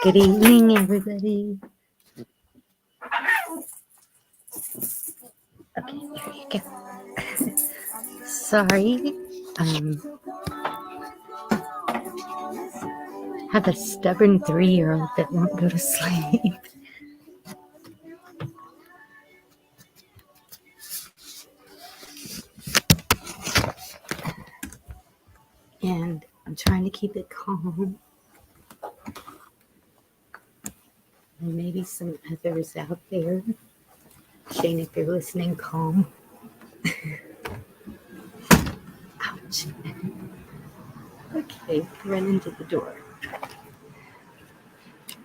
Good evening, everybody. Okay, there you go. Sorry. Have a stubborn 3-year-old that won't go to sleep. And I'm trying to keep it calm. And maybe some others out there. Shane, if you're listening, calm. Ouch. Okay, run into the door.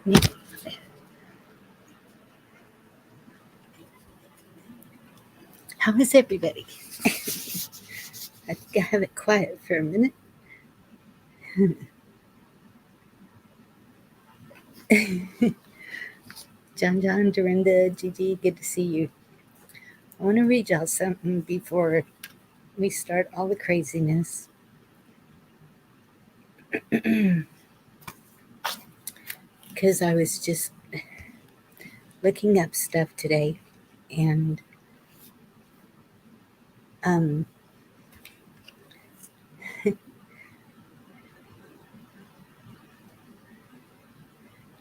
Yeah. How is everybody? I think I have it quiet for a minute. John, Dorinda, Gigi, good to see you. I want to read y'all something before we start all the craziness. Because I was just looking up stuff today, and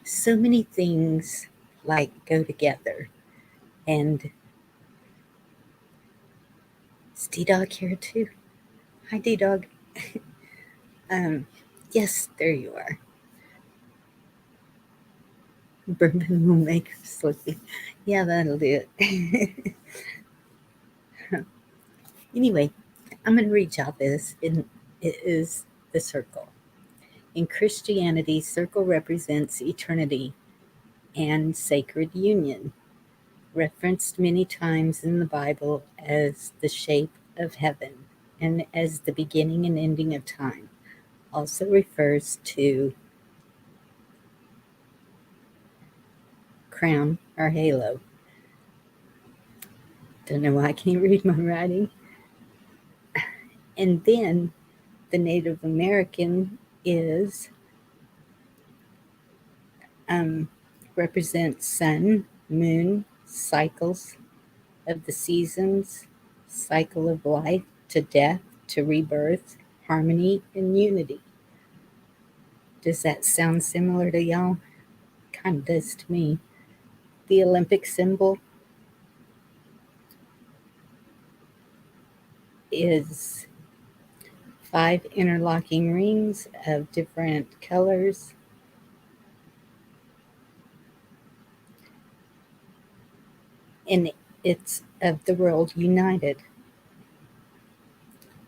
so many things like go together. And is D-Dog here too? Hi, D-Dog. Yes, there you are. Bourbon will make her sleepy. Yeah, that'll do it. Anyway, I'm going to read y'all this. It is the circle. In Christianity, circle represents eternity and sacred union, referenced many times in the Bible as the shape of heaven and as the beginning and ending of time. Also refers to crown or halo. Don't know why I can't read my writing. And then the Native American is represents sun, moon, cycles of the seasons, cycle of life to death to rebirth, harmony and unity. Does that sound similar to y'all? Kind of does to me. The Olympic symbol is 5 interlocking rings of different colors. And it's of the world united.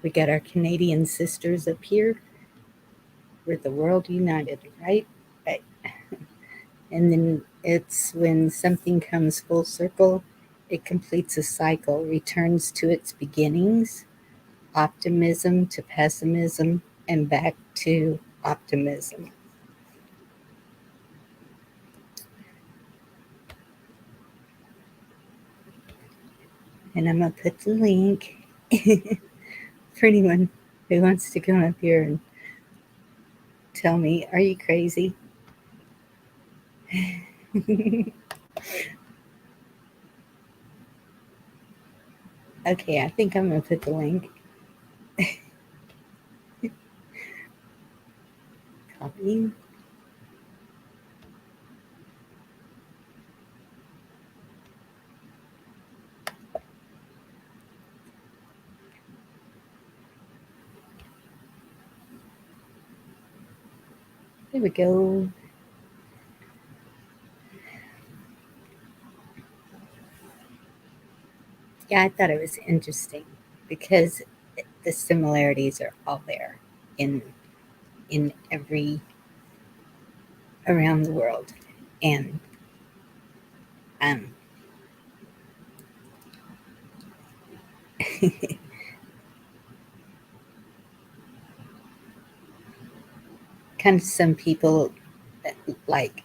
We got our Canadian sisters up here. We're the world united, right? Right. And then it's when something comes full circle, it completes a cycle, returns to its beginnings, optimism to pessimism, and back to optimism. And I'm going to put the link for anyone who wants to come up here and tell me, are you crazy? Okay, I think I'm going to put the link. Copy. There we go. Yeah, I thought it was interesting because the similarities are all there in every around the world, and um, kind of some people like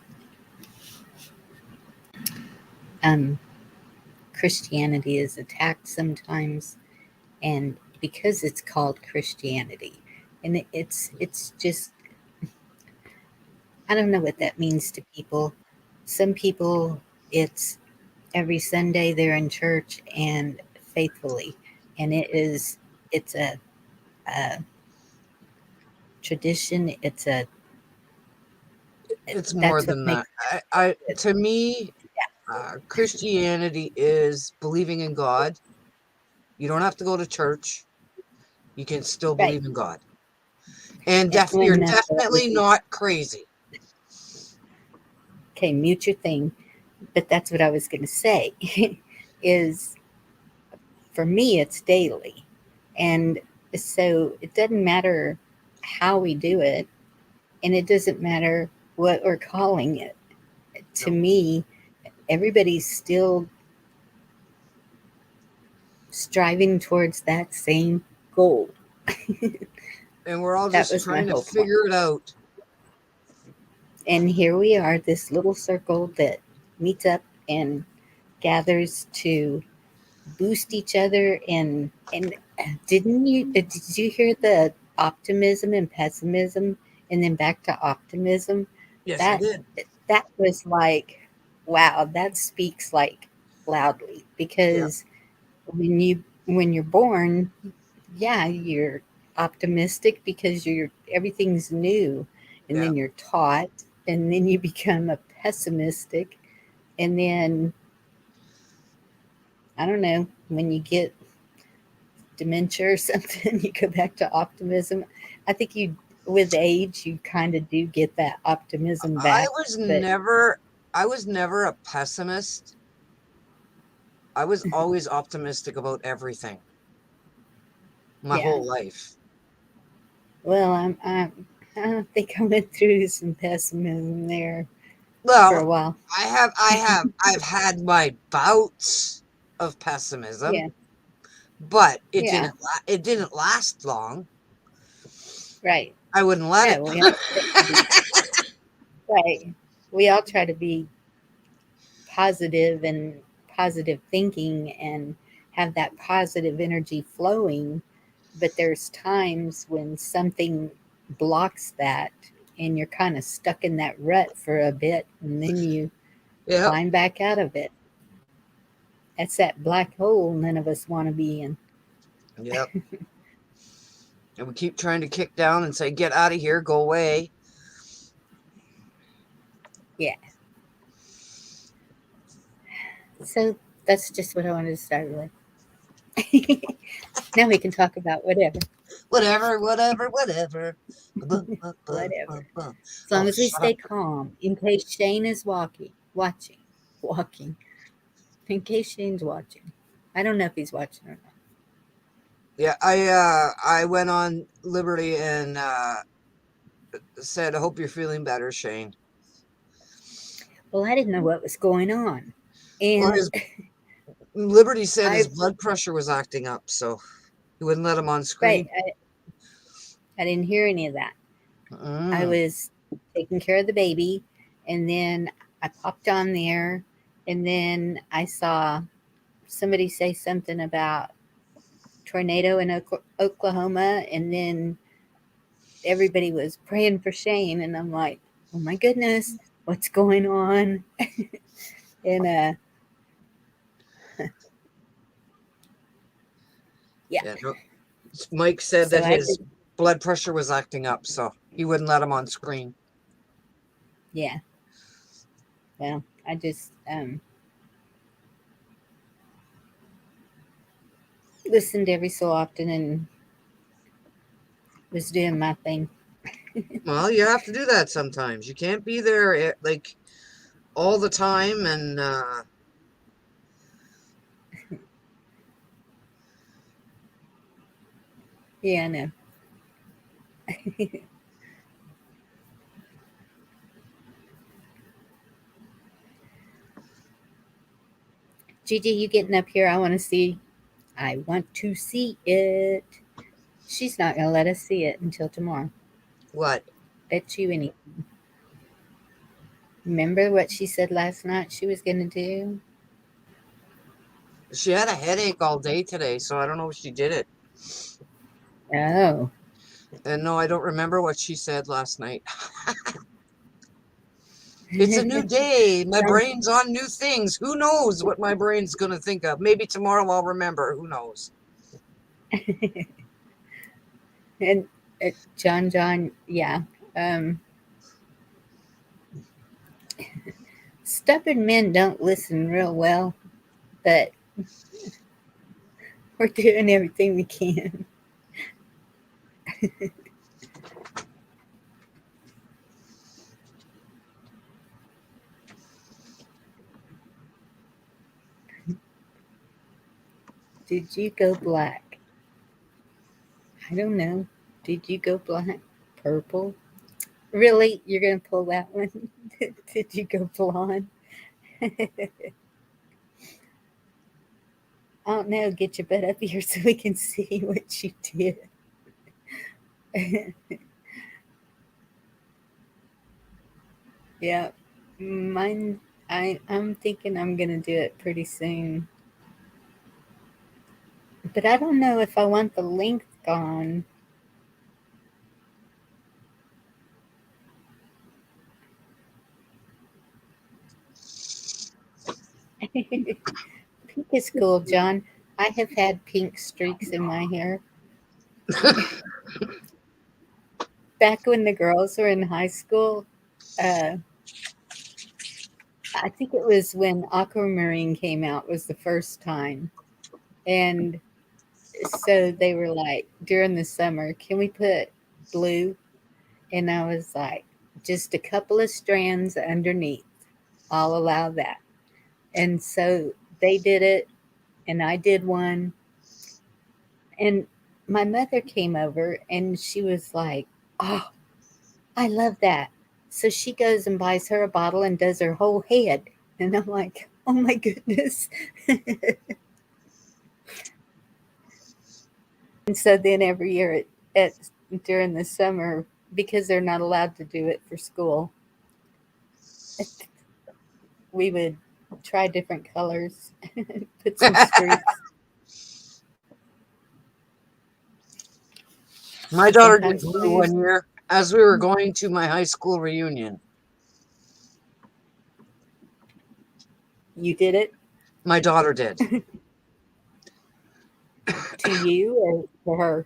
um, Christianity is attacked sometimes, and because it's called Christianity, and it's just I don't know what that means to people. Some people, it's every Sunday they're in church and faithfully, and it's a tradition. It's more That's what than that. makes I it. to me, Christianity is believing in God. You don't have to go to church. You can still Right. believe in God, and you're When that's what I was definitely not crazy. okay. Mute your thing, but that's what I was going to say. Is for me, it's daily, and so it doesn't matter how we do it, and it doesn't matter what we're calling it. To No, me, everybody's still striving towards that same goal. and we're all That just was my trying to whole point. figure it out. And here we are, this little circle that meets up and gathers to boost each other. And did you hear the optimism and pessimism, and then back to optimism? Yes, I That did. that was like, wow, that speaks like loudly Yeah, because when you're born, yeah, you're optimistic because you're everything's new, and yeah. then you're taught, and then you become a pessimistic, and then I don't know, when you get dementia or something, you go back to optimism. I think you with age you kind of do get that optimism I back, was but never, I was never a pessimist. I was always optimistic about everything my yeah. whole life. Well, I think I went through some pessimism there for a Well, while. I've had my bouts of pessimism, Yeah, but yeah, it didn't last long. right. I wouldn't let Yeah, it. we all try to be right. We all try to be positive and positive thinking and have that positive energy flowing, but there's times when something blocks that and you're kind of stuck in that rut for a bit and then you Yep, climb back out of it. That's that black hole none of us want to be in. yep. And we keep trying to kick down and say, "Get out of here, go away." Yeah. So that's just what I wanted to start with. Now we can talk about whatever. Whatever, whatever, whatever. Whatever. As long Oh, as we shut up. stay calm, in case Shane is walking, in case Shane's watching. I don't know if he's watching or not. Yeah, I went on Liberty and said, "I hope you're feeling better, Shane." Well, I didn't know what was going on. Well, And his Liberty said his I, blood pressure was acting up, so he wouldn't let him on right, screen. I didn't hear any of that. I Mm. was taking care of the baby, and then I popped on there, and then I saw somebody say something about tornado in Oklahoma, and then everybody was praying for Shane, and I'm like, oh my goodness, what's going on? And yeah, Yeah, no. Mike said so that I his just blood pressure was acting up, so he wouldn't let him on screen. yeah, well, I just listened every so often and was doing my thing. Well, you have to do that sometimes. You can't be there like all the time, and Yeah, I know. Gigi, you getting up here? I want to see. I want to see it. She's not going to let us see it until tomorrow. what? Bet you any. Remember what she said last night she was going to do? She had a headache all day today, so I don't know if she did it. Oh. And no, I don't remember what she said last night. It's a new day. My brain's on new things. Who knows what my brain's going to think of? Maybe tomorrow I'll remember. Who knows? And John, yeah. Um, Stubborn men don't listen real well, but we're doing everything we can. Did you go black? I don't know. Did you go black? Purple? Really? You're going to pull that one? Did you go blonde? I don't know. Get your butt up here so we can see what you did. Yeah. Mine, I'm thinking I'm going to do it pretty soon. But I don't know if I want the length gone. Pink is cool, John. I have had pink streaks in my hair. Back when the girls were in high school, uh, I think it was when Aquamarine came out was the first time. And so they were like, during the summer, can we put blue? And I was like, just a couple of strands underneath. I'll allow that. And so they did it, and I did one. And my mother came over and she was like, oh, I love that. So she goes and buys her a bottle and does her whole head. And I'm like, oh my goodness. And so then every year during the summer, because they're not allowed to do it for school, we would try different colors, put some streaks. My daughter did Sometimes blue blues. one year as we were going to my high school reunion. You did it My daughter did. to you or for her?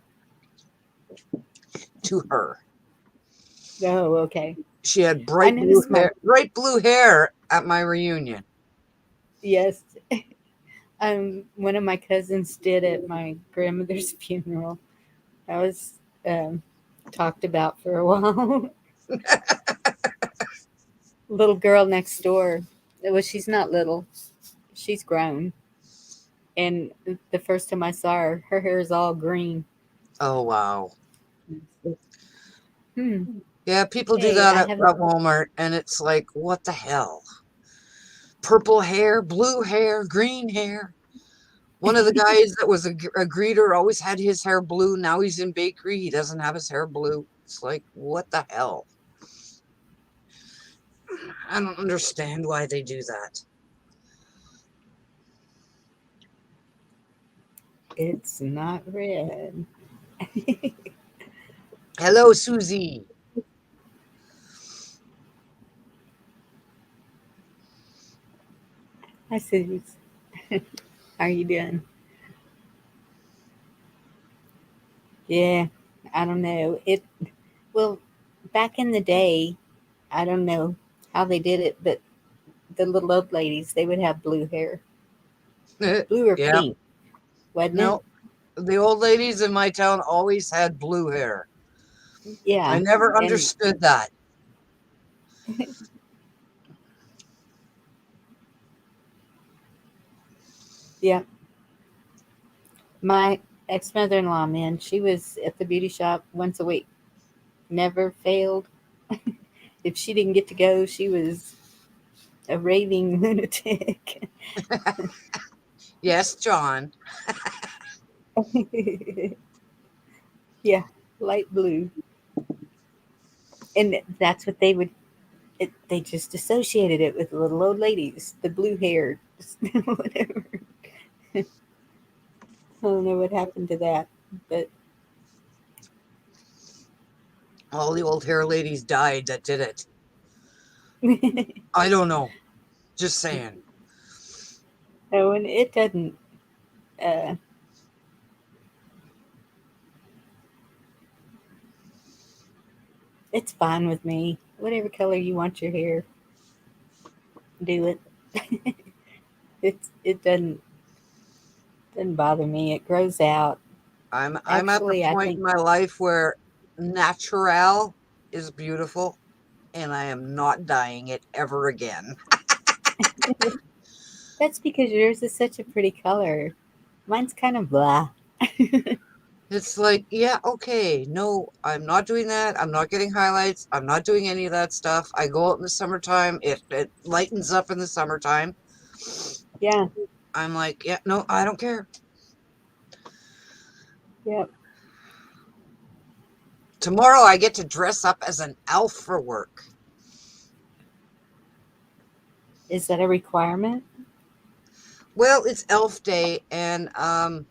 To her. Oh, okay. She had I bright blue hair at my reunion. yes. One of my cousins did at my grandmother's funeral. That was talked about for a while. Little girl next door. Well, she's not little. She's grown. And the first time I saw her, her hair is all green. Oh, wow. Hmm. Yeah, people do Hey, that I at have a Walmart, and it's like, what the hell? Purple hair, blue hair, green hair. One of the guys that was a greeter always had his hair blue. Now he's in bakery. He doesn't have his hair blue. It's like, what the hell? I don't understand why they do that. It's not red. Hello, Susie. I said, how are you doing? Yeah, I don't know. Well, back in the day, I don't know how they did it, but the little old ladies, they would have blue hair. Blue or Yeah, pink, wasn't it? no, the old ladies in my town always had blue hair. Yeah. I never And understood that. yeah, my ex mother in law, man, she was at the beauty shop once a week. Never failed. If she didn't get to go, she was a raving lunatic. Yes, John. Yeah, light blue. And that's what they would, they just associated it with little old ladies, the blue hair, whatever. I don't know what happened to that, but All the old hair ladies died that did it. I don't know. Just saying. no, and it doesn't. Uh, it's fine with me. Whatever color you want your hair, do it. It doesn't bother me. It grows out. I'm at the Actually, I point think in my life where natural is beautiful, and I am not dyeing it ever again. that's because yours is such a pretty color. Mine's kind of blah. It's like, yeah, okay, no, I'm not doing that. I'm not getting highlights. I'm not doing any of that stuff. I go out in the summertime. It lightens up in the summertime. Yeah, I'm like, yeah, no, I don't care. yep. Tomorrow I get to dress up as an elf for work. Is that a requirement? Well, it's elf day, and I'm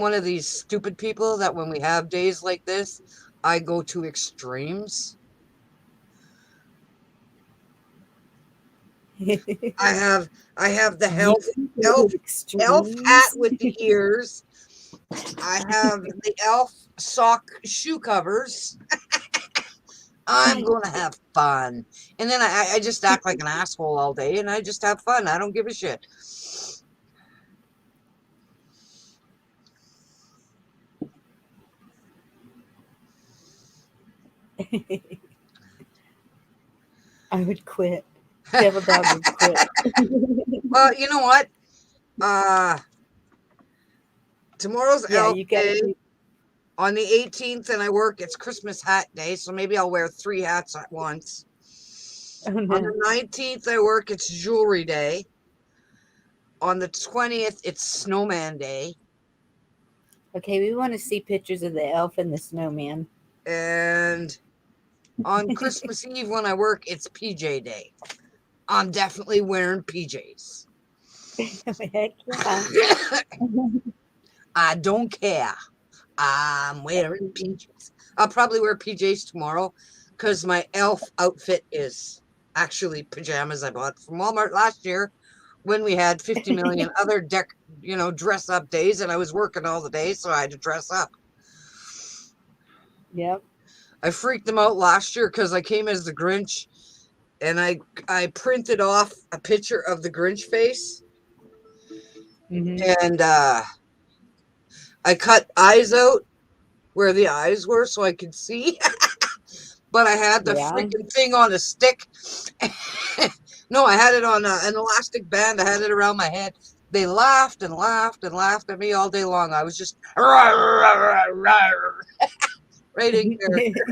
one of these stupid people that when we have days like this, I go to extremes. I have I have the You go elf to elf hat extremes. with the ears. I have the elf sock shoe covers. I'm gonna have fun. And then I just act like an asshole all day and I just have fun. I don't give a shit. I would quit. Devil Dog would quit. Well, you know what? Uh Tomorrow's Yeah, elf you got to day. do. On the 18th, and I work, it's Christmas hat day, so maybe I'll wear 3 hats at once. Oh On no. the 19th, I work, it's jewelry day. On the 20th, it's snowman day. Okay, we want to see pictures of the elf and the snowman. And on Christmas Eve, when I work, it's PJ day. I'm definitely wearing PJs. Heck yeah. I don't care. I'm wearing PJs. I'll probably wear PJs tomorrow because my elf outfit is actually pajamas I bought from Walmart last year when we had 50 million other dress up days, and I was working all the day, so I had to dress up. Yep. I freaked them out last year because I came as the Grinch, and I printed off a picture of the Grinch face, Hmm. and I cut eyes out where the eyes were so I could see. But I had the Yeah. freaking thing on a stick. No, I had it on an elastic band. I had it around my head. They laughed and laughed and laughed at me all day long. I was just right in character.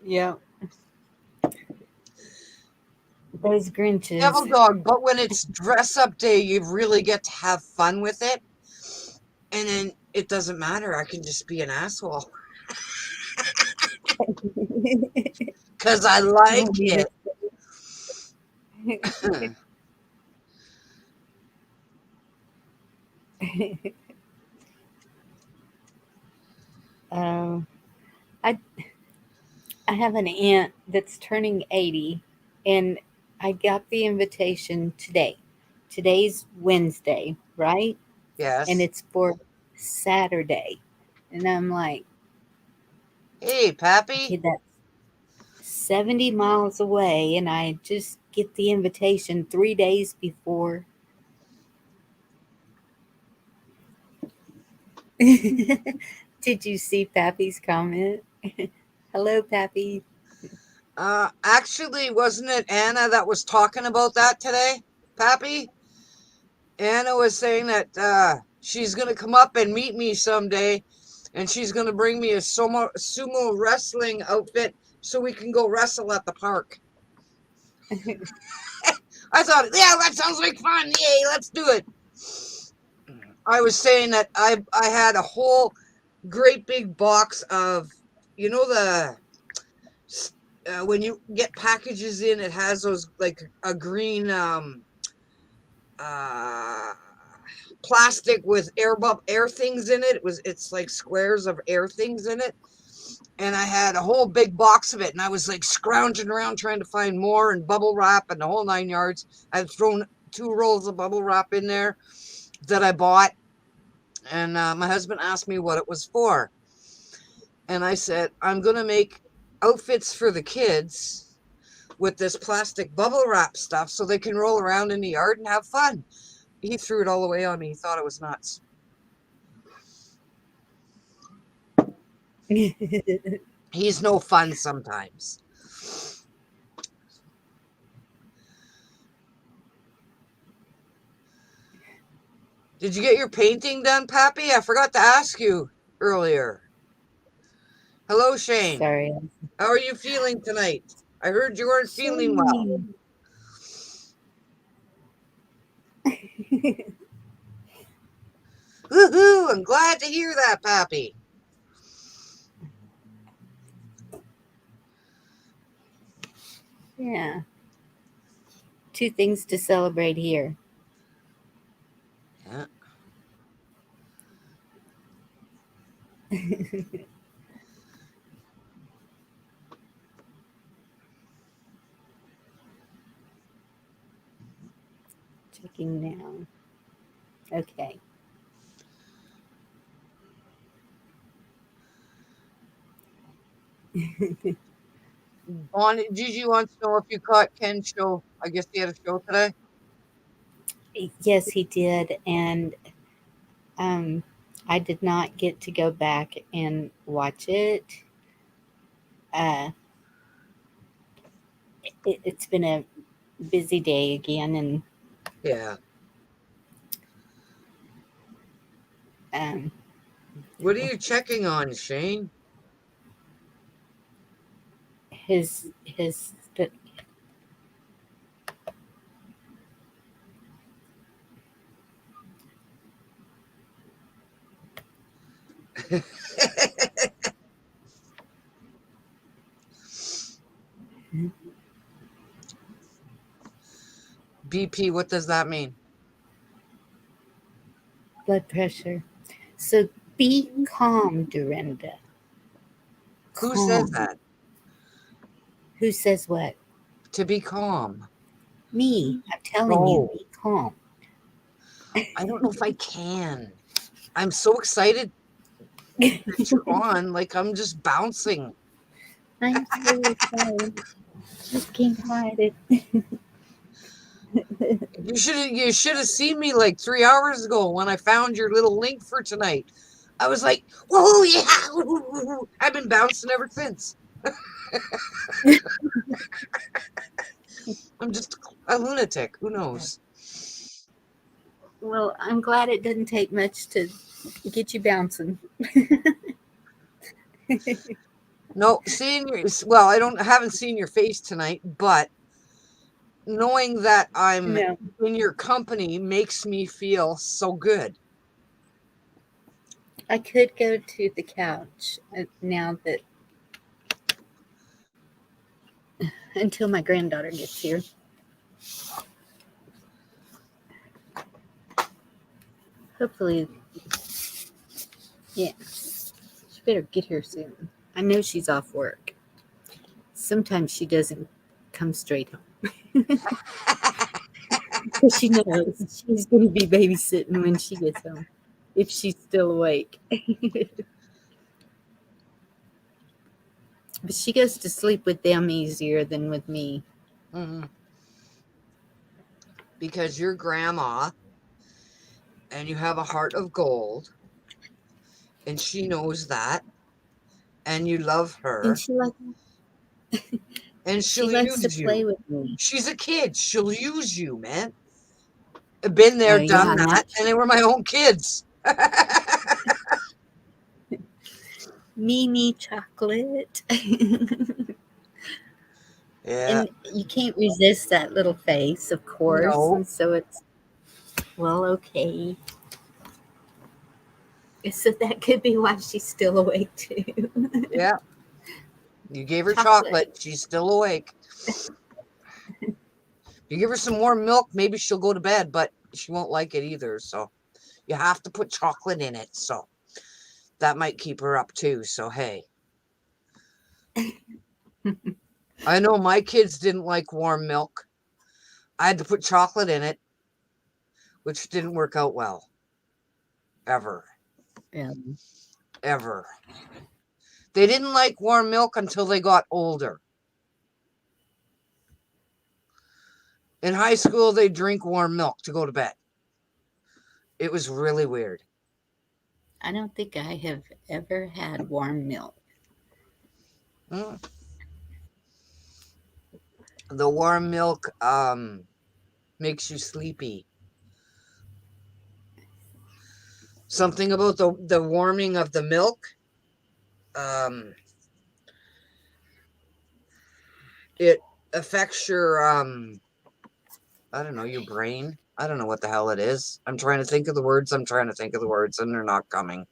Yep. Those Devil Grinches. dog, but when it's dress up day, you really get to have fun with it. And then it doesn't matter. I can just be an asshole because I You like want me it. to- um, I I have an aunt that's turning 80, and I got the invitation today. Today's Wednesday, right? And Yes. it's for Saturday. And I'm like, Hey, Pappy. okay, that's 70 miles away, and I just get the invitation 3 days before. Did you see Pappy's comment? Hello, Pappy. Actually, wasn't it Anna that was talking about that today, Pappy? Anna was saying that she's gonna come up and meet me someday, and she's gonna bring me a sumo wrestling outfit so we can go wrestle at the park. I thought, yeah, that sounds like fun. Yay, let's do it. I was saying that I had a whole great big box of, the when you get packages in, it has those like a green uh plastic with air things in it. It's like squares of air things in it. And I had a whole big box of it, and I was like scrounging around trying to find more and bubble wrap and the whole 9 yards. I've thrown 2 rolls of bubble wrap in there that I bought, and my husband asked me what it was for. And I said, I'm going to make outfits for the kids with this plastic bubble wrap stuff so they can roll around in the yard and have fun. He threw it all away on me. He thought it was nuts. He's no fun sometimes. Did you get your painting done, Pappy? I forgot to ask you earlier. Hello, Shane. Sorry. How are you feeling tonight? I heard you weren't feeling well. Woohoo! I'm glad to hear that, Pappy. Yeah. 2 things to celebrate here. Yeah. Checking now. Okay. Gigi wants to know if you caught Ken's show. I guess he had a show today. Yes, he did. And I did not get to go back and watch it. Uh, it's been a busy day again, and Yeah. um, What are you checking on, Shane? his BP, what does that mean? blood pressure. So be calm, Dorinda. Who says Calm. that? Who says what? To be calm. Me. I'm telling you, Oh, be calm. I don't know if I can. I'm so excited that you're on. Like I'm just bouncing. I'm so excited. Just can't hide it. You should have seen me like 3 hours ago when I found your little link for tonight. I was like, whoa, yeah. I've been bouncing ever since. I'm just a lunatic. Who knows? Well, I'm glad it didn't take much to get you bouncing. No, I haven't seen your face tonight, but knowing that I'm No, in your company makes me feel so good. I could go to the couch now that until my granddaughter gets here. Hopefully, yeah. She better get here soon. I know she's off work. Sometimes she doesn't come straight home because she knows she's going to be babysitting when she gets home if she's still awake. But she goes to sleep with them easier than with me. Mhm. Because you're grandma and you have a heart of gold and she knows that, and you love And her, and she she'll likes to use play you. with me. She's a kid. She'll use you, man. I've been there, Oh done yeah, that, and they were my own kids. Mimi chocolate. Yeah, And you can't resist that little face, of course. no, And so it's, well, okay. So that could be why she's still awake too. yeah. You gave her Chocolate. chocolate. She's still awake. You give her some more milk, maybe she'll go to bed, but she won't like it either. So you have to put chocolate in it. So that might keep her up too. So, hey, I know my kids didn't like warm milk. I had to put chocolate in it, which didn't work out well. Ever. Yeah. Ever. They didn't like warm milk until they got older. In high school, they drink warm milk to go to bed. It was really weird. I don't think I have ever had warm milk. Mm. The warm milk makes you sleepy. Something about the warming of the milk. It affects your I don't know, your brain. I don't know what the hell it is. I'm trying to think of the words. I'm trying to think of the words, and they're not coming.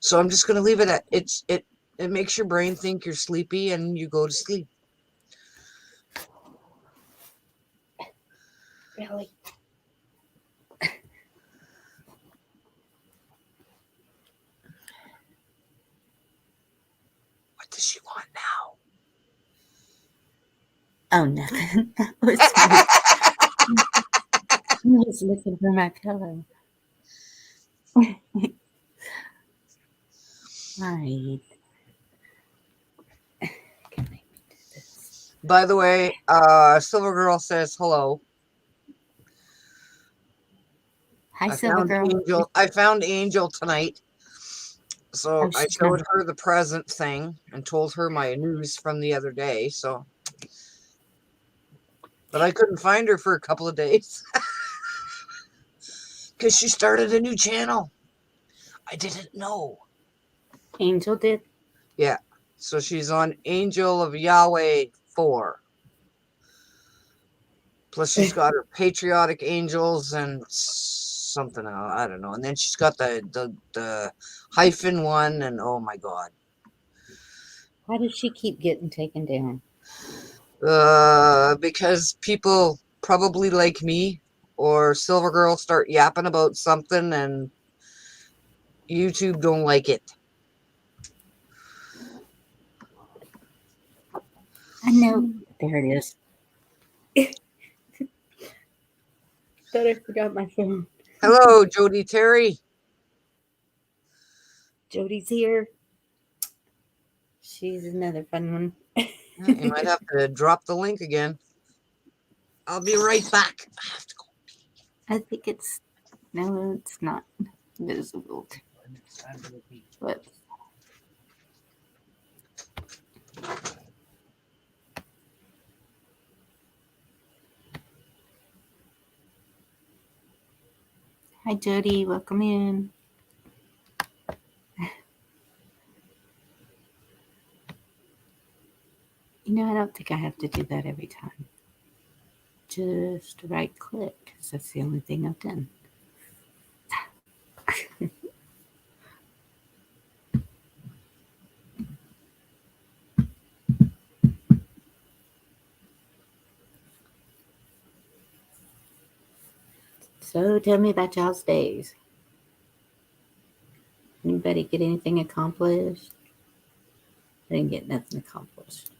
So I'm just gonna leave it at it makes your brain think you're sleepy and you go to sleep. Really? What does she want now? Oh, nothing. That was me. I was looking for my pillow. Right. Can make me do this. By the way, Silver Girl says hello. Hi, Silver Girl. I found Angel tonight. So Oh, I she's showed not. her the present thing and told her my news from the other day. So, but I couldn't find her for a couple of days because she started a new channel. I didn't know. Angel did. Yeah. So she's on Angel of Yahweh 4. Plus she's got her patriotic angels and something else. I don't know. And then she's got the hyphen one, and oh my god. Why does she keep getting taken down? Because people probably like me or Silver Girl start yapping about something and YouTube don't like it. I know. There it is. Thought I forgot my phone. Hello, Jody Terry. Jody's here. She's another fun one. You might have to drop the link again. I'll be right back. I have to go. I think it's no, it's not visible. But hi, Jody. Welcome in. You know, I don't think I have to do that every time. Just right click, because that's the only thing I've done. So tell me about y'all's days. Anybody get anything accomplished? I didn't get nothing accomplished.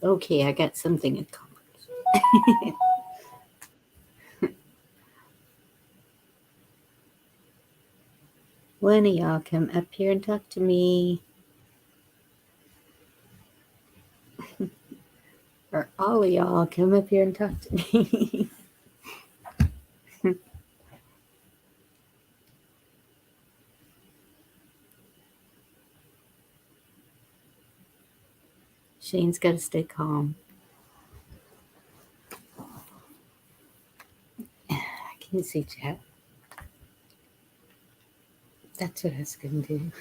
Okay, I got something accomplished. One of y'all come up here and talk to me. Or all of y'all come up here and talk to me. Shane's got to stay calm. I can't see chat. That's what I was going to do.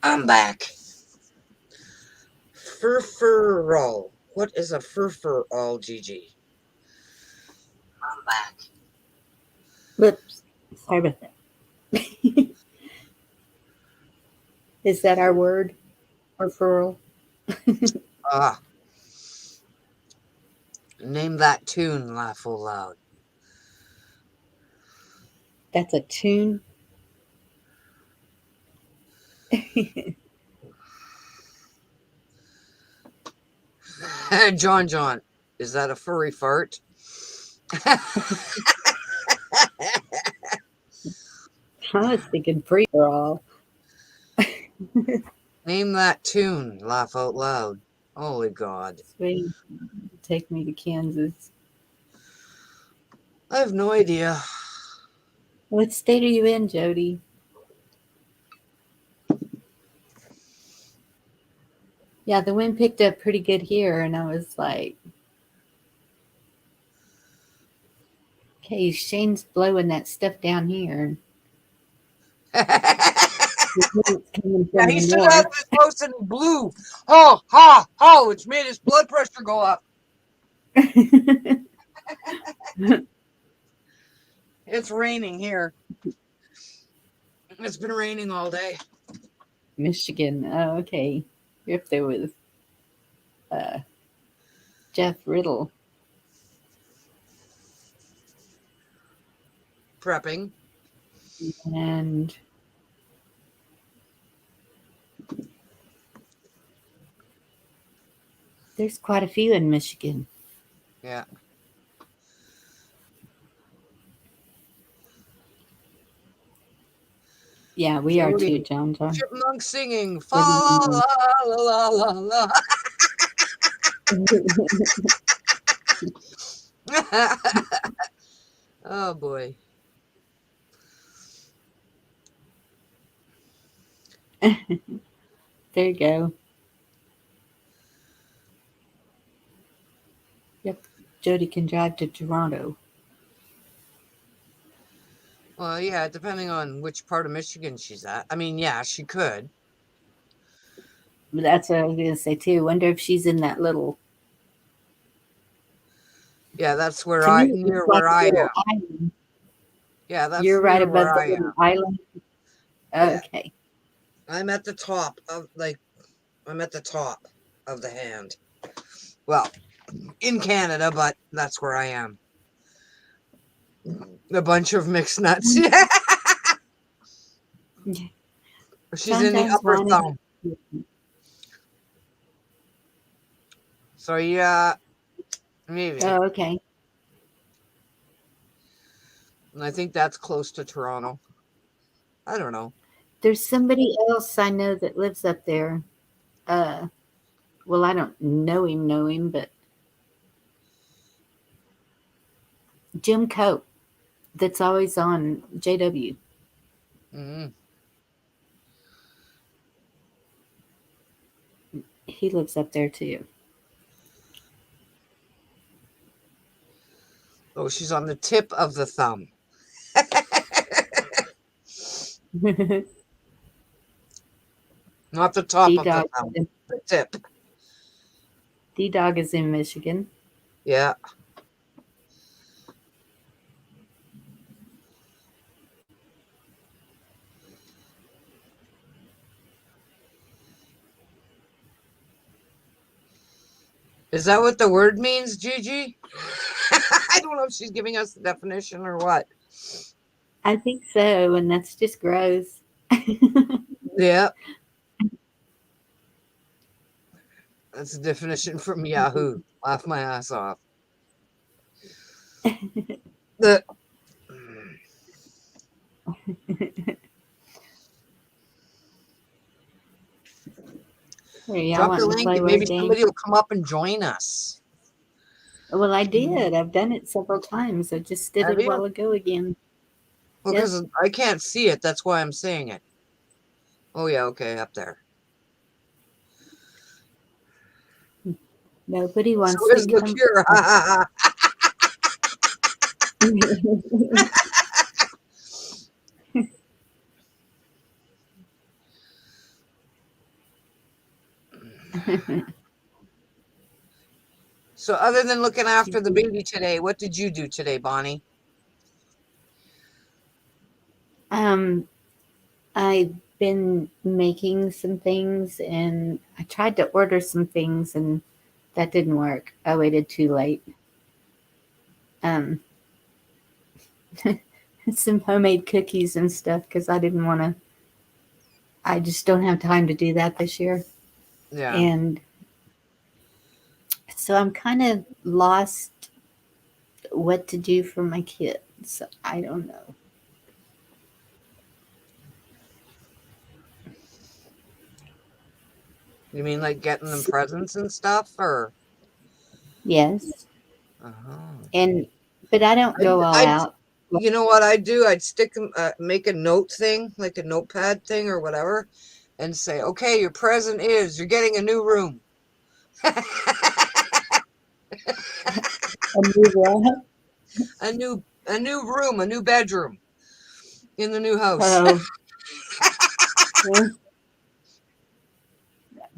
I'm back. Furfurol. What is a furfurol, Gigi? I'm back. Whoops. Sorry about that. Is that our word? Or furl? Ah. Name that tune, laugh full loud. That's a tune. John, is that a furry fart? I was thinking free for all. Name that tune, laugh out loud. Holy God. Sweet. Take me to Kansas. I have no idea. What state are you in, Jody? Yeah, the wind picked up pretty good here, and I was like, okay, Shane's blowing that stuff down here. It's coming Yeah, from he the stood out of north. his house and he blew. Oh, ha, ha, which made his blood pressure go up. It's raining here. It's been raining all day. Michigan. Oh, okay. You're up there with Jeff Riddle. Prepping. And there's quite a few in Michigan. Yeah. Yeah, we are Jody. too, John. Chipmunk singing. Fa What do la la la la la. Oh boy. you mean? There you go. Yep. Jody can drive to Toronto. Well, yeah, depending on which part of Michigan she's at. I mean, yeah, she could. But that's what I was gonna say too. Wonder if she's in that little. Yeah, that's where To me, it near looks like where a I am. little island. Yeah, that's You're right near above where the I little am. island. Yeah. Okay. I'm at the top of I'm at the top of the hand. Well, in Canada, but that's where I am. A bunch of mixed nuts. She's John in the John's upper whining. thumb. So yeah, maybe. Oh, okay. And I think that's close to Toronto. I don't know. There's somebody else I know that lives up there. Well, I don't know him, but Jim Cope, that's always on JW. Mm-hmm. He lives up there too. Oh, she's on the tip of the thumb. Not the top of the thumb. The tip. D-Dog is in Michigan. Yeah. Is that what the word means, Gigi? I don't know if she's giving us the definition or what. I think so, and that's just gross. Yeah. That's the definition from Yahoo. Laugh my ass off. The Hey, I Drop want the to link play and word maybe game. somebody will come up and join us. Well, I did. I've done it several times. I just did Have it a you? while ago again. Well, Yep. because I can't see it. That's why I'm saying it. Oh, yeah. Okay. Up there. Nobody So wants to is the come. cure. So other than looking after the baby today, what did you do today, Bonnie? um, I've been making some things, and I tried to order some things, and that didn't work. I waited too late. Um, some homemade cookies and stuff because I didn't want to. I just don't have time to do that this year, Yeah. and so I'm kind of lost what to do for my kids. So I don't know. You mean like getting them So, presents and stuff, or? yes, Uh-huh. and but I don't go all I'd, out. you know what I'd do? I'd stick them, make a note thing, like a notepad thing or whatever, and say, "Okay, your present is you're getting a new room, A new what? a new room, a new bedroom in the new house." Oh, well,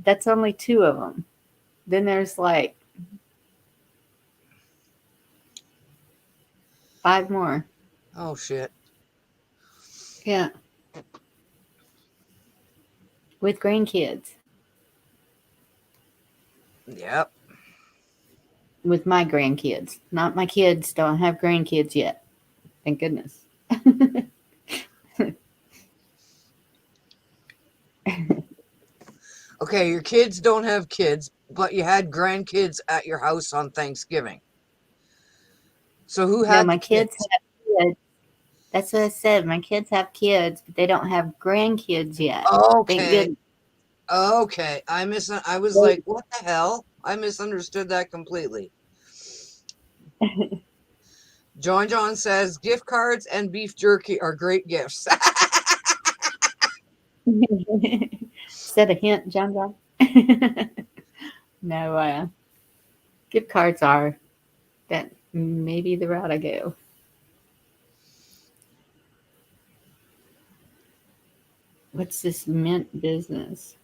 that's only two of them. Then there's like five more. Oh shit! Yeah, with grandkids. Yep. With my grandkids. Not my kids don't have grandkids yet. Thank goodness. Okay, your kids don't have kids, but you had grandkids at your house on Thanksgiving. So who No, had my the kids kids? have kids. That's what I said. My kids have kids, but they don't have grandkids yet. Thank Okay. goodness. Okay. I was They- like, what the hell? I misunderstood that completely. John says gift cards and beef jerky are great gifts. Is that a hint, John John? No, gift cards are that maybe the route I go. What's this mint business?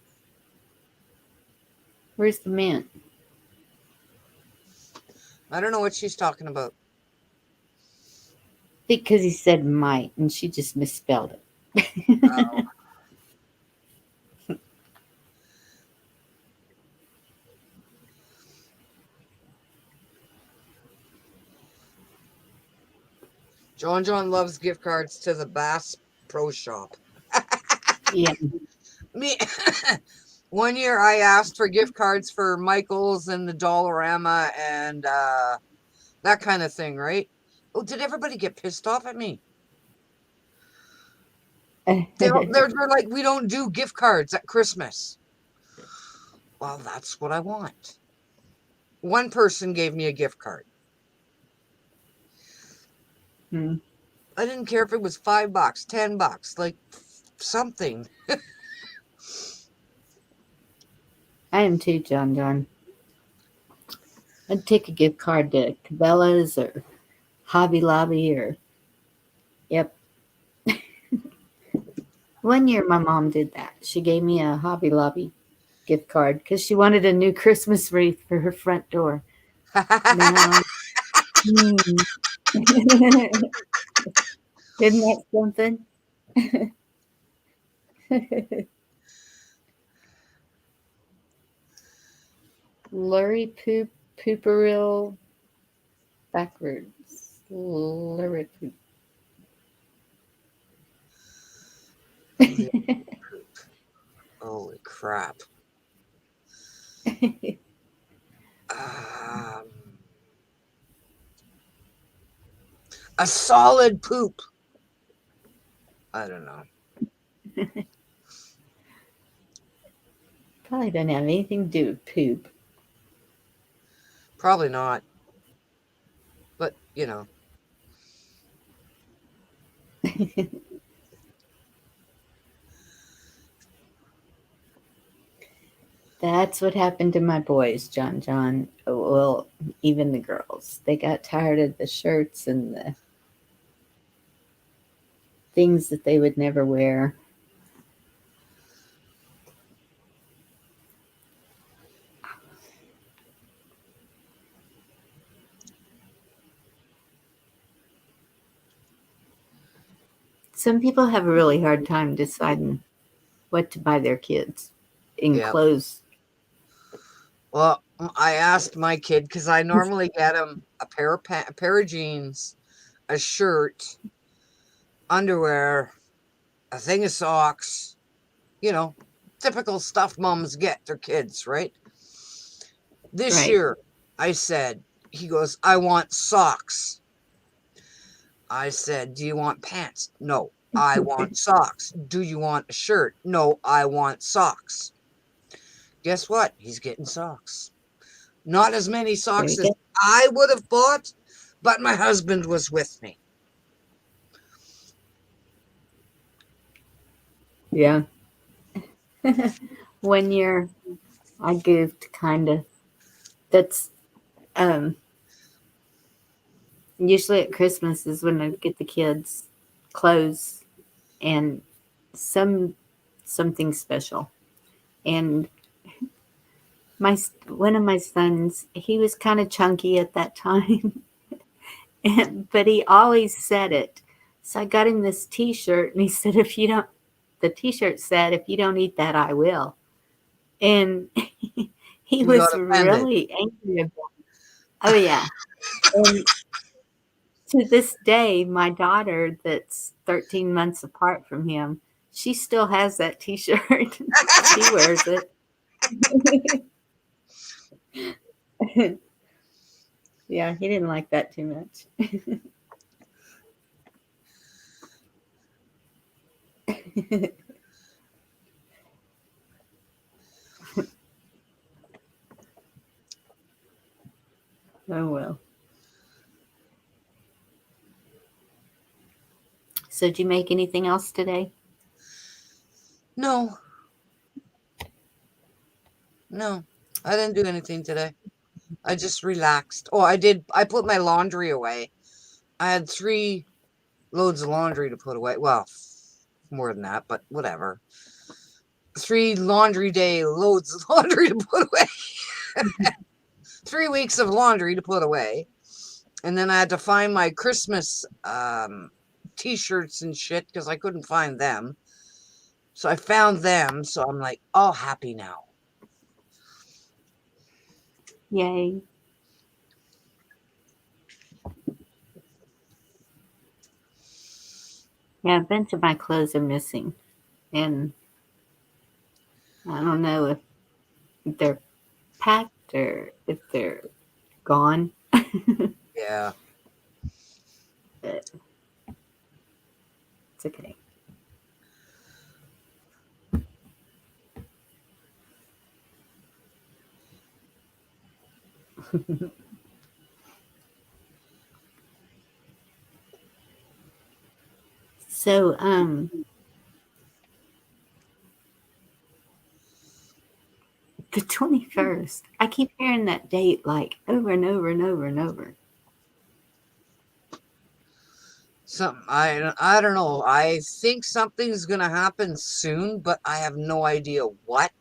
Where's the mint? I don't know what she's talking about. Because he said might, and she just misspelled Oh. it. John loves gift cards to the Bass Pro Shop. Yeah. Me, one year I asked for gift cards for Michael's and the Dollarama and that kind of thing, right? Oh, did everybody get pissed off at me? They're like, we don't do gift cards at Christmas. Well, that's what I want. One person gave me a gift card. Hmm. I didn't care if it was $5, $10, like something. I am too, John John. I'd take a gift card to Cabela's or Hobby Lobby or, yep. One year my mom did that. She gave me a Hobby Lobby gift card because she wanted a new Christmas wreath for her front door. Now, hmm. Isn't that something? Lurry pooperil backwards. Lurry poop. Holy crap. Um, a solid poop. I don't know. Probably doesn't have anything to do with poop. Probably not. But, That's what happened to my boys, John. Well, even the girls. They got tired of the shirts and the things that they would never wear. Some people have a really hard time deciding what to buy their kids in yeah. clothes. Well, I asked my kid because I normally get him a pair of jeans, a shirt, underwear, a thing of socks, typical stuff moms get their kids, right? This Right. year, he goes, I want socks. I said, do you want pants? No, I want socks. Do you want a shirt? No, I want socks. Guess what? He's getting socks. Not as many socks Very as good. I would have bought, but my husband was with me. Yeah. One year I goofed kind of. That's usually at Christmas is when I get the kids clothes and something special. And one of my sons, he was kind of chunky at that time, but he always said it. So I got him this T-shirt, and he said, "If you don't," the T-shirt said, "If you don't eat that, I will." And he He got was offended. really angry about it. Oh yeah. And to this day, my daughter, that's 13 months apart from him, she still has that T-shirt. She wears it. Yeah, he didn't like that too much. Oh well. So, did you make anything else today? No, no, I didn't do anything today. I just relaxed. Oh, I did. I put my laundry away. I had 3 loads of laundry to put away. Well, more than that, but whatever. 3 loads of laundry to put away. 3 weeks of laundry to put away. And then I had to find my Christmas t-shirts and shit because I couldn't find them. So I found them. So I'm like all happy now. Yay. Yeah, a bunch of my clothes are missing. And I don't know if they're packed or if they're gone. Yeah. But it's okay. So, the 21st, I keep hearing that date like over and over and over and over. Something I don't know. I think something's gonna happen soon, but I have no idea what.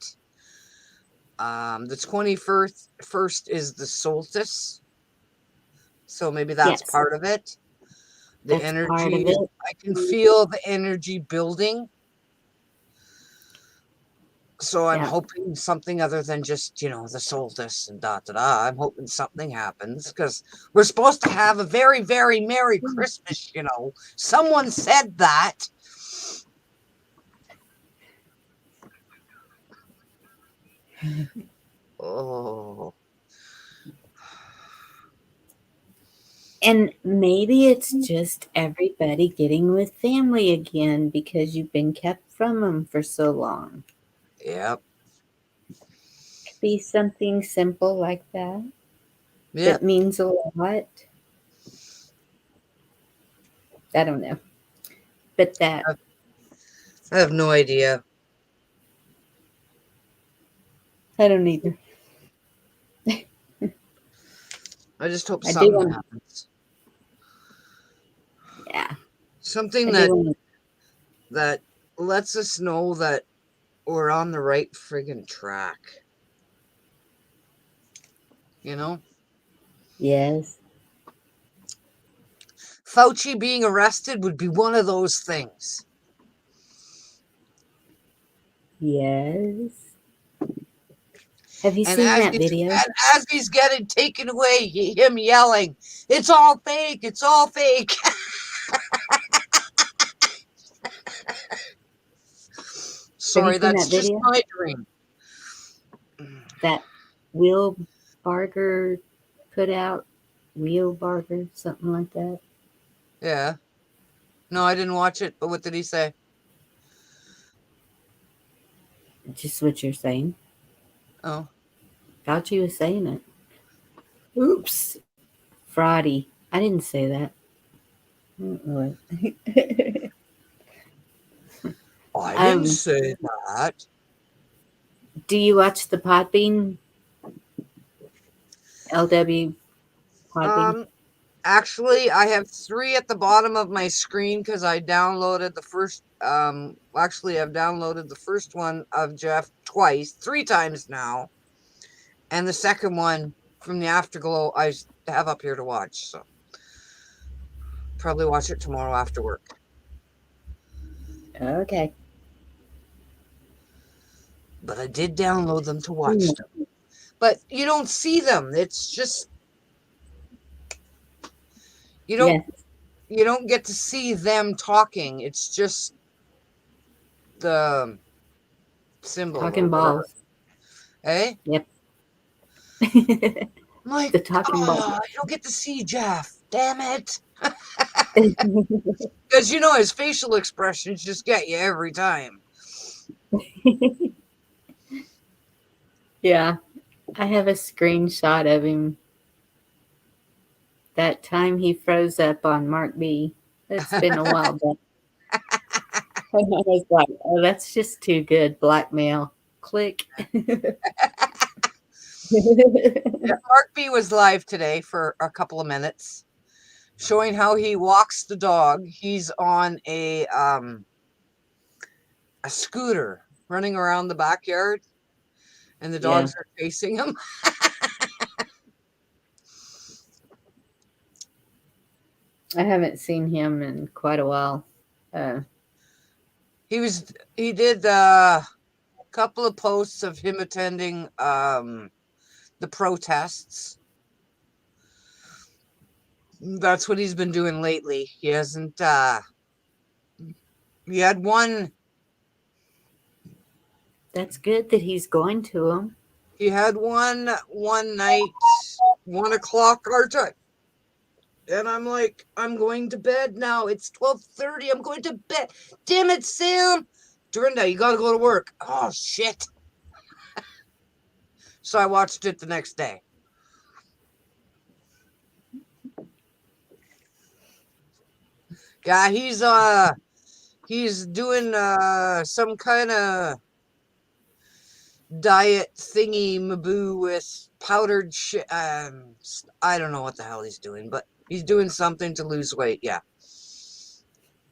The 21st is the solstice, so maybe that's Yes, part of it. The that's part of energy, it. I can feel the energy building. So I'm Yeah. hoping something other than just, the solstice and da da da. I'm hoping something happens because we're supposed to have a very, very Merry Christmas. Someone said that. Oh, And maybe it's just everybody getting with family again because you've been kept from them for so long. yep. be something simple like that Yeah, that means a lot. I don't know. But that, I have no idea. I don't either. I just hope I do something want, happens. yeah, Something I do want that lets us know that we're on the right friggin' track. You know? yes, Fauci being arrested would be one of those things. yes. Have you And seen that video? as he's getting taken away, him yelling, "It's all fake! It's all fake!" Have you Sorry, seen that's that just video? my dream. That Will Barger put out? Will Barger, something like that. Yeah. No, I didn't watch it, but what did he say? Just what you're saying. Oh. Fauci was saying it. Oops. Friday. I didn't say that. What? I didn't um, say that. do you watch the Podbean? LW Podbean? Um, Actually, I have 3 at the bottom of my screen because I downloaded the first. Actually, I've downloaded the first one of Jeff twice, 3 times now, and the second one from the Afterglow I have up here to watch. So probably watch it tomorrow after work. Okay. But I did download them to watch them. But you don't see them. It's just you don't Yes. you don't get to see them talking. It's just the symbol or Talking whatever. balls. Eh? Yep. I'm like, The talking balls. oh, you don't get to see Jeff. Damn it. Because his facial expressions just get you every time. Yeah. I have a screenshot of him that time he froze up on Mark B. It's been a while back. And I was like, oh, that's just too good. Blackmail. Click. Mark B was live today for a couple of minutes, showing how he walks the dog. He's on a scooter running around the backyard, and the Yeah. dogs are chasing him. I haven't seen him in quite a while. Uh, He did a couple of posts of him attending the protests. That's what he's been doing lately. He hasn't he had one that's good that he's going to him. he had one night, 1 o'clock our time. And I'm like, I'm going to bed now. It's 12:30. I'm going to bed. Damn it, Sam. Dorinda, you gotta go to work. Oh shit. So I watched it the next day. Yeah, he's doing some kind of diet thingy maboo with powdered shit. I don't know what the hell he's doing, but he's doing something to lose weight. Yeah,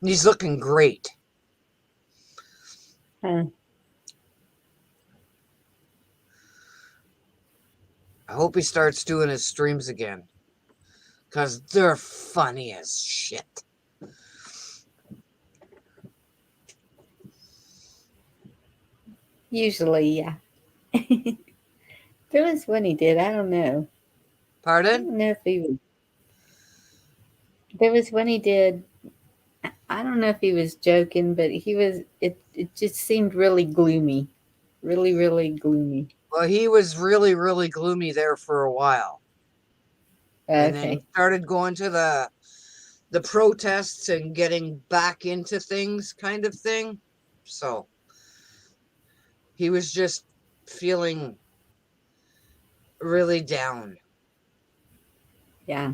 he's looking great. Uh, I hope he starts doing his streams again, because they're funny as shit. usually, yeah. There was one he did. I don't know. I Pardon? don't know if he was. There was one he did. I don't know if he was joking, but he was. It just seemed really gloomy, really, really gloomy. Well, he was really, really gloomy there for a while, and then he Okay. started going to the protests and getting back into things, kind of thing. So he was just feeling really down Yeah.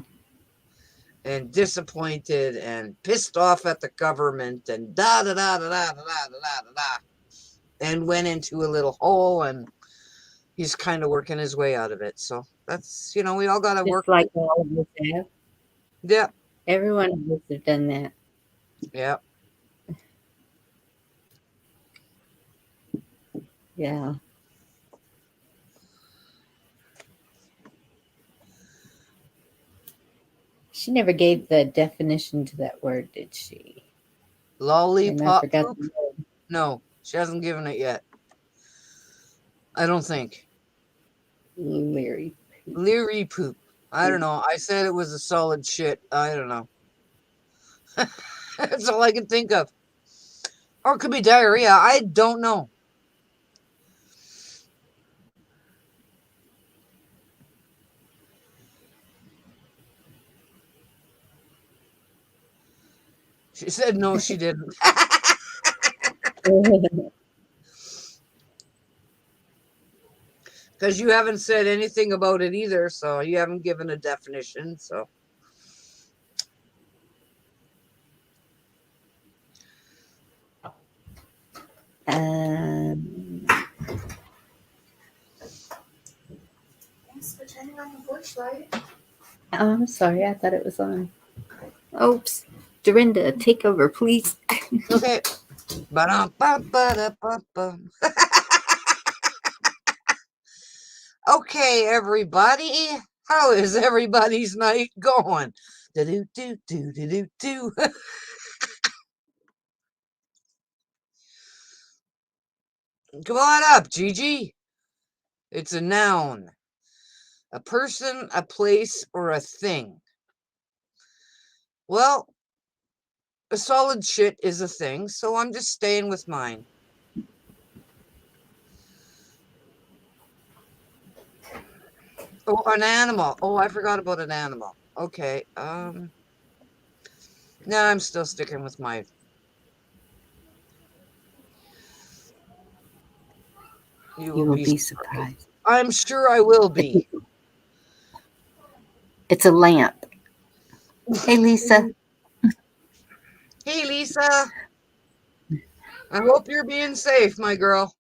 and disappointed and pissed off at the government and da da da da da da da da da da, and went into a little hole, and he's kind of working his way out of it. So that's, we all got to work. Just like all of us have. Yeah, Everyone of us have done that. yeah. Yeah. She never gave the definition to that word, did she? And I Lollipop forgot poop? the word. No, she hasn't given it yet. I don't think. Leary. Leery poop. I don't know. I said it was a solid shit. I don't know. That's all I can think of. Or it could be diarrhea. I don't know. She said no, she didn't. Because you haven't said anything about it either, so you haven't given a definition. So um, Thanks for turning on the porch light. oh, I'm sorry. I thought it was on. Oops. Dorinda, take over, please. okay. Ba-dum-bum-ba-da-bum-bum. Okay, everybody. How is everybody's night going? Do-do-do-do-do-do. Come on up, Gigi. It's a noun. A person, a place, or a thing. Well, a solid shit is a thing, so I'm just staying with mine. Oh, an animal. Oh, I forgot about an animal. Okay. No, I'm still sticking with my. You You will will be be surprised. surprised. I'm sure I will be. It's a lamp. Hey, Lisa. Hey, Lisa. I hope you're being safe, my girl.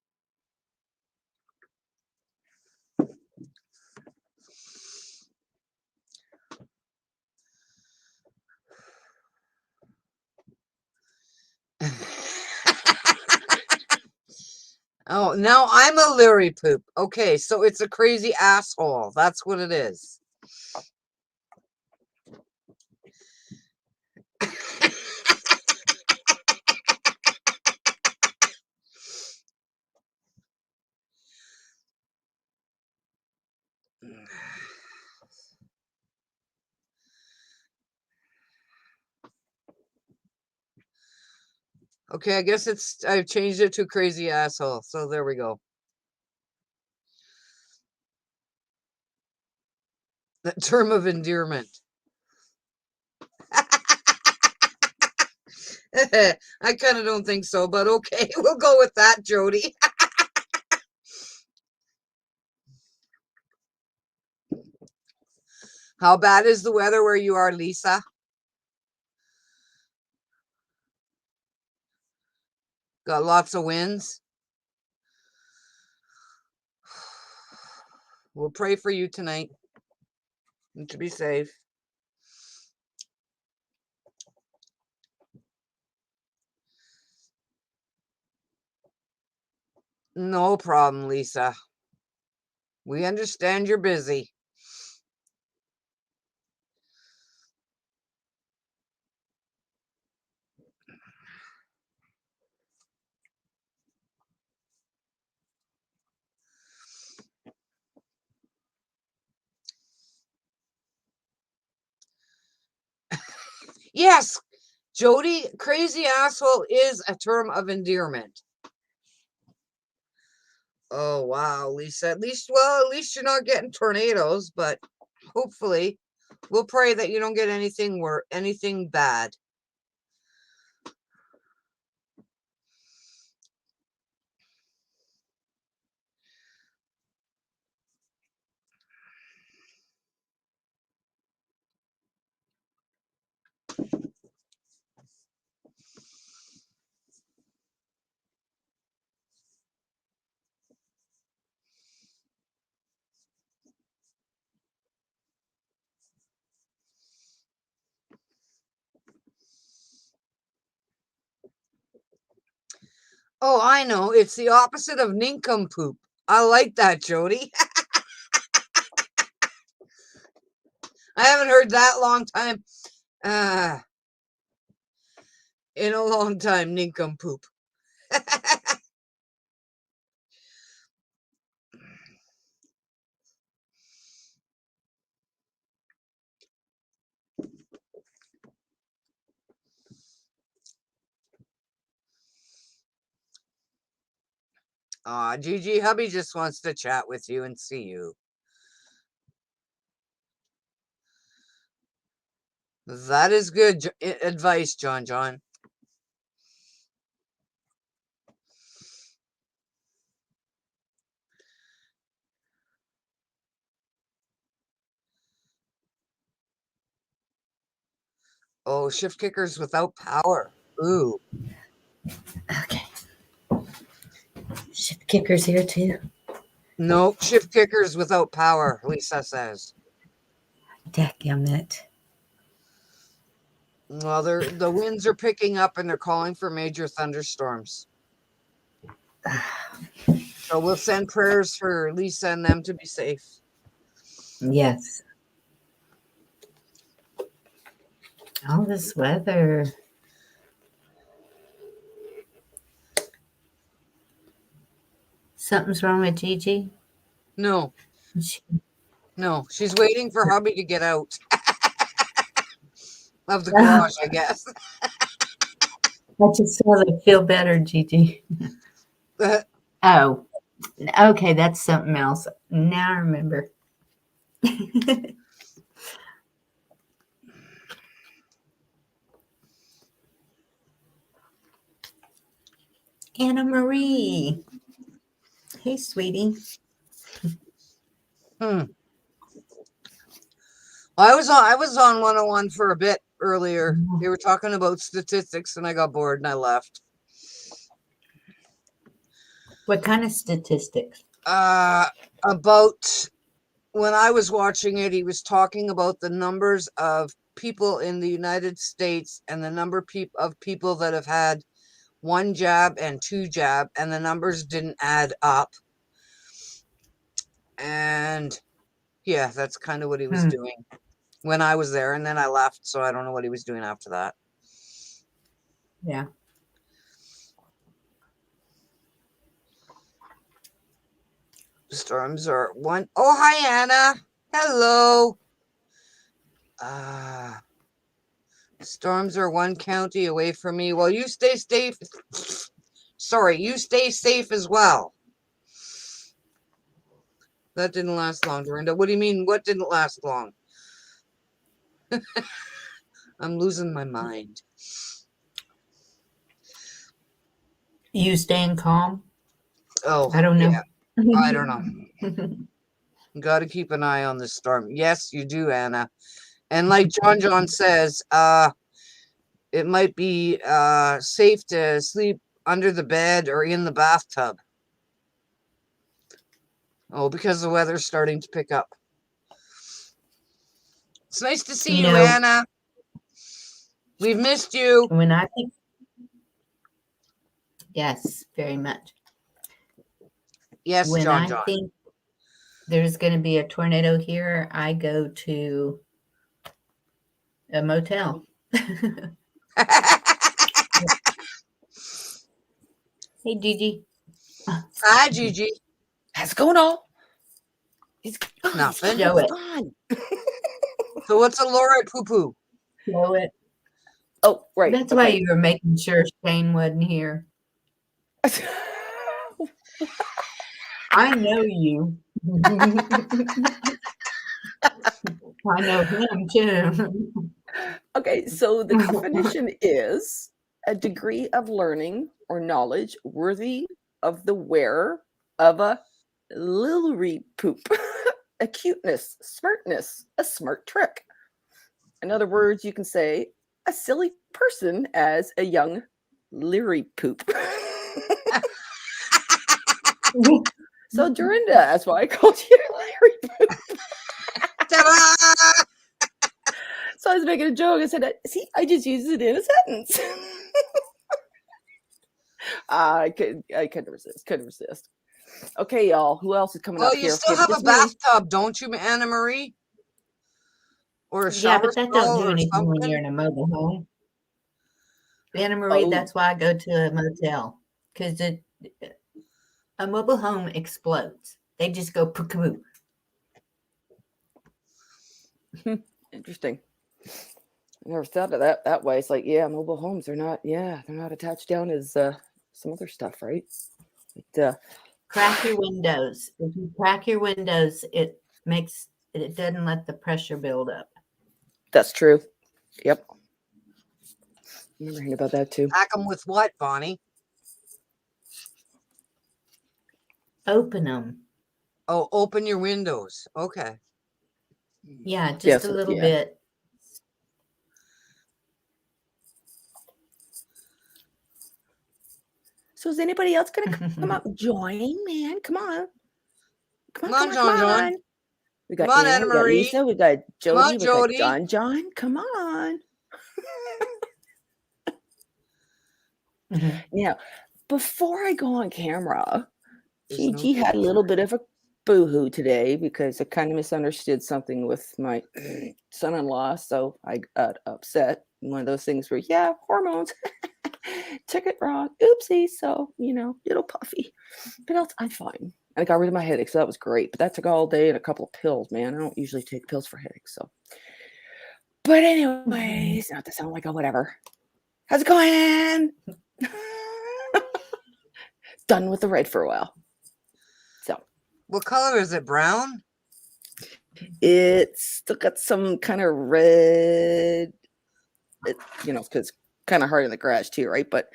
Oh, now I'm a Leary poop. Okay, so it's a crazy asshole. That's what it is. Okay, I guess I've changed it to crazy asshole. So there we go. That term of endearment. I kind of don't think so, but okay, we'll go with that, Jody. How bad is the weather where you are, Lisa? Got lots of winds. We'll pray for you tonight and to be safe. No problem, Lisa. We understand you're busy. Yes, Jody, crazy asshole is a term of endearment. Oh wow, Lisa. At least you're not getting tornadoes, but hopefully we'll pray that you don't get anything bad. Oh, I know. It's the opposite of nincompoop. I like that, Jody. I haven't heard that long time. In a long time, nincompoop. Aw, Gigi, hubby just wants to chat with you and see you. That is good advice, John John. Oh, shift kickers without power. Ooh. Okay. Shift kickers here too. No, shift kickers without power, Lisa says. Dadgummit. Well, the winds are picking up and they're calling for major thunderstorms. So we'll send prayers for Lisa and them to be safe. Yes. All this weather. Something's wrong with Gigi? No, She, no, she's waiting for hubby to get out of the garage, I guess. I just saw that feel better, Gigi. Oh, okay, that's something else. Now I remember. Anna Marie. Hey, sweetie. I was on 101 for a bit earlier. They were talking about statistics and I got bored and I left. What kind of statistics? About when I was watching it, he was talking about the numbers of people in the United States and the number of people that have had 1 jab and 2 jab, and the numbers didn't add up. And yeah, that's kind of what he was doing when I was there, and then I left, so I don't know what he was doing after that. Yeah. Storms are one. Oh, hi, Anna. Hello. Storms are 1 county away from me. Well, you stay safe. Sorry, you stay safe as well. That didn't last long, Dorinda. What do you mean, what didn't last long? I'm losing my mind. You staying calm? Oh, I don't know. Yeah. I don't know. Got to keep an eye on the storm. Yes, you do, Anna. And like John says, it might be safe to sleep under the bed or in the bathtub. Oh, because the weather's starting to pick up. It's nice to see you, Anna. We've missed you. When I think, yes, very much. Yes, when John. I think there's going to be a tornado here, I go to a motel. Hey, Gigi. Hi, Gigi. What's going on? It's Nothing. Show it. fun. So what's a Laura poo poo? Show it. Oh, right. That's why you were making sure Shane wasn't here. I know you. I know him too. Okay, so the definition is a degree of learning or knowledge worthy of the wearer of a lily poop, acuteness, smartness, a smart trick. In other words, you can say a silly person as a young leery poop. So Dorinda, that's why I called you Larry Poop. Ta-da! So I was making a joke. I said, see, I just used it in a sentence. I couldn't resist. Couldn't resist. Okay, y'all. Who else is coming Well, up you here? still Okay, have a just me. bathtub, don't you, Anna Marie? Or a Yeah, shower but that don't stall do or anything when you're something? in a mobile home. Anna Marie, Oh, that's why I go to a motel because a mobile home explodes. They just go poo. interesting. I never thought of that way. It's like, yeah, mobile homes are not. Yeah, they're not attached down as some other stuff, right? But, Crack your windows. If you crack your windows, it doesn't let the pressure build up. that's true. Yep. I remember hearing about that too. Pack them with what, Bonnie? Open them. Oh, open your windows. Okay. Yeah, just Yes, a little yeah. bit. So is anybody else gonna come up and join, man? Come on. Come on, John. We got Come on, Anna, Anna we got Marie. Lisa, we got Come on, Jody, we got Jody. John. Come on. Mhm. Now, before I go on camera, There's no Gigi had a little bit of a boo-hoo today because I kind of misunderstood something with my son-in-law, so I got upset. One of those things where, yeah, hormones. Took it wrong. Oopsie. So, little puffy. But else, I'm fine. I got rid of my headache, so that was great. But that took all day and a couple of pills, man. I don't usually take pills for headaches, so. But anyways, not to sound like a whatever. How's it going? Done with the red for a while. So What color is it? Brown? it's still got some kind of red. Because it's kind of hard in the garage too, right? But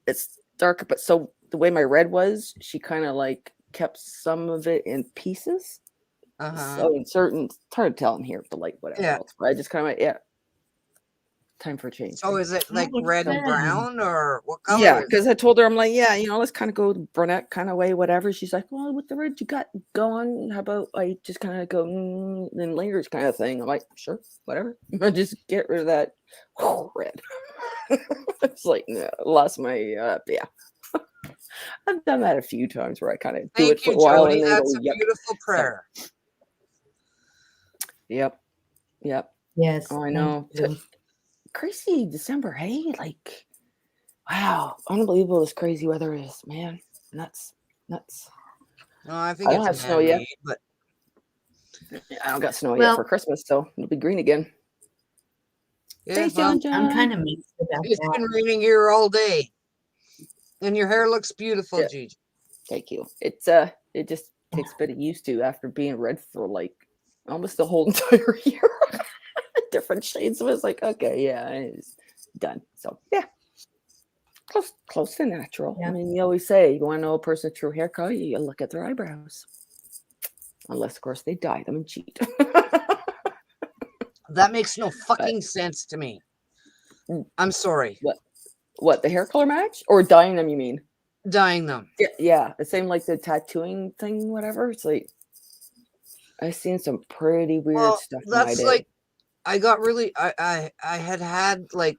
it's darker. But so the way my red was, she kind of like kept some of it in pieces. So in certain, it's hard to tell in here, but like whatever Yeah. else. But I just kind of time for a change. So right? is it like Oh, red and fun. brown or what color Yeah, is it? because I told her, I'm like, yeah, let's kind of go brunette kind of way, whatever. She's like, well, with the red you got going, how about I just kind of go in layers kind of thing? I'm like, sure, whatever. I just get rid of that red. It's like, no, lost my, yeah. I've done that a few times where I kind of do it Thank for you, a while Jody. and then That's go, a yep. beautiful prayer. Yep. Yes. Oh, I thank know. you. Crazy December, hey? Like, wow, unbelievable this crazy weather is, man. Nuts. No, I think I don't it's have snow yet. man-made, but I don't got snow yet Well- for Christmas, so it'll be green again. yeah, Thanks, well, John. I'm kind of mixed about it's that. been raining here all day. And your hair looks beautiful, Yeah. Gigi. Thank you. It just takes a bit of used to after being red for like almost the whole entire year. Different shades of it's like, okay, yeah, it's done. So yeah. Close to natural. Yeah. I mean, you always say you want to know a person's true hair color, you look at their eyebrows. Unless, of course, they dye them and cheat. That makes no fucking sense to me. I'm sorry. What, the hair color match? Or dyeing them, you mean? Dyeing them. Yeah. The same like the tattooing thing, whatever. It's like I've seen some pretty weird Well, stuff in my that's day. like I got really I had like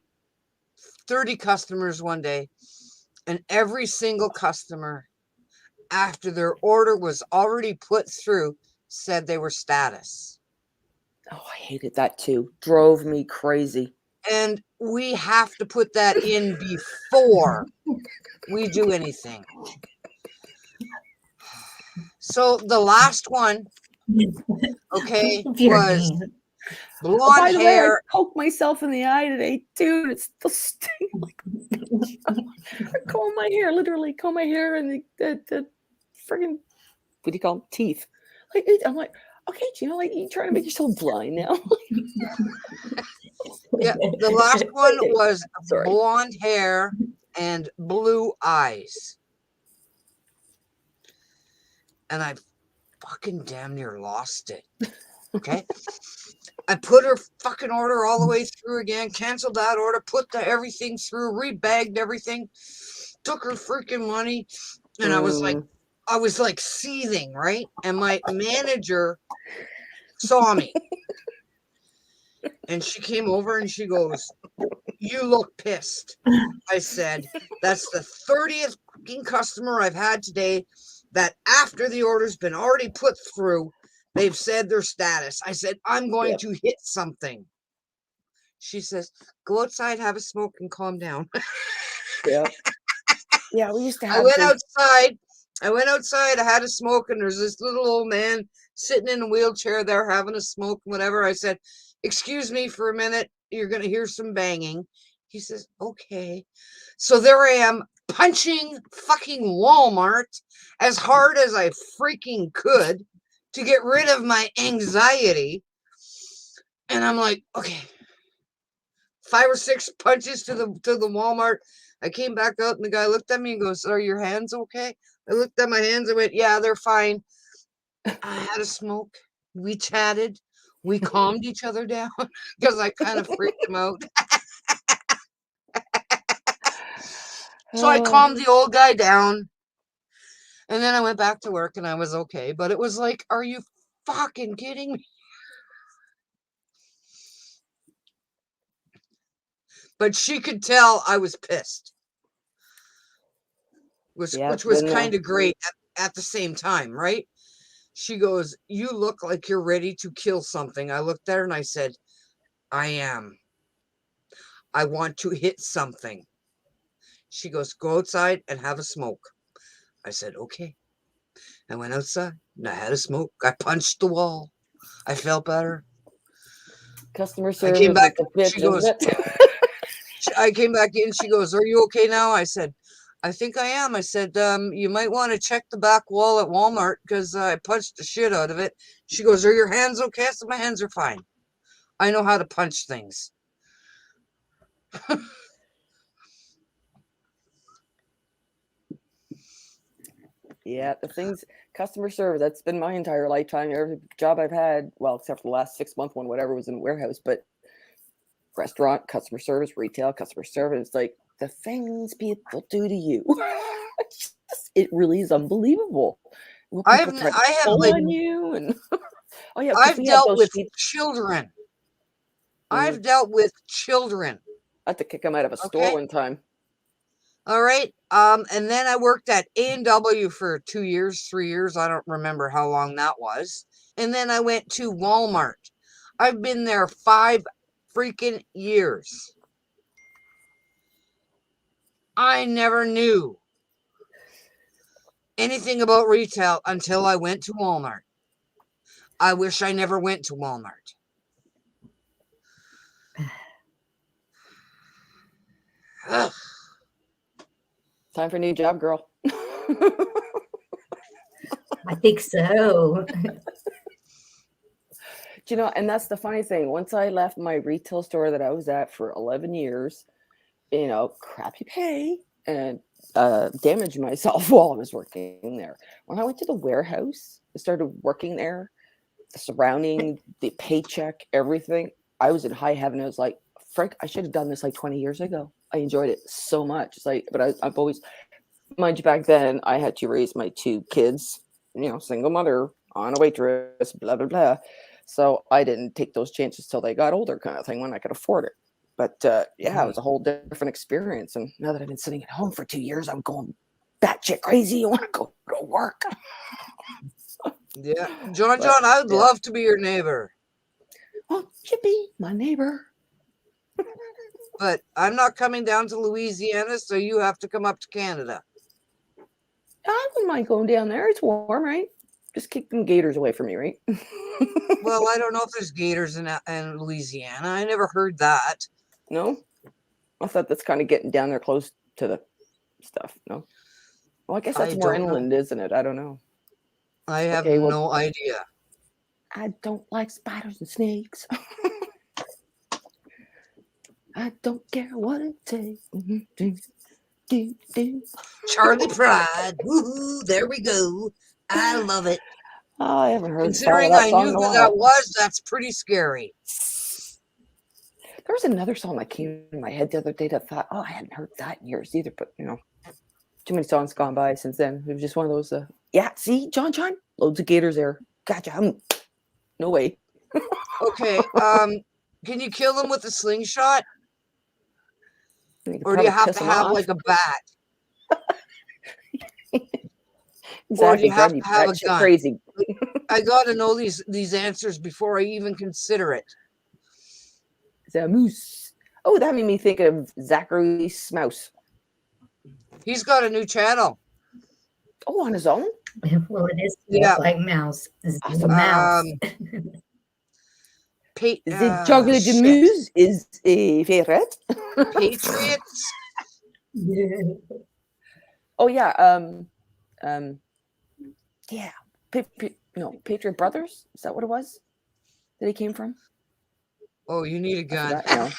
30 customers one day, and every single customer after their order was already put through said they were status. Oh, I hated that too. Drove me crazy. And we have to put that in before we do anything. So the last one, okay, You're was mean. blonde Oh, by the way, I hair. poked myself in the eye today, dude. It's still stinging. I comb my hair, literally comb my hair and the friggin' what do you call them? Teeth. Like I'm like, okay, like you trying to make yourself blind now? Yeah, the last one was Sorry. blonde hair and blue eyes. And I fucking damn near lost it. Okay. I put her fucking order all the way through again, canceled that order, put everything through, rebagged everything, took her freaking money. And I was like seething, right? And my manager saw me. And she came over and she goes, You look pissed. I said, that's the 30th fucking customer I've had today that after the order's been already put through, they've said their status. I said, I'm going Yep. to hit something. She says, go outside, have a smoke, and calm down. Yeah. Yeah, we used to I have went this. outside. I had a smoke, and there's this little old man sitting in a wheelchair there having a smoke, whatever. I said, excuse me for a minute. You're going to hear some banging. He says, okay. So there I am punching fucking Walmart as hard as I freaking could to get rid of my anxiety. And I'm like, okay, 5 or 6 punches to the Walmart. I came back out and the guy looked at me and goes, are your hands okay? I looked at my hands and went, yeah, they're fine. I had a smoke. We chatted. We calmed each other down because I kind of freaked him out. So I calmed the old guy down. And then I went back to work and I was okay. But it was like, are you fucking kidding me? But she could tell I was pissed. Yeah, Which was then, kind of great at the same time, right? She goes, you look like you're ready to kill something. I looked at her and I said, I am. I want to hit something. She goes, go outside and have a smoke. I said, okay. I went outside and I had a smoke. I punched the wall. I felt better. customer I service came back. is a bitch, She goes, isn't it? I came back in. She goes, are you okay now? I said, I think I am. I said, you might want to check the back wall at Walmart because I punched the shit out of it. She goes, are your hands okay? I said, my hands are fine. I know how to punch things. Yeah, the things, customer service, that's been my entire lifetime. Every job I've had, well, except for the last 6-month one, whatever, was in a warehouse, but restaurant, customer service, retail, customer service, like the things people do to you. It really is unbelievable. Well, I people try to have pull like, on you, and oh yeah, 'cause I've we had dealt those with sheets. children. Mm. I've dealt with children. I had to kick them out of a store Okay. one time. All right. And then I worked at A&W for 2 years, 3 years. I don't remember how long that was. And then I went to Walmart. I've been there 5 freaking years. I never knew anything about retail until I went to Walmart. I wish I never went to Walmart. Ugh. Time for a new job, girl. I think so. You know, and that's the funny thing. Once I left my retail store that I was at for 11 years, you know, crappy pay and damaged myself while I was working there. When I went to the warehouse, I started working there, the surrounding, the paycheck, everything. I was in high heaven. I was like, Frank, I should have done this like 20 years ago. I enjoyed it so much. It's like, but I've always, mind you, back then I had to raise my 2 kids, you know, single mother, on a waitress, blah, blah, blah. So I didn't take those chances till they got older, kind of thing, when I could afford it. But yeah, it was a whole different experience. And now that I've been sitting at home for 2 years, I'm going batshit crazy. You want to go to work? Yeah. John, But, I would yeah. love to be your neighbor. Won't you be my neighbor? But I'm not coming down to Louisiana, so you have to come up to Canada. I wouldn't mind going down there. It's warm, right? Just keep them gators away from me, right? Well, I don't know if there's gators in Louisiana. I never heard that. No? I thought that's kind of getting down there close to the stuff. No? Well, I guess that's I more don't know. inland, isn't it? I don't know. I have Okay, well- no idea. I don't like spiders and snakes. I don't care what it takes. Charlie Pride. Woohoo, there we go. I love it. Oh, I haven't heard Considering that I song knew in a who while. that was, that's pretty scary. There was another song that came in my head the other day that I thought, oh, I hadn't heard that in years either. But, you know, too many songs gone by since then. It was just one of those, yeah, see, John, loads of gators there. Gotcha. No way. Okay, can you kill them with a slingshot? You could Or do you probably have piss to 'em have off. like a bat? Exactly, have drive to you have a batshit gun? crazy. I gotta know these answers before I even consider it. Zamoose. Oh, that made me think of Zachary Smouse. He's got a new channel. Oh, on his own? Well, it is Yeah. like mouse. It's the Awesome. mouse. The chocolate shit. mousse is a favorite. Patriots. Oh yeah, yeah. Patriot Brothers. Is that what it was? That he came from? Oh, you need a I gun. forgot now.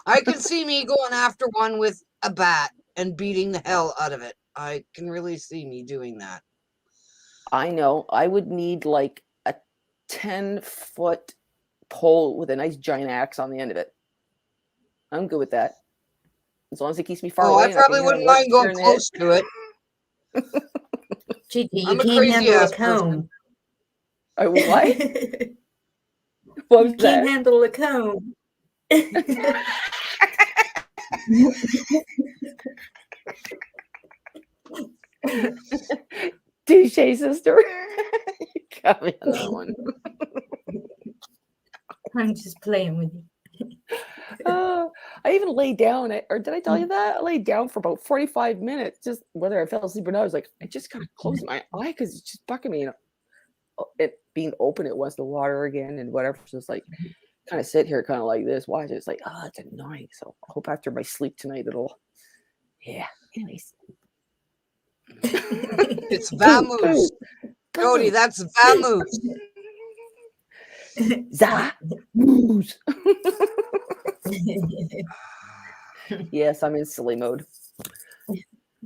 I can see me going after one with a bat and beating the hell out of it. I can really see me doing that. I know. I would need like a 10-foot pole with a nice giant axe on the end of it. I'm good with that. As long as it keeps me far Oh, away. I and can probably hit wouldn't him once mind going here in the head. close to it. Gigi, you I'm a can't crazy handle a ass person. comb. What? You What was can't that? handle a comb. Touche, sister. You got me on that one. I'm just playing with you. I even laid down, or did I tell you that? I laid down for about 45 minutes, just whether I fell asleep or not. I was like, I just gotta close my eye because it's just bucking me. It being open, it wants the water again and whatever. So it's like, kind of sit here, kind of like this, watch it. It's like, oh, it's annoying. So I hope after my sleep tonight, yeah. Anyways. It's vamoose. Cody, that's vamoose. Zamoose. Yes, I'm in silly mode.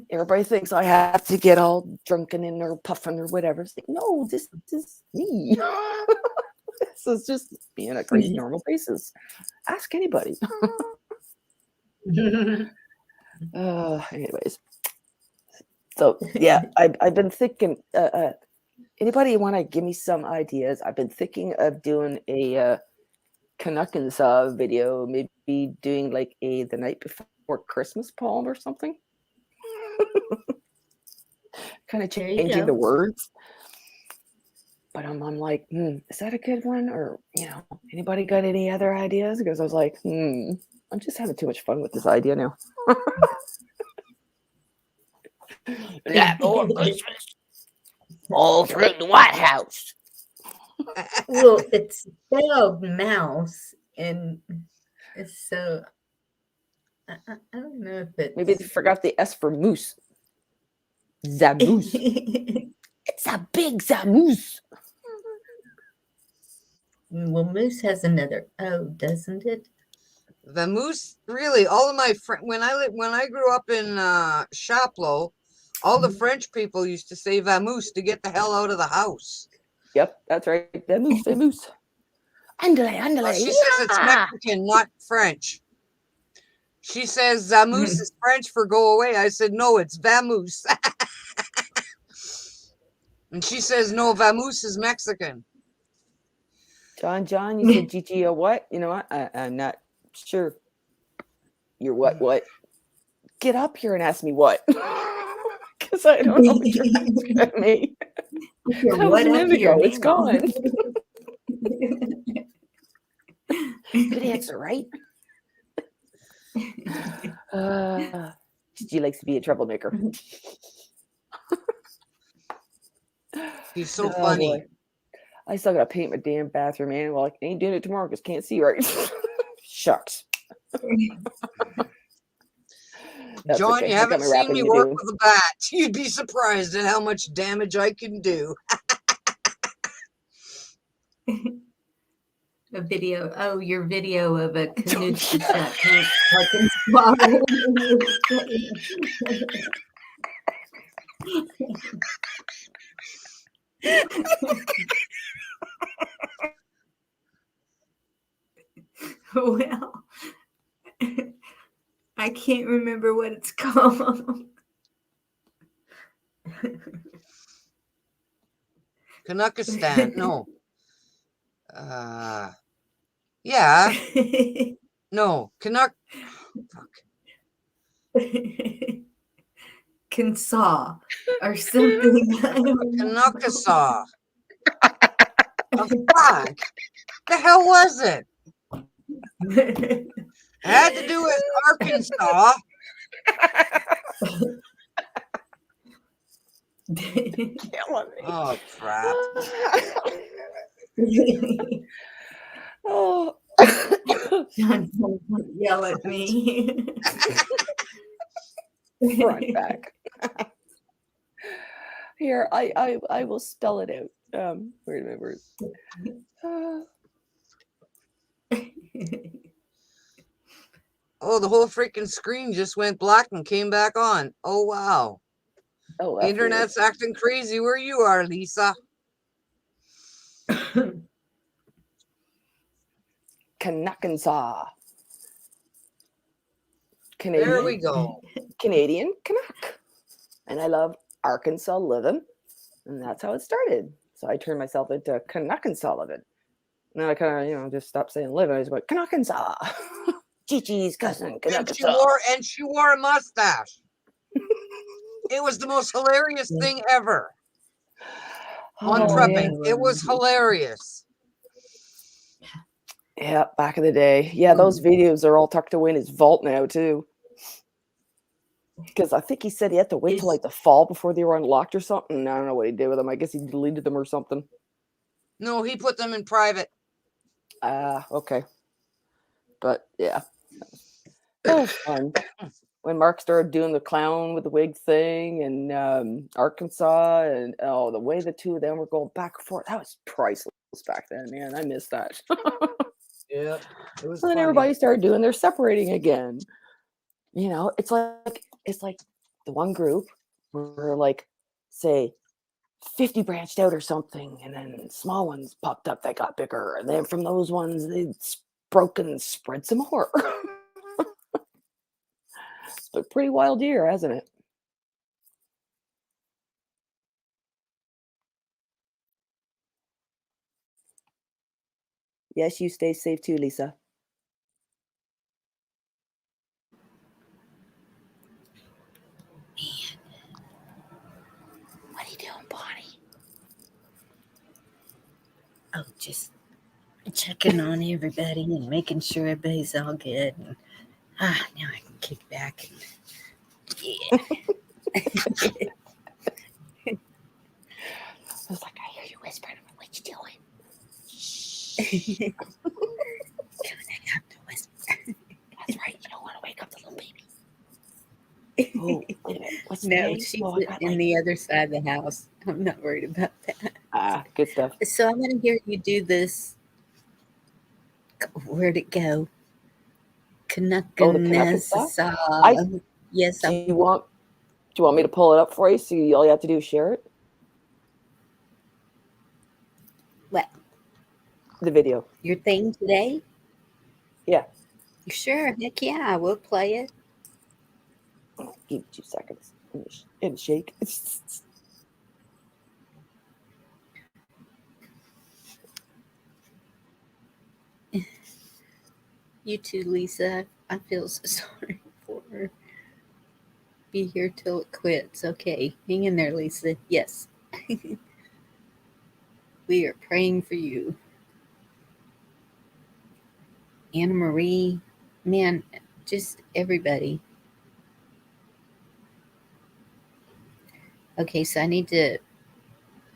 Everybody thinks I have to get all drunken and or puffing or whatever. It's like, no, this is me. This is just being a crazy normal basis. Ask anybody. Anyways. So yeah, I've been thinking. Anybody want to give me some ideas? I've been thinking of doing a Canuckins video, maybe doing like the night before Christmas poem or something. Kind of changing the words. But I'm like, is that a good one? Or, anybody got any other ideas? Because I was like, I'm just having too much fun with this idea now. That or Christmas all through the White House. Well, it's spelled mouse, and so I don't know if it's Maybe they forgot the S for moose. Zamoose. It's a big zamoose. Well, moose has another O, doesn't it? Vamoose, really, all of my friends, when I grew up in Chapleau, all the French people used to say vamoose to get the hell out of the house. Yep, that's right. Vamoose, vamoose. Andale. Well, she says it's Mexican, not French. She says zamoose is French for go away. I said, no, it's vamoose. And she says, no, vamoose is Mexican. John, you said Gigi a what? You know what? I'm not sure. You're what? Get up here and ask me what. Because I don't know what you're asking me. That was a minute ago. It's gone. Good answer, right? Gigi likes to be a troublemaker. He's so funny. Boy. I still gotta paint my damn bathroom, man. Well, I ain't doing it tomorrow because can't see right. Shucks. John, okay. you haven't seen me work with a bat. You'd be surprised at how much damage I can do. A video. Oh, your video of a Canucci shot fucking swallow. Well, I can't remember what it's called. Canuckistan, no. Yeah. No, Canuck. Fuck. Kinsaw or something. Canuckasaw. Oh, fuck. The hell was it? It had to do with Arkansas. Killing me. Oh, crap. Oh. Don't yell at me. Front back. Here, I will spell it out. Wait a minute. Oh, the whole freaking screen just went black and came back on. Oh, wow. Oh, The internet's acting crazy where you are, Lisa. Canuckansaw. There we go. Canadian Canuck. And I love Arkansas living. And that's how it started. So I turned myself into Canuckansaw living. And then I kind of, just stopped saying living. I just went Canuckansaw. Chi-Chi's cousin, Canuckansaw. And she wore a mustache. It was the most hilarious thing ever. On prepping. It was hilarious. Yeah, back in the day. Yeah, those videos are all tucked away in his vault now, too. Because I think he said he had to wait till like the fall before they were unlocked or something. I don't know what he did with them. I guess he deleted them or something. No, he put them in private. Okay. But yeah, that was fun. When Mark started doing the clown with the wig thing and Arkansas and the way the two of them were going back and forth, that was priceless back then, man. I miss that. Yeah, it was. And then everybody started doing their separating again. It's like the one group were like, say, 50 branched out or something, and then small ones popped up that got bigger, and then from those ones they broke and spread some more. It's been a pretty wild year, hasn't it? Yes, you stay safe too, Lisa. What are you doing, Bonnie? Oh, just checking on everybody and making sure everybody's all good. And, now I can kick back. Yeah. I was like, I hear you whispering. I'm like, what you doing? I have to whisper. That's right. You don't want to wake up the little baby. Oh, wait a minute. What's the No, name? she's I got in the other side of the house. I'm not worried about that. good stuff. So I'm going to hear you do this. Where'd it go? Canuckansaw. Yes. Do you want me to pull it up for you? So all you have to do is share it. What? The video. Your thing today? Yeah. You sure? Heck yeah, we'll play it. Give me 2 seconds. And shake. You too, Lisa. I feel so sorry for her. Be here till it quits. Okay, hang in there, Lisa. Yes. We are praying for you. Anna Marie, man, just everybody. Okay, so I need to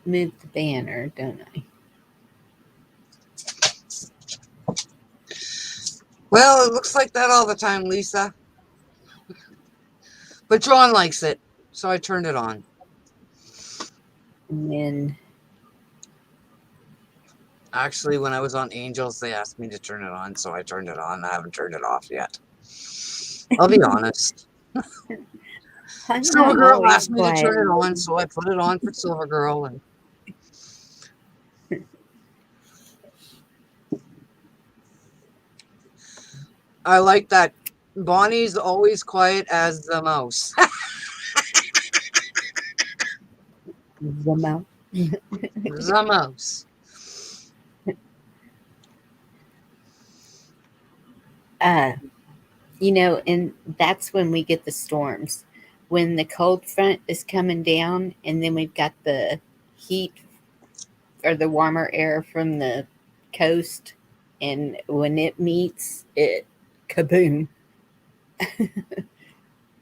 move the banner, don't I? Well, it looks like that all the time, Lisa. But John likes it, so I turned it on. And then actually, when I was on Angels, they asked me to turn it on, so I turned it on. I haven't turned it off yet. I'll be honest. Silver Girl asked me to turn it on, so I put it on for Silver Girl. And I like that. Bonnie's always quiet as the mouse. The mouse. The mouse. And that's when we get the storms. When the cold front is coming down, and then we've got the heat or the warmer air from the coast, and when it meets, it kaboom.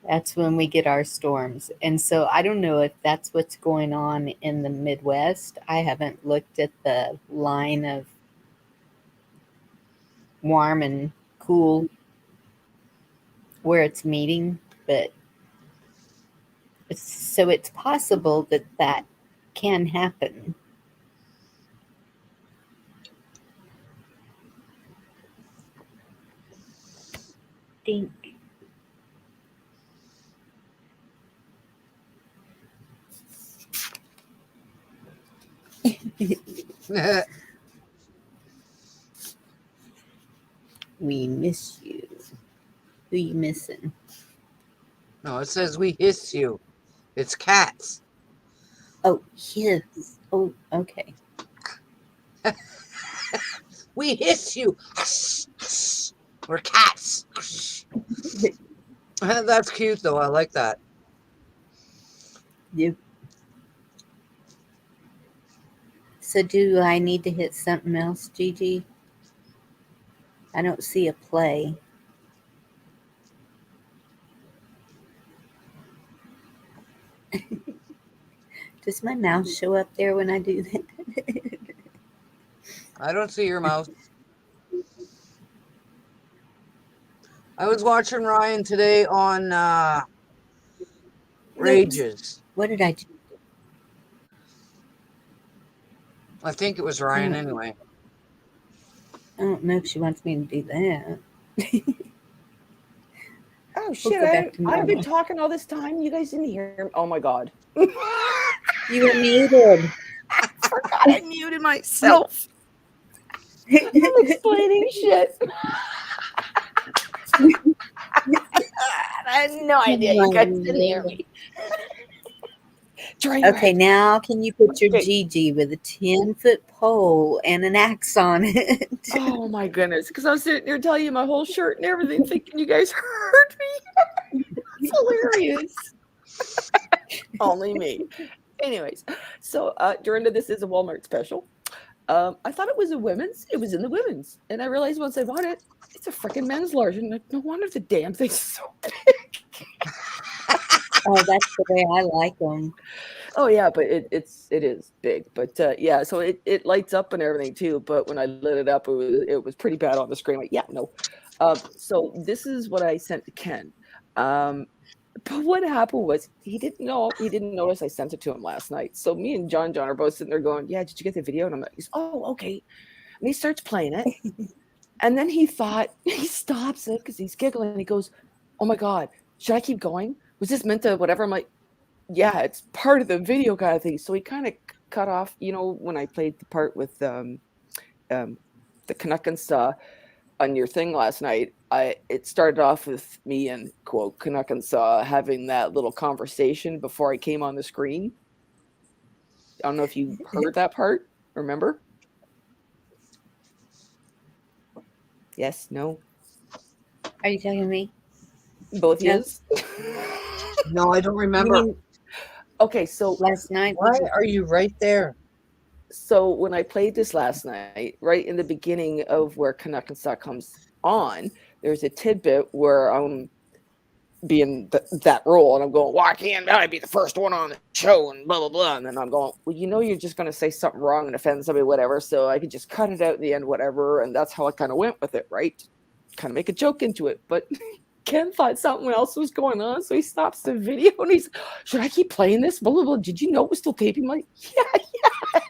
That's when we get our storms. And so I don't know if that's what's going on in the Midwest. I haven't looked at the line of warm and cool where it's meeting, but it's possible that that can happen. Dink. We miss you. Who you missing? No, it says we hiss you. It's cats. Oh, his. Oh, okay. We hiss you. We're cats. That's cute, though. I like that. Yep. So do I need to hit something else, Gigi? I don't see a play. Does my mouse show up there when I do that? I don't see your mouse. I was watching Ryan today on Rages. What did I do? I think it was Ryan anyway. I don't know if she wants me to do that. Oh We'll shit! go back to I've been normal. talking all this time. You guys didn't hear me. Oh my god! You were muted. I forgot I muted myself. I'm explaining shit. I had no idea you guys didn't hear me. Okay, now can you put your Okay. Gigi with a 10-foot pole and an axe on it? Oh my goodness! Because I was sitting here telling you my whole shirt and everything, thinking you guys heard me. It's hilarious. Only me. Anyways, so during this is a Walmart special. I thought it was a women's. It was in the women's, and I realized once I bought it, it's a freaking men's large. And like, no wonder the damn thing's so big. Oh, that's the way I like them. Oh yeah, but it is big. But yeah, so it lights up and everything too. But when I lit it up, it was pretty bad on the screen. Like, yeah, no. So this is what I sent to Ken. But what happened was he didn't notice I sent it to him last night. So me and John are both sitting there going, "Yeah, did you get the video?" And I'm like, "Oh, okay." And he starts playing it, and then he stops it because he's giggling. And he goes, "Oh my god, should I keep going? Was this meant to whatever?" I'm like, "Yeah, it's part of the video kind of thing." So he kind of cut off. When I played the part with the Canuckensaw on your thing last night, it started off with me and quote Canuckensaw having that little conversation before I came on the screen. I don't know if you heard that part. Remember? Yes, no, Are you talking to me? both Yeah. yes. No, I don't You remember. mean Okay, so last night? Why are you right there? so when I played this last night, right in the beginning of where Canuckensaw comes on, there's a tidbit where I'm being that role, and I'm going, "Why can't I be the first one on the show?" and blah blah blah. And then I'm going, "Well, you're just going to say something wrong and offend somebody, whatever. So I could just cut it out in the end, whatever." And that's how I kind of went with it, right? Kind of make a joke into it, but. Ken thought something else was going on, so he stops the video and he's, "Should I keep playing this? Blah, blah, blah. Did you know it was still taping?" I'm like, yeah.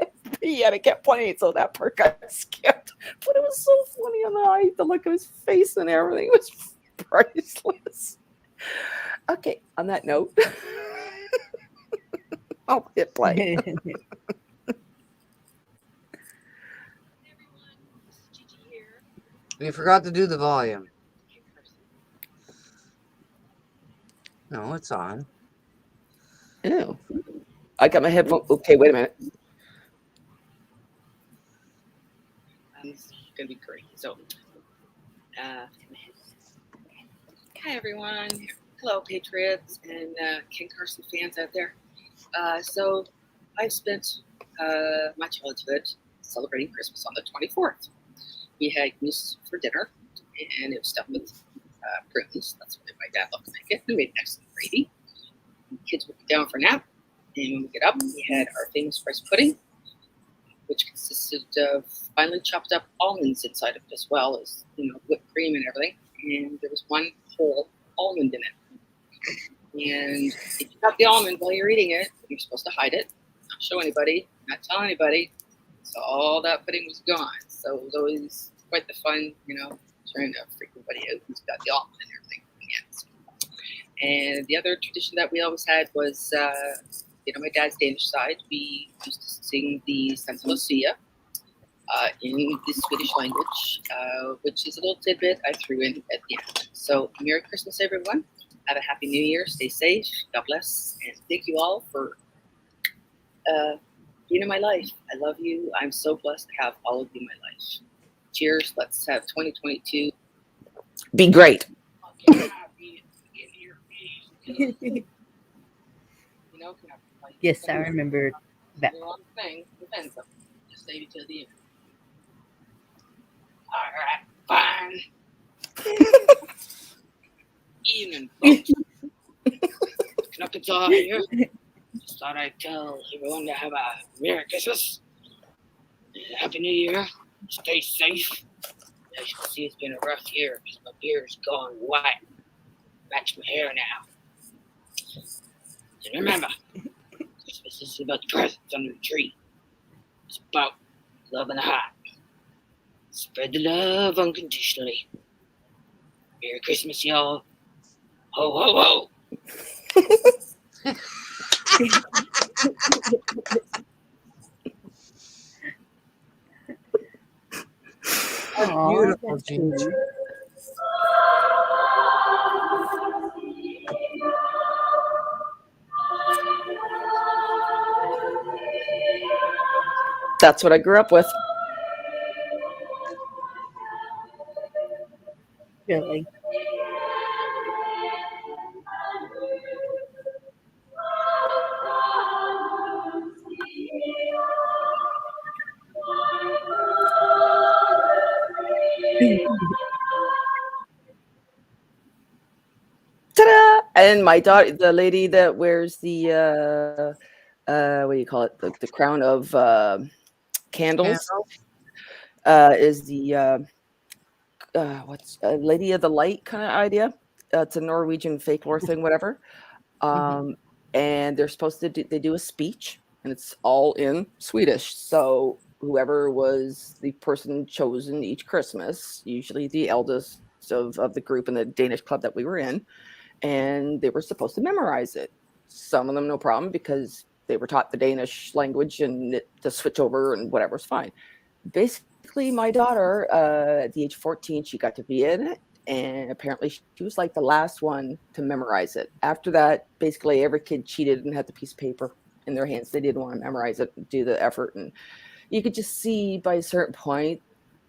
Yeah, and I kept playing, so that part got skipped. But it was so funny on the eye, the look of his face and everything. It was priceless. Okay, on that note, I'll hit play. You forgot to do the volume. No, it's on. Ew. I got my headphone. Okay, wait a minute. It's gonna be great. So Hi, everyone. Hello, Patriots and Ken Carson fans out there. So I've spent my childhood celebrating Christmas on the 24th. We had goose for dinner, and it was stuffed with prunes. That's what my dad loved to make it. We made excellent gravy. Kids would be down for a nap, and when we get up, we had our famous rice pudding, which consisted of finely chopped up almonds inside of it, as well as whipped cream and everything. And there was one whole almond in it. And if you got the almond while you're eating it, you're supposed to hide it, not show anybody, not tell anybody. So all that pudding was gone. So it was always quite the fun, trying to freak everybody out who's got the almond and everything. And the other tradition that we always had was, my dad's Danish side, we used to sing the Santa Lucia in the Swedish language, which is a little tidbit I threw in at the end. So Merry Christmas, everyone. Have a Happy New Year. Stay safe. God bless. And thank you all for being in my life. I love you. I'm so blessed to have all of you in my life. Cheers. Let's have 2022. Be great. Yes, I remember that. Thing depends on just leave it till the end. All right, fine. Evening, folks. Knuckles here. Just thought I'd tell everyone to have a Merry Christmas, and a Happy New Year. Stay safe. As you can see, it's been a rough year because my beard's gone white. Match my hair now. And remember, Christmas is about the presents under the tree. It's about love and a heart. Spread the love unconditionally. Merry Christmas, y'all. Ho, ho, ho. Aw, Beautiful, that's Ginge. cute. That's what I grew up with. Really. Ta-da! And my daughter, the lady that wears the what do you call it? The crown of candles, is the what's Lady of the Light kind of idea. It's a Norwegian folklore thing, whatever. And they're supposed to they do a speech, and it's all in Swedish. So whoever was the person chosen each Christmas, usually the eldest of the group in the Danish club that we were in, and they were supposed to memorize it. Some of them no problem because they were taught the Danish language and to switch over and whatever's fine. Basically, my daughter, at the age of 14, she got to be in it, and apparently she was like the last one to memorize it. After that, basically every kid cheated and had the piece of paper in their hands. They didn't want to memorize it and do the effort, and you could just see by a certain point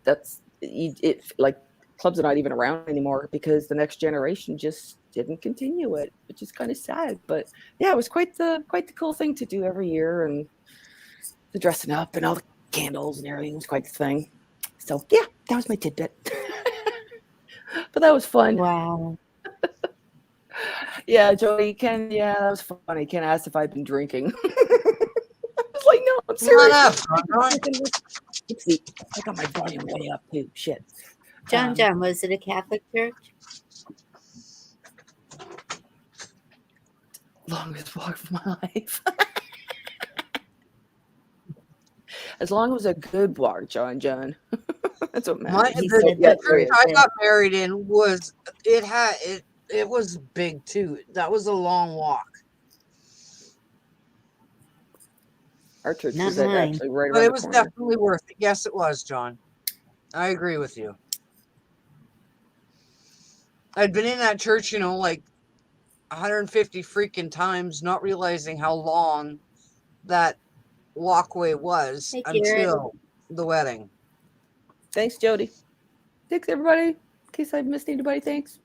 that's it. Like clubs are not even around anymore because the next generation just didn't continue it, which is kind of sad. But yeah, it was quite the cool thing to do every year, and the dressing up and all the candles and everything was quite the thing. So yeah, that was my tidbit. But that was fun. Wow. Yeah, Joey, Ken, yeah, that was funny. Ken asked if I'd been drinking. I was like, no, I'm serious. Oopsie, I got my volume way up too. Shit. John, was it a Catholic church? Longest walk of my life. As long as it was a good walk, John. That's what matters. The church I got married in was it was big too. That was a long walk. Our church Not was mine. actually right But around it the was corner. definitely worth it. Yes, it was, John. I agree with you. I'd been in that church, like 150 freaking times, not realizing how long that walkway was Hey, Garrett. until the wedding. Thanks, Jody. Thanks, everybody. case I've missed anybody, thanks.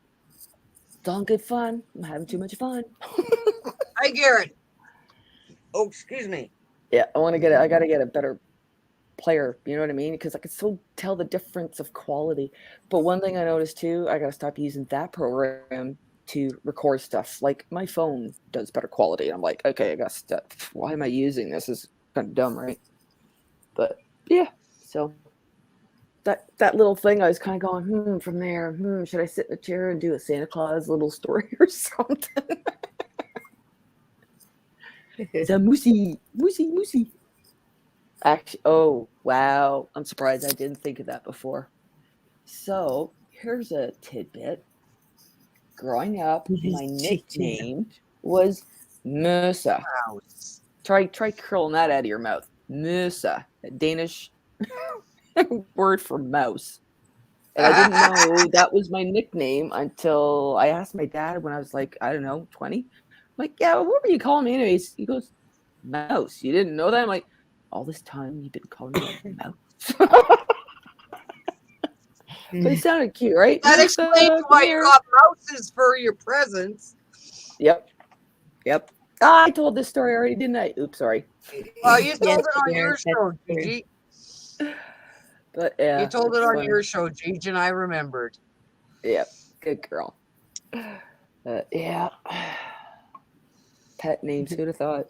It's all good fun. I'm having too much fun. Hi, Garrett. Oh, excuse me. Yeah, I gotta get a better player, you know what I mean? Because I can still tell the difference of quality. But one thing I noticed too, I gotta stop using that program to record stuff. Like my phone does better quality. I'm like, okay, I got stuff. Why am I using this? This is kind of dumb, right? But yeah, so that little thing, I was kind of going, from there, should I sit in a chair and do a Santa Claus little story or something? It's a moosey. Actually, oh wow, I'm surprised I didn't think of that before. So here's a tidbit. Growing up, my nickname was Musa. Mouse. Try curling that out of your mouth. Musa, a Danish word for mouse. And I didn't know that was my nickname until I asked my dad when I was like, I don't know, 20. I'm like, yeah, what were you calling me anyways? He goes, Mouse. You didn't know that? I'm like, all this time you've been calling me a mouse. But it sounded cute, right? That Musa, explains come why here. you got mouses for your presents. Yep. Ah, I told this story already, didn't I? Oops, sorry. Well, you told Yes, it on your Garrett, show, that's true. Gigi. But yeah, You told it it's on funny. your show, Gigi, and I remembered. Yep, good girl. Yeah. Pet names, who'd have thought?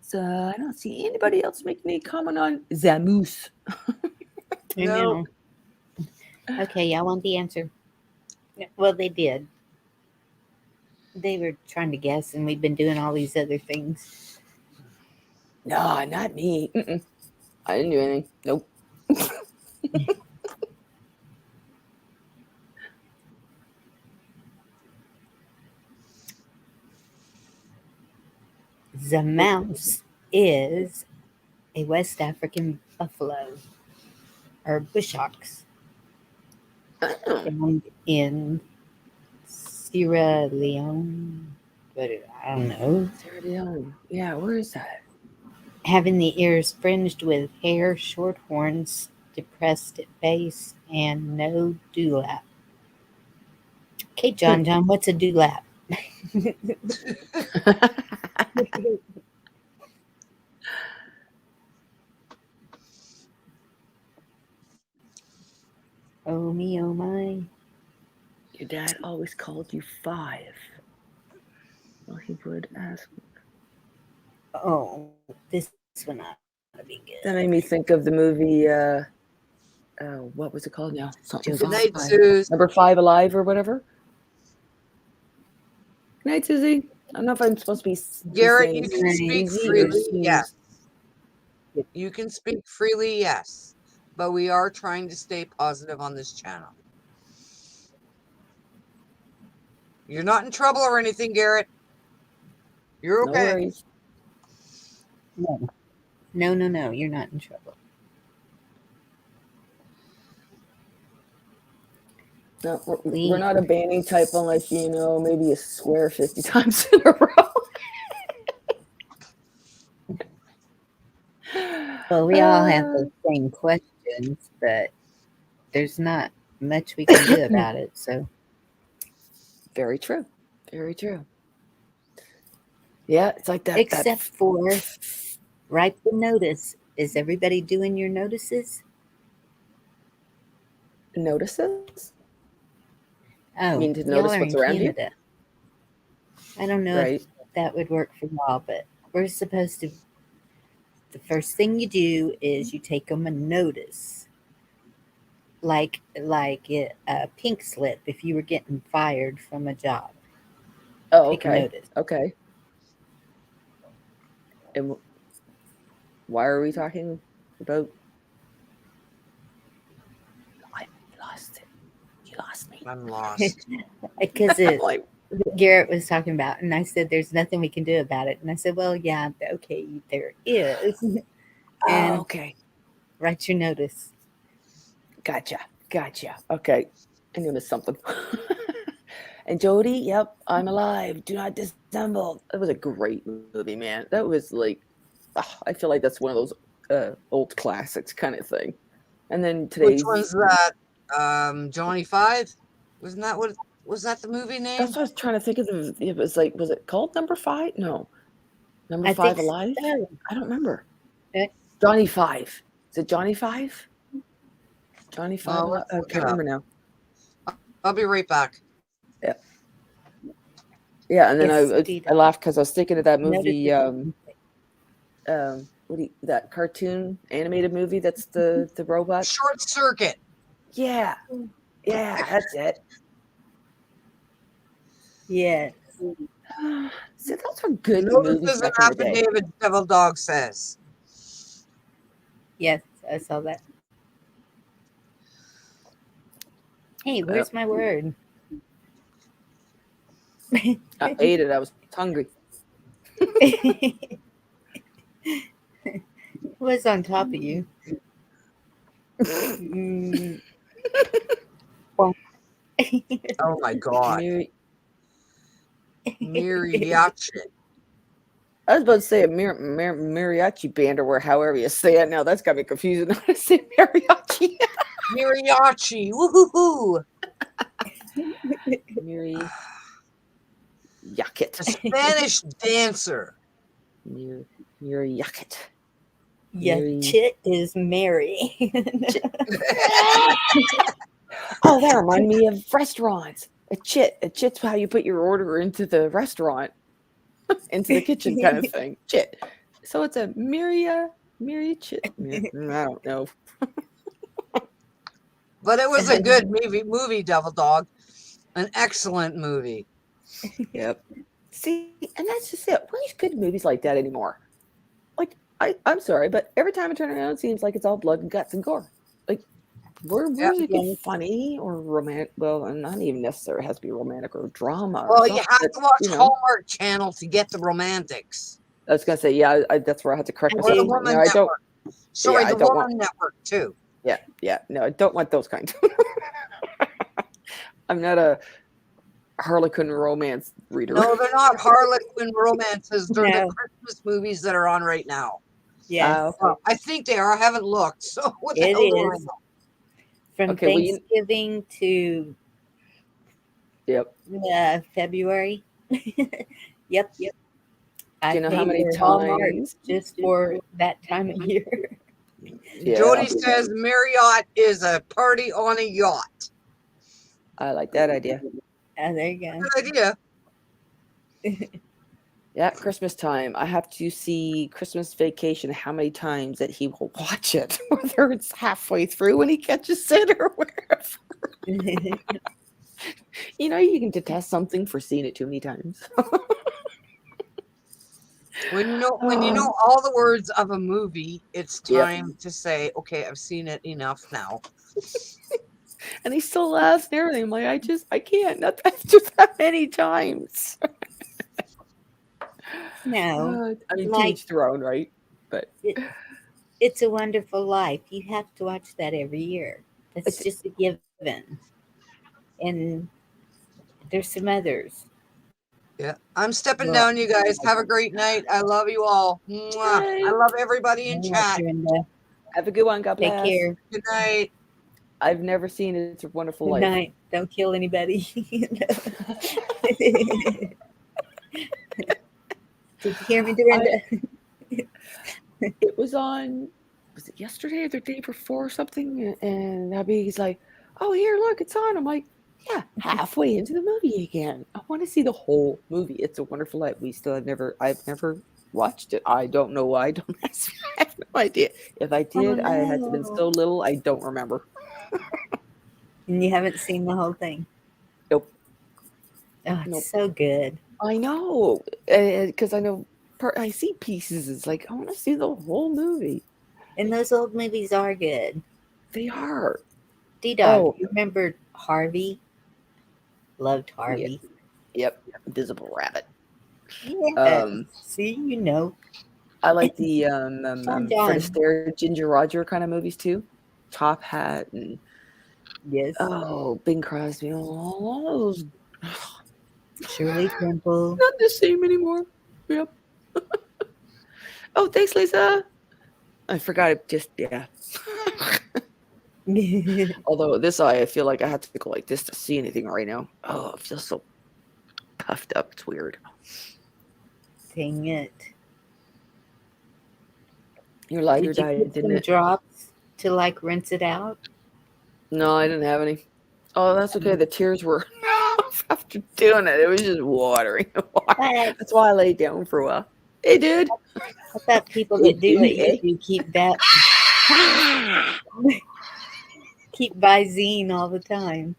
So I don't see anybody else making any comment on Zamoose. I No. know. Okay, y'all want the answer? Well, they did. They were trying to guess, and we've been doing all these other things. No, not me. I didn't do anything. Nope. The mouse is a West African buffalo or bush ox found in Sierra Leone, but I don't know. Sierra Leone. Yeah, where is that? Having the ears fringed with hair, short horns, depressed at base, and no dewlap. Okay, John, what's a dewlap? Oh me, oh my. Your dad always called you 5. Well, he would ask. Oh, this one ought to be good. That made me think of the movie. What was it called now? Something Good night, 5. Suze. Number 5 Alive or whatever. Good night, Susie. I don't know if I'm supposed to be Garrett, saying you can speak Susie or freely, Suze. yes. You can speak freely, yes. But we are trying to stay positive on this channel. You're not in trouble or anything, Garrett. You're No okay. worries. No, you're not in trouble. No, we're not a banning type unless maybe you swear 50 times in a row. Well, we all have the same questions, but there's not much we can do about it. So, Very true. Very true. Yeah, it's like that. except for write the notice. Is everybody doing your notices? Notices? Oh, You mean to y'all notice are what's in around Canada. I don't know Right. if that would work for y'all, but we're supposed to. The first thing you do is you take them a notice, like a pink slip. If you were getting fired from a job, Oh, take a okay. notice. Okay. And why are we talking about? I lost it. You lost me. I'm lost. Because Like, Garrett was talking about, and I said, "There's nothing we can do about it." And I said, "Well, yeah, okay, there is." And okay. write your notice. Gotcha. Okay. I knew it was something. And Jodie, yep, I'm alive. Do not disassemble. That was a great movie, man. That was like, I feel like that's one of those old classics kind of thing. And then Which today's one's that? Johnny Five? Wasn't that what? Was that the movie name? That's what I was trying to think of. It was like, was it called Number 5? No, Number I 5 think Alive. so. I don't remember. Eh. Johnny 5. Is it Johnny 5? Johnny 5. Oh, Alive? let's I look can't it up. remember now. I'll be right back. Yeah, and then Yes, I laughed because I was thinking of that Noted movie. it. That cartoon animated movie that's the robot. Short Circuit. Yeah, that's it. Yes. See, those are good Notice movies there's an back in the day. affidavit, Devil Dog says. Yes, I saw that. Hey, where's my word? I ate it. I was hungry. What's on top of you? Mm. Oh my God. Mariachi. I was about to say a mariachi band or however you say it now. That's got me confusing. How to say mariachi? Mariachi. Woohoo. Mariachi. A Spanish dancer. Mariachi. Yeah, chit is Mary. Oh, that reminded me of restaurants. A chit's how you put your order into the restaurant, into the kitchen kind of thing. Chit. So it's a chit. I don't know. But it was a good movie, Devil Dog. An excellent movie. Yep. See, and that's just it. Where's good movies like that anymore? Like, I'm sorry, but every time I turn around, it seems like it's all blood and guts and gore. Like, where's it funny or romantic? Well, not even necessarily has to be romantic or drama. Well, you have to watch you know. Hallmark Channel to get the romantics. I was gonna say, yeah, that's where I had to correct Or myself. the Woman No, I don't. Network. Sorry, Yeah, I the don't Woman Network too. Yeah. No, I don't want those kinds. I'm not a Harlequin romance reader. No, they're not Harlequin romances. They're No. the Christmas movies that are on right now. Yes, Well, I think they are. I haven't looked. So what the it hell do I is. know? From Okay, well, Thanksgiving to Yep. February. Yep. I Do you know how paid many for Hallmark times? just for that time of year. Yeah. Jody says Marriott is a party on a yacht. I like that idea. There you go. Good idea. Yeah, Christmas time. I have to see Christmas Vacation how many times that he will watch it, whether it's halfway through when he catches it or wherever. You know, you can detest something for seeing it too many times. When you know all the words of a movie, it's time to say, okay, I've seen it enough now. And he still laughs and everything. I'm like, I can't. That's just that many times. No, I mean, like- to each their own, right? But It's a Wonderful Life. You have to watch that every year. That's just a given. And there's some others. Yeah, I'm stepping Well, down, you guys. Have a great night. I love you all. Mwah. I love everybody in chat. Brenda, have a good one. God bless. take care. Good night. I've never seen it. It's a Wonderful Good Life. night. Don't kill anybody. Did you hear me, Brenda? It was on, was it yesterday or the day before or something? And he's like, oh, here, look, it's on. I'm like, yeah, halfway into the movie again. I want to see the whole movie. It's a Wonderful Life. I've never watched it. I don't know why. I have no idea. If I did, I had to have been so little, I don't remember. And you haven't seen the whole thing? Nope. Oh, it's Nope. so good. I know, because I know I see pieces. It's like, I want to see the whole movie. And those old movies are good. They are. D-Dog, Oh. you remember Harvey? Loved Harvey. Yep. Invisible Rabbit. Yeah. See, you know. I like the John. Fred Astaire, Ginger Roger kind of movies too. Top Hat and Yes. Bing Crosby. All those. Shirley Temple. Not the same anymore. Yep. Oh, thanks, Lisa. I forgot it just, yeah. Although this eye, I feel like I have to go like this to see anything right now. Oh, it feels so puffed up. It's weird. Dang it. Your lighter Did you died, put didn't some it? drops to like rinse it out? No, I didn't have any. Oh, that's okay. The tears were after doing it. It was just watering. I That's why I laid down for a while. Hey, dude. thought people that do it usually keep that keep Visine all the time.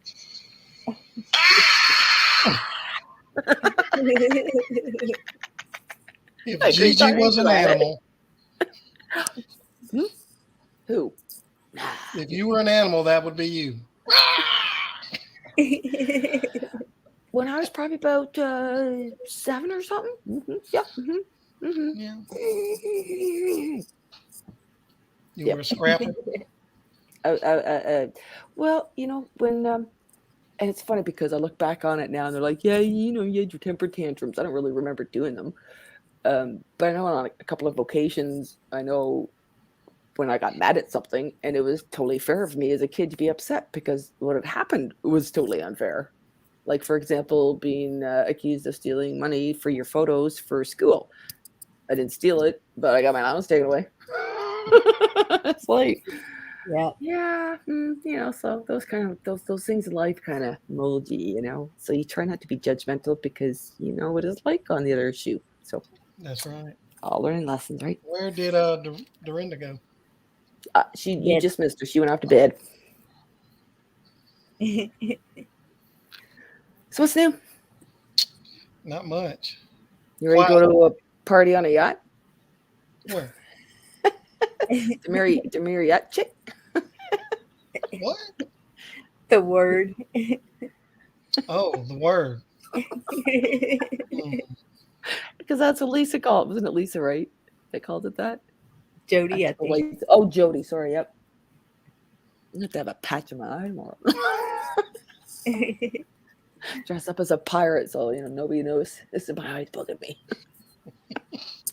If I agree, Gigi sorry was for an that. animal, Who? if you were an animal, that would be you. When I was probably about 7 or something. Yeah. Yeah. Mm-hmm. You Yep. were a scrapper. Well, when and it's funny because I look back on it now and they're like, yeah, you had your temper tantrums. I don't really remember doing them. But I know on a couple of occasions, I know when I got mad at something and it was totally fair of me as a kid to be upset because what had happened was totally unfair. Like, for example, being accused of stealing money for your photos for school. I didn't steal it, but I got my allowance taken away. It's like, Yeah. yeah, so those those things in life kind of mold you, So you try not to be judgmental because you know what it's like on the other shoe. So That's right. all learning lessons, right? Where did Dorinda go? You Yeah. just missed her. She went off to bed. So what's new? Not much. You ready to go to a party on a yacht? Where? To marry a yacht chick? What? The word. Oh, the word. Hmm. Because that's what Lisa called it. Wasn't it Lisa, right? They called it that? Jody, I think. Oh, Jody. Sorry. Yep. I have to have a patch on my eye tomorrow. Dress up as a pirate so nobody knows this is my eyes bugging me.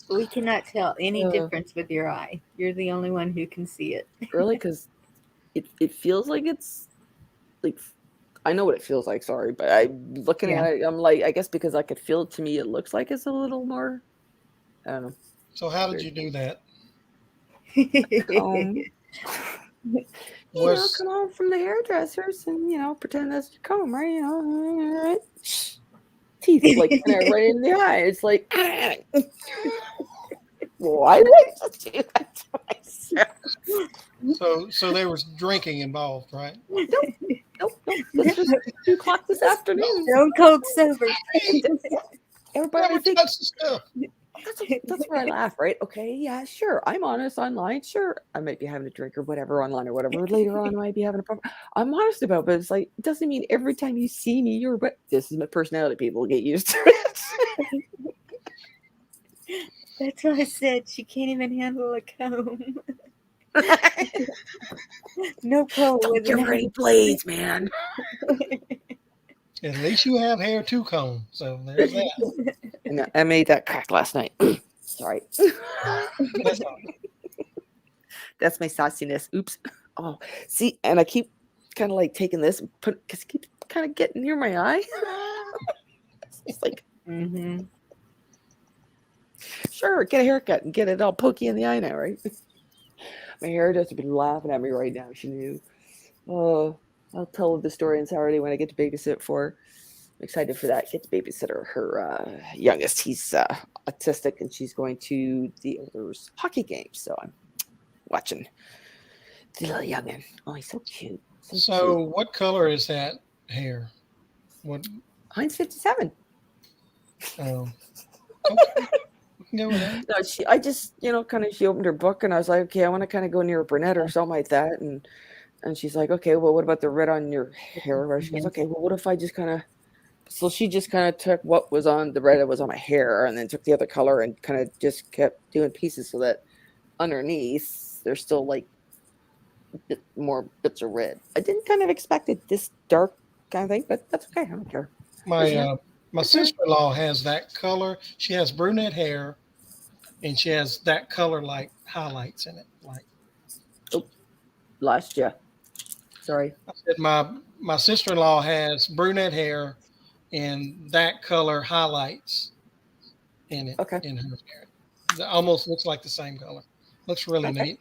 We cannot tell any difference with your eye. You're the only one who can see it. Really? Because it feels like it's like I know what it feels like, sorry, but I'm looking at it, I'm like, I guess because I could feel it to me, it looks like it's a little more, I don't know. So how did you do that? Come home from the hairdressers and pretend that's your comb, right? Right? Teeth like kind of right in the eye. It's like, why did I just do that to myself? So there was drinking involved, right? Nope. This was 2 o'clock this afternoon. Stone cold sober. Everybody Never thinks touch the stuff. that's where I laugh, right? Okay, yeah, sure. I'm honest online. Sure, I might be having a drink or whatever online or whatever. Later on, I might be having a problem. I'm honest about it, but it's like, it doesn't mean every time you see me, you're, but this is my personality. People get used to it. That's why I said she can't even handle a comb. No comb. Don't give her any blades, man. At least you have hair to comb. So there's that. And I made that crack last night. Sorry. That's all. That's my sauciness. Oops. Oh, see, and I keep kind of like taking this and because it keeps kind of getting near my eye. It's like, sure, get a haircut and get it all pokey in the eye now, right? My hairdresser been laughing at me right now. She knew. Oh, I'll tell the story on Saturday when I get to babysit for her. I'm excited for that. Get to babysit her youngest. He's autistic, and she's going to the Oilers hockey game. So I'm watching the little youngin. Oh, he's so cute. So cute. what color is that hair? What? Mine's 57. Okay. Go with that. No, I just, kind of, she opened her book and I was like, okay, I want to kind of go near a brunette or something like that. And she's like, okay, well, what about the red on your hair? She goes, okay, well, what if I just kind of, so she just kind of took what was on the red that was on my hair and then took the other color and kind of just kept doing pieces so that underneath there's still like more bits of red. I didn't kind of expect it this dark kind of thing, but that's okay. I don't care. My My sister-in-law has that color. She has brunette hair, and she has that color like highlights in it. Like Lost you. Sorry. I said, my sister-in-law has brunette hair and that color highlights in it Okay. in her hair. It almost looks like the same color. Looks really Okay. neat.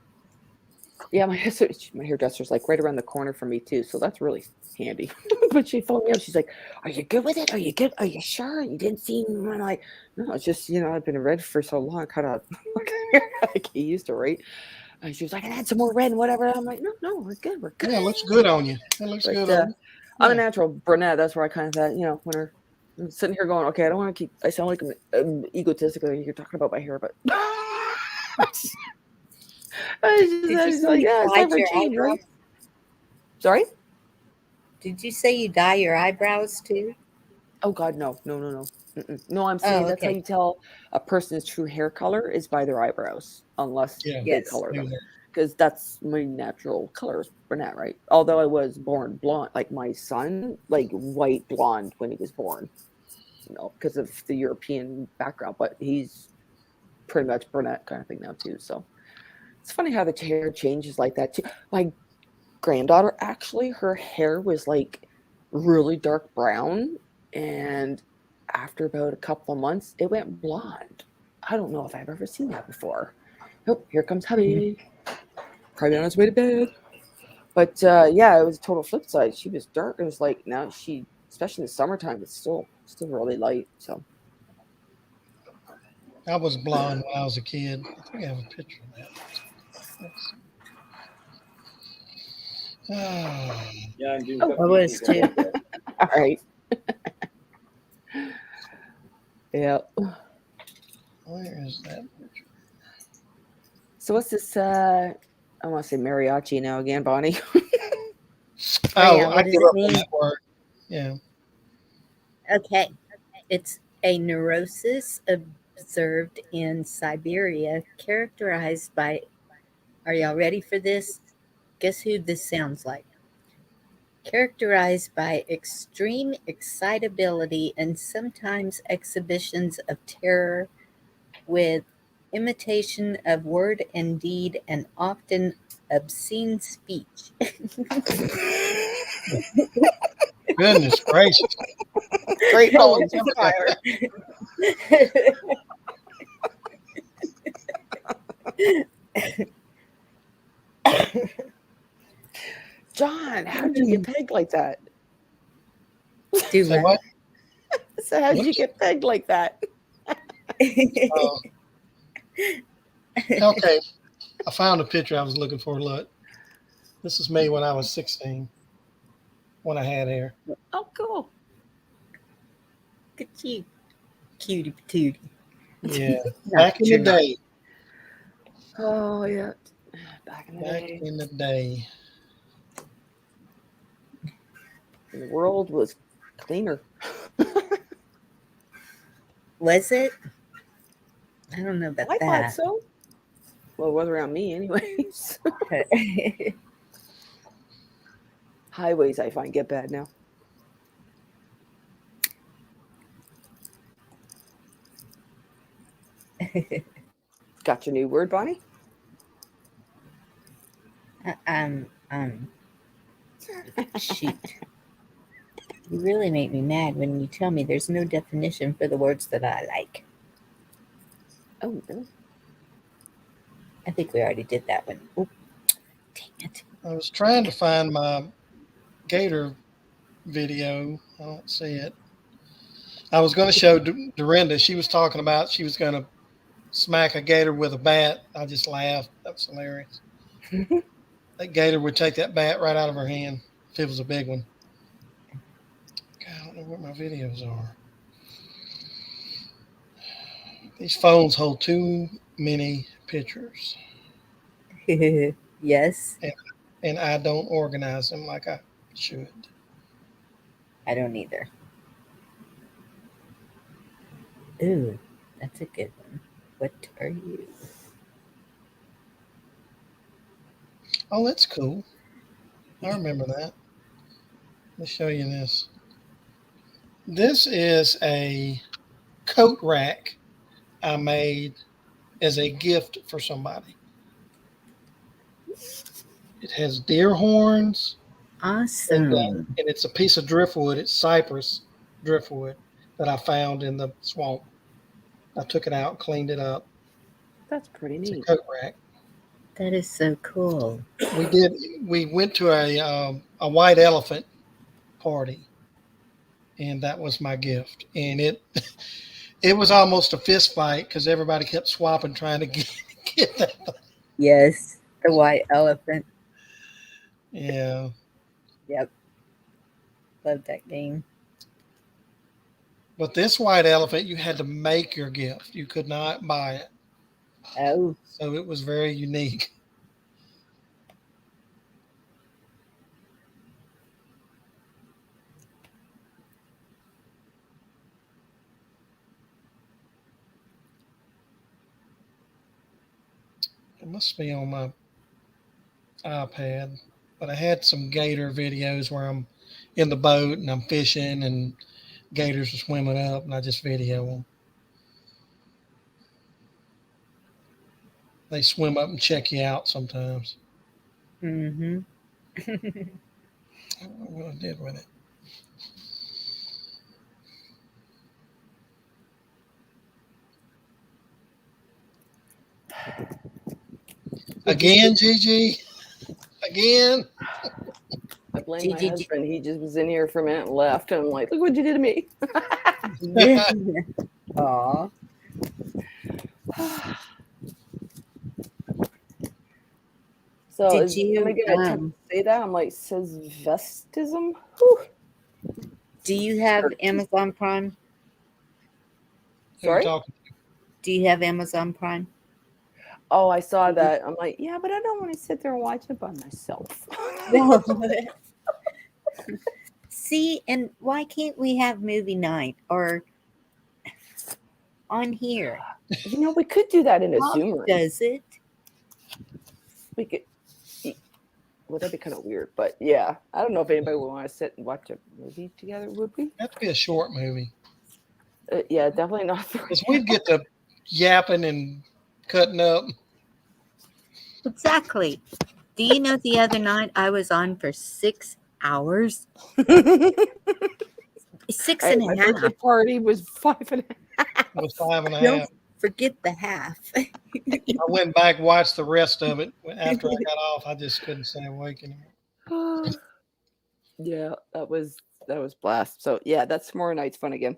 Yeah, my hairdresser's like right around the corner from me too, so that's really handy. But she phoned me up. She's like, "Are you good with it? Are you good? Are you sure? You didn't seem." I'm like, "No, it's just I've been red for so long, kind of I get used to it, right?" And she was like, "I had some more red and whatever." I'm like, "No, we're good. We're good." Yeah, it looks good on you. It looks But good on you. I'm a Yeah. natural brunette. That's where I kind of thought, when I'm sitting here going, "Okay, I don't want to keep." I sound like I'm egotistical. You're talking about my hair, but I was like, "Yeah, it's time for a change, right?" Sorry. Did you say you dye your eyebrows too? Oh God, no. No, I'm Oh, saying that's how okay. you tell a person's true hair color is by their eyebrows, unless Yeah. they Yes. color Do them. that. Because that's my natural color is brunette, right? Although I was born blonde, like my son, like white blonde when he was born, because of the European background. But he's pretty much brunette kind of thing now too. So it's funny how the hair changes like that too. My granddaughter actually, her hair was like really dark brown, and after about a couple of months, it went blonde. I don't know if I've ever seen that before. Oh, here comes hubby, probably on his way to bed. But yeah, it was a total flip side. She was dark. It was like now she, especially in the summertime, it's still really light. So I was blonde when I was a kid. I think I have a picture of that. Let's see. Ah, Yeah, I'm doing Oh. cupcakes I was and stuff too. like that. all right, yeah. where is that picture? So what's this? I want to say mariachi now again, Bonnie. Oh, yeah. Oh, I What does give it up on mean? that word. Yeah. Okay. It's a neurosis observed in Siberia characterized by, are y'all ready for this? Guess who this sounds like? Characterized by extreme excitability and sometimes exhibitions of terror with imitation of word and deed and often obscene speech. Goodness gracious. Great Oh, balls of fire. John, how did you get pegged like that? Do Say what? what? So how did you Whoops. get pegged like that? Oh, okay. I found a picture I was looking for. Look, this is me when I was 16, when I had hair. Oh, cool. Look at you, cutie patootie. Yeah. Not Back in the you're not. day. Oh yeah. Back in the Back day, in the day. the world was cleaner. Was it? I don't know about I thought that. so. Well, it was around me, anyways. Highways, I find get bad now. Got your new word, Bonnie? Shoot. You really make me mad when you tell me there's no definition for the words that I like. Oh, really? I think we already did that one. Oh, dang it. I was trying to find my gator video. I don't see it. I was going to show Dorinda. She was talking about she was going to smack a gator with a bat. I just laughed. That was hilarious. That gator would take that bat right out of her hand if it was a big one. God, I don't know where my videos are. These phones hold too many pictures, Yes, and I don't organize them like I should. I don't either. Ooh, that's a good one. What are you? Oh, that's cool. I remember that. Let me show you this. This is a coat rack I made as a gift for somebody. It has deer horns, Awesome. and it's a piece of driftwood. It's cypress driftwood that I found in the swamp. I took it out, cleaned it up. That's pretty It's a neat. coat rack. That is so cool. We went to a white elephant party, and that was my gift. And it was almost a fist fight because everybody kept swapping trying to get that thing. Yes, the white elephant. Yeah. Yep. Love that game. But this white elephant, you had to make your gift. You could not buy it. Oh, So it was very unique. It must be on my iPad. But I had some gator videos where I'm in the boat and I'm fishing and gators are swimming up and I just video them. They swim up and check you out sometimes. mm-hmm. I don't know what I did with it. Again, Gigi? Again? I blame my Gigi. husband. He just was in here for a minute and left. And I'm like, look what you did to me. Aw. So Did is you, somebody gonna attempt to say that? I'm like, says vestism? Whew. do you have Amazon Prime? Who are Sorry? you talking Do you have Amazon Prime? Oh, I saw that. I'm like, yeah, but I don't want to sit there and watch it by myself. See, and why can't we have movie night or on here? You know, we could do that in a Mom Zoom room. does it? We could. Well, that'd be kind of weird, but yeah, I don't know if anybody would want to sit and watch a movie together. Would we? That'd be a short movie. Yeah, definitely not. Because we'd get to yapping and cutting up. Exactly. Do you know the other night I was on for 6 hours? 6 and My a half. birthday party was 5.5. It was 5.5. Don't forget the half. I went back, watched the rest of it. After I got off, I just couldn't stay awake anymore. Yeah, that was blast. So yeah, that's tomorrow night's fun again.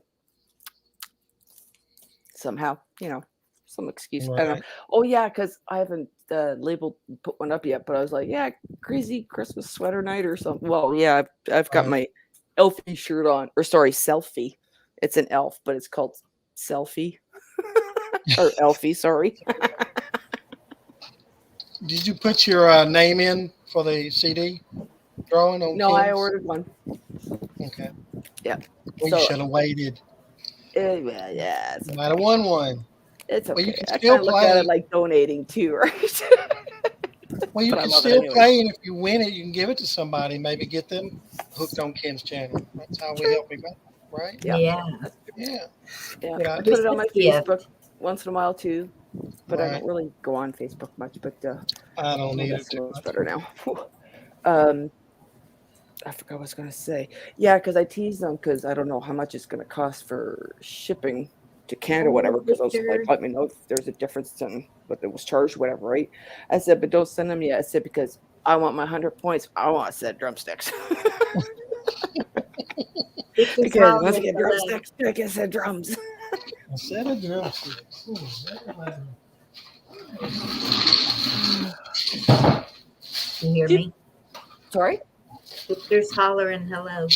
Somehow, some excuse. I don't know. Right. Oh yeah, because I haven't put one up yet, but I was like, yeah, crazy Christmas sweater night or something. Well, yeah, I've got my Elfie shirt on, or sorry, Selfie. It's an elf, but it's called Selfie or Elfie. Sorry. Did you put your name in for the CD drawing on No, I Kim's? ordered one. Okay. Yeah. Well, So- you should have waited. Yeah, You might have won one. it's okay. Well, you can I still kind of look at play. it like donating too, right? Well, you But I can love it still anyway. play, and if you win it, you can give it to somebody. Maybe get them hooked on Kim's channel. That's how we help him out, right? Yeah. Yeah. Yeah. Yeah, Yeah. I put it on my Yeah. Facebook once in a while too, but I Right. don't really go on Facebook much. But I don't need that's it too much much. better now. I forgot what I was gonna say. Yeah, because I teased them because I don't know how much it's gonna cost for shipping to Canada or whatever. Because I was like, let me know if there's a difference in what it was charged, whatever, right? I said, but don't send them yet. I said because I want my 100 points. I want a set of drumsticks. Because once I get drumsticks, I get a set of drums. A set of drumsticks. Ooh, You hear me? Sorry. Victor's hollering hello.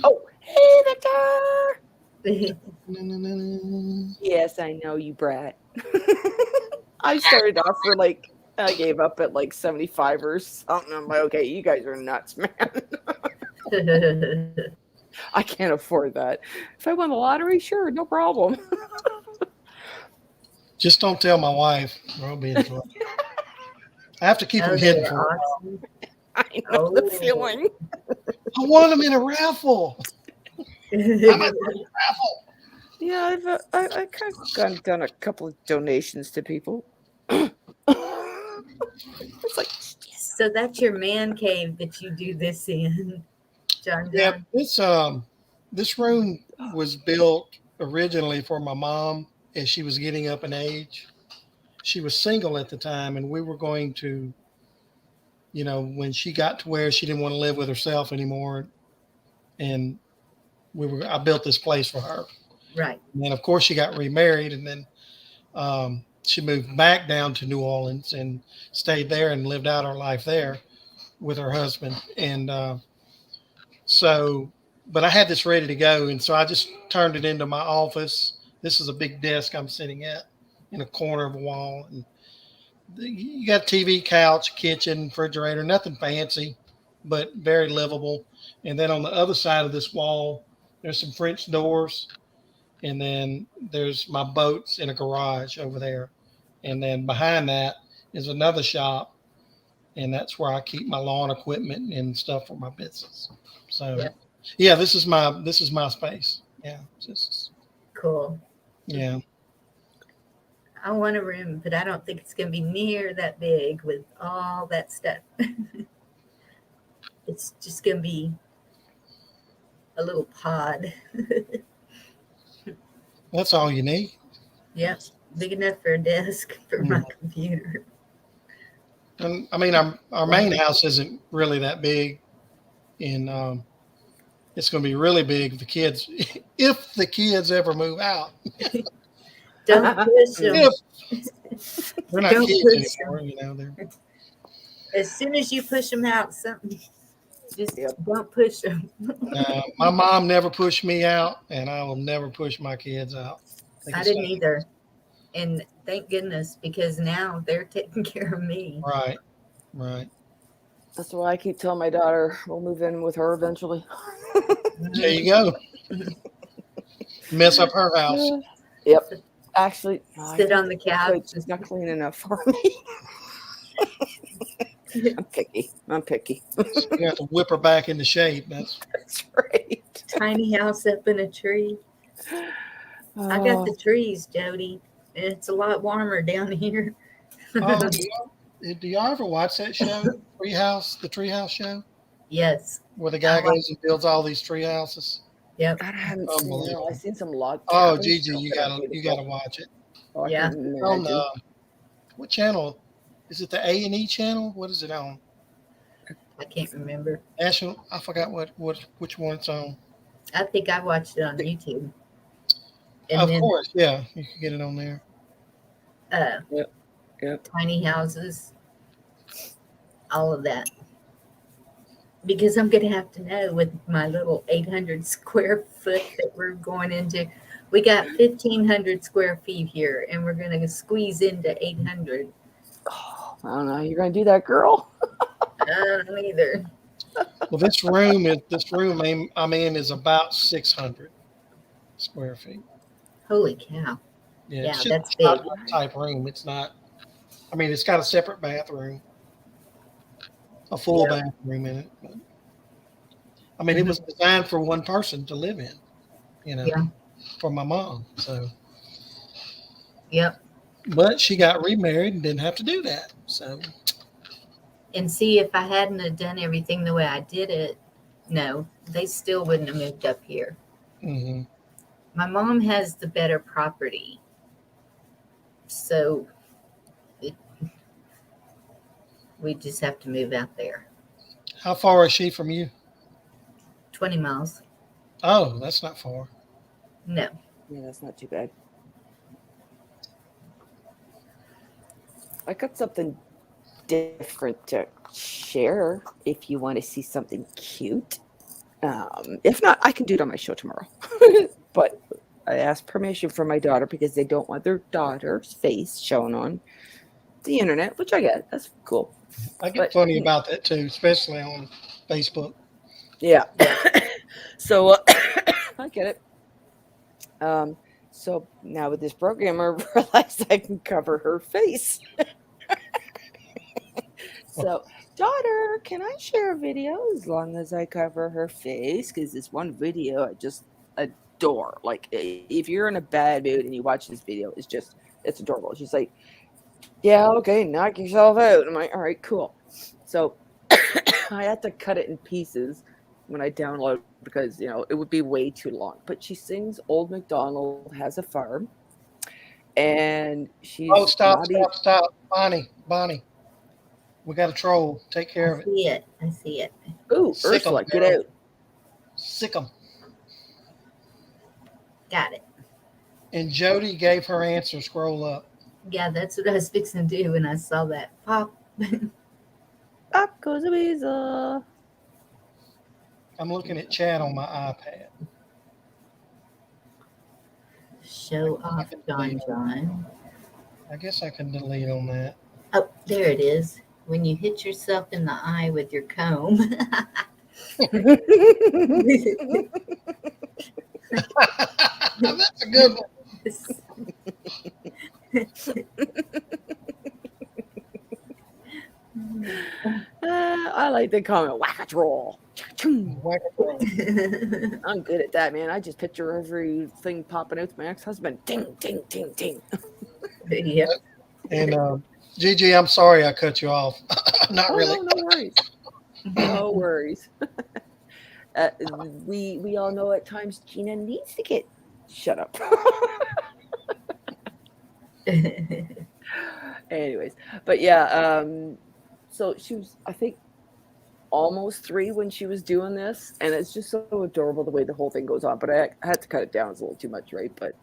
Oh, hey, Victor. na-na-na-na. Yes, I know you, brat. I started off for I gave up at 75 or something. I'm like, okay, you guys are nuts, man. I can't afford that. If I won the lottery, sure, no problem. Just don't tell my wife, or I'll be in trouble. I have to keep Oh, them hidden they're for a while. awesome. I know the Oh. feeling. I won them in a raffle. How much for the raffle? Yeah, I kind of done a couple of donations to people. It's like, So that's your man cave that you do this in, John. Yeah, this room was built originally for my mom as she was getting up in age. She was single at the time, and we were going to, when she got to where she didn't want to live with herself anymore, and I built this place for her. Right. And then, of course, she got remarried, and then she moved back down to New Orleans and stayed there and lived out her life there with her husband. And but I had this ready to go, and so I just turned it into my office. This is a big desk I'm sitting at in a corner of a wall, and you got TV, couch, kitchen, refrigerator, nothing fancy, but very livable. And then on the other side of this wall, there's some French doors, and then there's my boats in a garage over there. And then behind that is another shop, and that's where I keep my lawn equipment and stuff for my business. So, yeah, this is my space. Yeah, Cool. Yeah. I want a room, but I don't think it's going to be near that big with all that stuff. It's just going to be a little pod. That's all you need. Yep. Big enough for a desk for my computer. And I mean, our main house isn't really that big, and it's going to be really big if the kids ever move out. Don't push them. They're not Don't kids push anymore, They're As soon as you push them out, something just don't push them. my mom never pushed me out, and I will never push my kids out. I didn't either. And thank goodness, because now they're taking care of me. Right. that's why I keep telling my daughter we'll move in with her eventually. There you go. Mess up her house. Yep. Actually, no, Sit on the couch. It's not clean enough for me. I'm picky. You have to whip her back into shape. That's right. Tiny house up in a tree. I got the trees, Jody. It's a lot warmer down here. Oh, do y'all ever watch that show, the Treehouse show, Yes. where the guy goes and builds all these tree houses? Yep. I haven't seen it. Unbelievable. I've seen some log. Oh, cabins. Gigi, you gotta watch it. Oh, I Yeah. can On imagine. what channel? Is it the A&E channel? What is it on? I can't remember. National? I forgot which one it's on. I think I watched it on YouTube. And Of then course, yeah, you can get it on there. Yep. tiny houses, all of that. Because I'm going to have to know with my little 800 square foot that we're going into. We got 1,500 square feet here, and we're going to squeeze into 800. Oh, I don't know. You're gonna do that, girl? I don't either. Well, this room I'm in is about 600 square feet. Holy cow. Yeah, Yeah, it's just that's a big. type room. It's not. I mean, it's got a separate bathroom, a full Yeah. bathroom in it. But, I mean, it was designed for one person to live in. Yeah. For my mom. So, Yep. but she got remarried and didn't have to do that. So, And see, if I hadn't have done everything the way I did it, no, they still wouldn't have moved up here. mhm. My mom has the better property. So we just have to move out there. How far is she from you? 20 miles. Oh, that's not far. No. Yeah, that's not too bad. I got something different to share if you want to see something cute. If not, I can do it on my show tomorrow. But I asked permission from my daughter because they don't want their daughter's face shown on the internet, which I get. That's cool. I get But- funny about that too, especially on Facebook. Yeah. So I get it. So now with this program, I realized I can cover her face. So, daughter, can I share a video as long as I cover her face? Because this one video, I just adore. Like if you're in a bad mood and you watch this video, it's adorable. She's like, yeah, okay, knock yourself out. I'm like, all right, cool. So I had to cut it in pieces when I download because it would be way too long. But she sings "Old MacDonald Has a Farm," and she's Oh, stop, not stop, stop. Bonnie. We got a troll. Take care of it. I see it. Ooh, Sick 'em, Ursula, get girl. out. Sick 'em. Got it. And Jody gave her answer. Scroll up. Yeah, that's what I was fixing to do when I saw that pop. Up goes a weasel. I'm looking at chat on my iPad. Show off John. I guess I can delete on that. Oh, there it is. When you hit yourself in the eye with your comb. That's a good one. I like the comment, whack a troll. Whack a troll. I'm good at that, man. I just picture everything popping out to my ex-husband. Ding, ding, ding, ding. Yep. And Gigi, I'm sorry I cut you off. Not really. No worries. No worries. We all know at times Gina needs to get shut up. Anyways, but yeah, so she was, I think, almost 3 when she was doing this, and it's just so adorable the way the whole thing goes on. But I had to cut it down; it's a little too much, right? But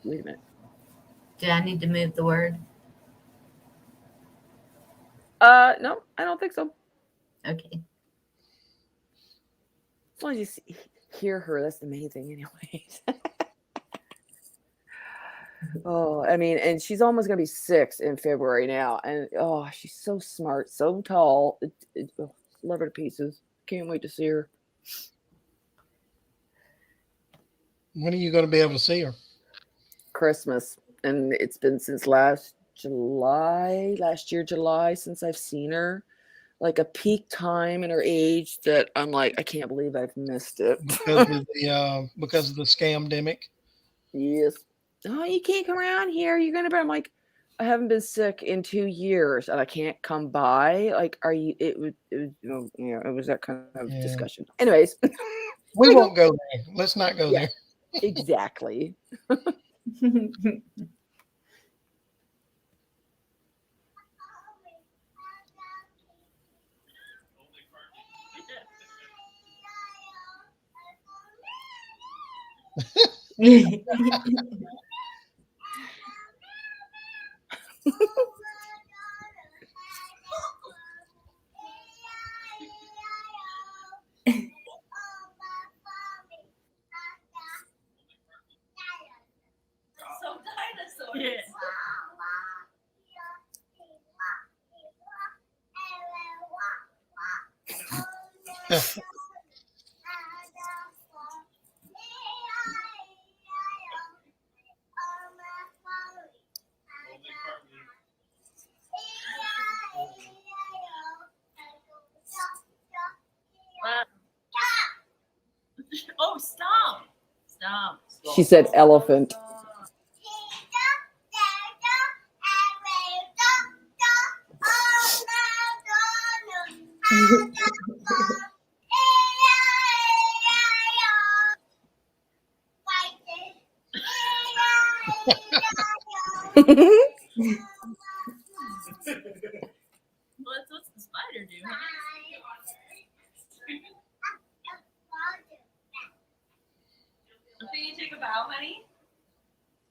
wait a minute. Do I need to move the word? No, I don't think so. Okay. As long as you hear her, that's the main thing, anyways. Oh, I mean, and she's almost gonna be 6 in February now, and she's so smart, so tall. Love her to pieces. Can't wait to see her. When are you going to be able to see her? Christmas, and it's been since last year July, since I've seen her. Like a peak time in her age that I'm like, I can't believe I've missed it. Because of the scamdemic. Yes. Oh, you can't come around here. You're gonna be. I'm like, I haven't been sick in 2 years, and I can't come by. Like, are you? It was it was that kind of discussion. Anyways, we won't go there. Let's not go there. Exactly. Oh, stop. She said elephant. What's the spider do? Huh? Can you take a bow, honey?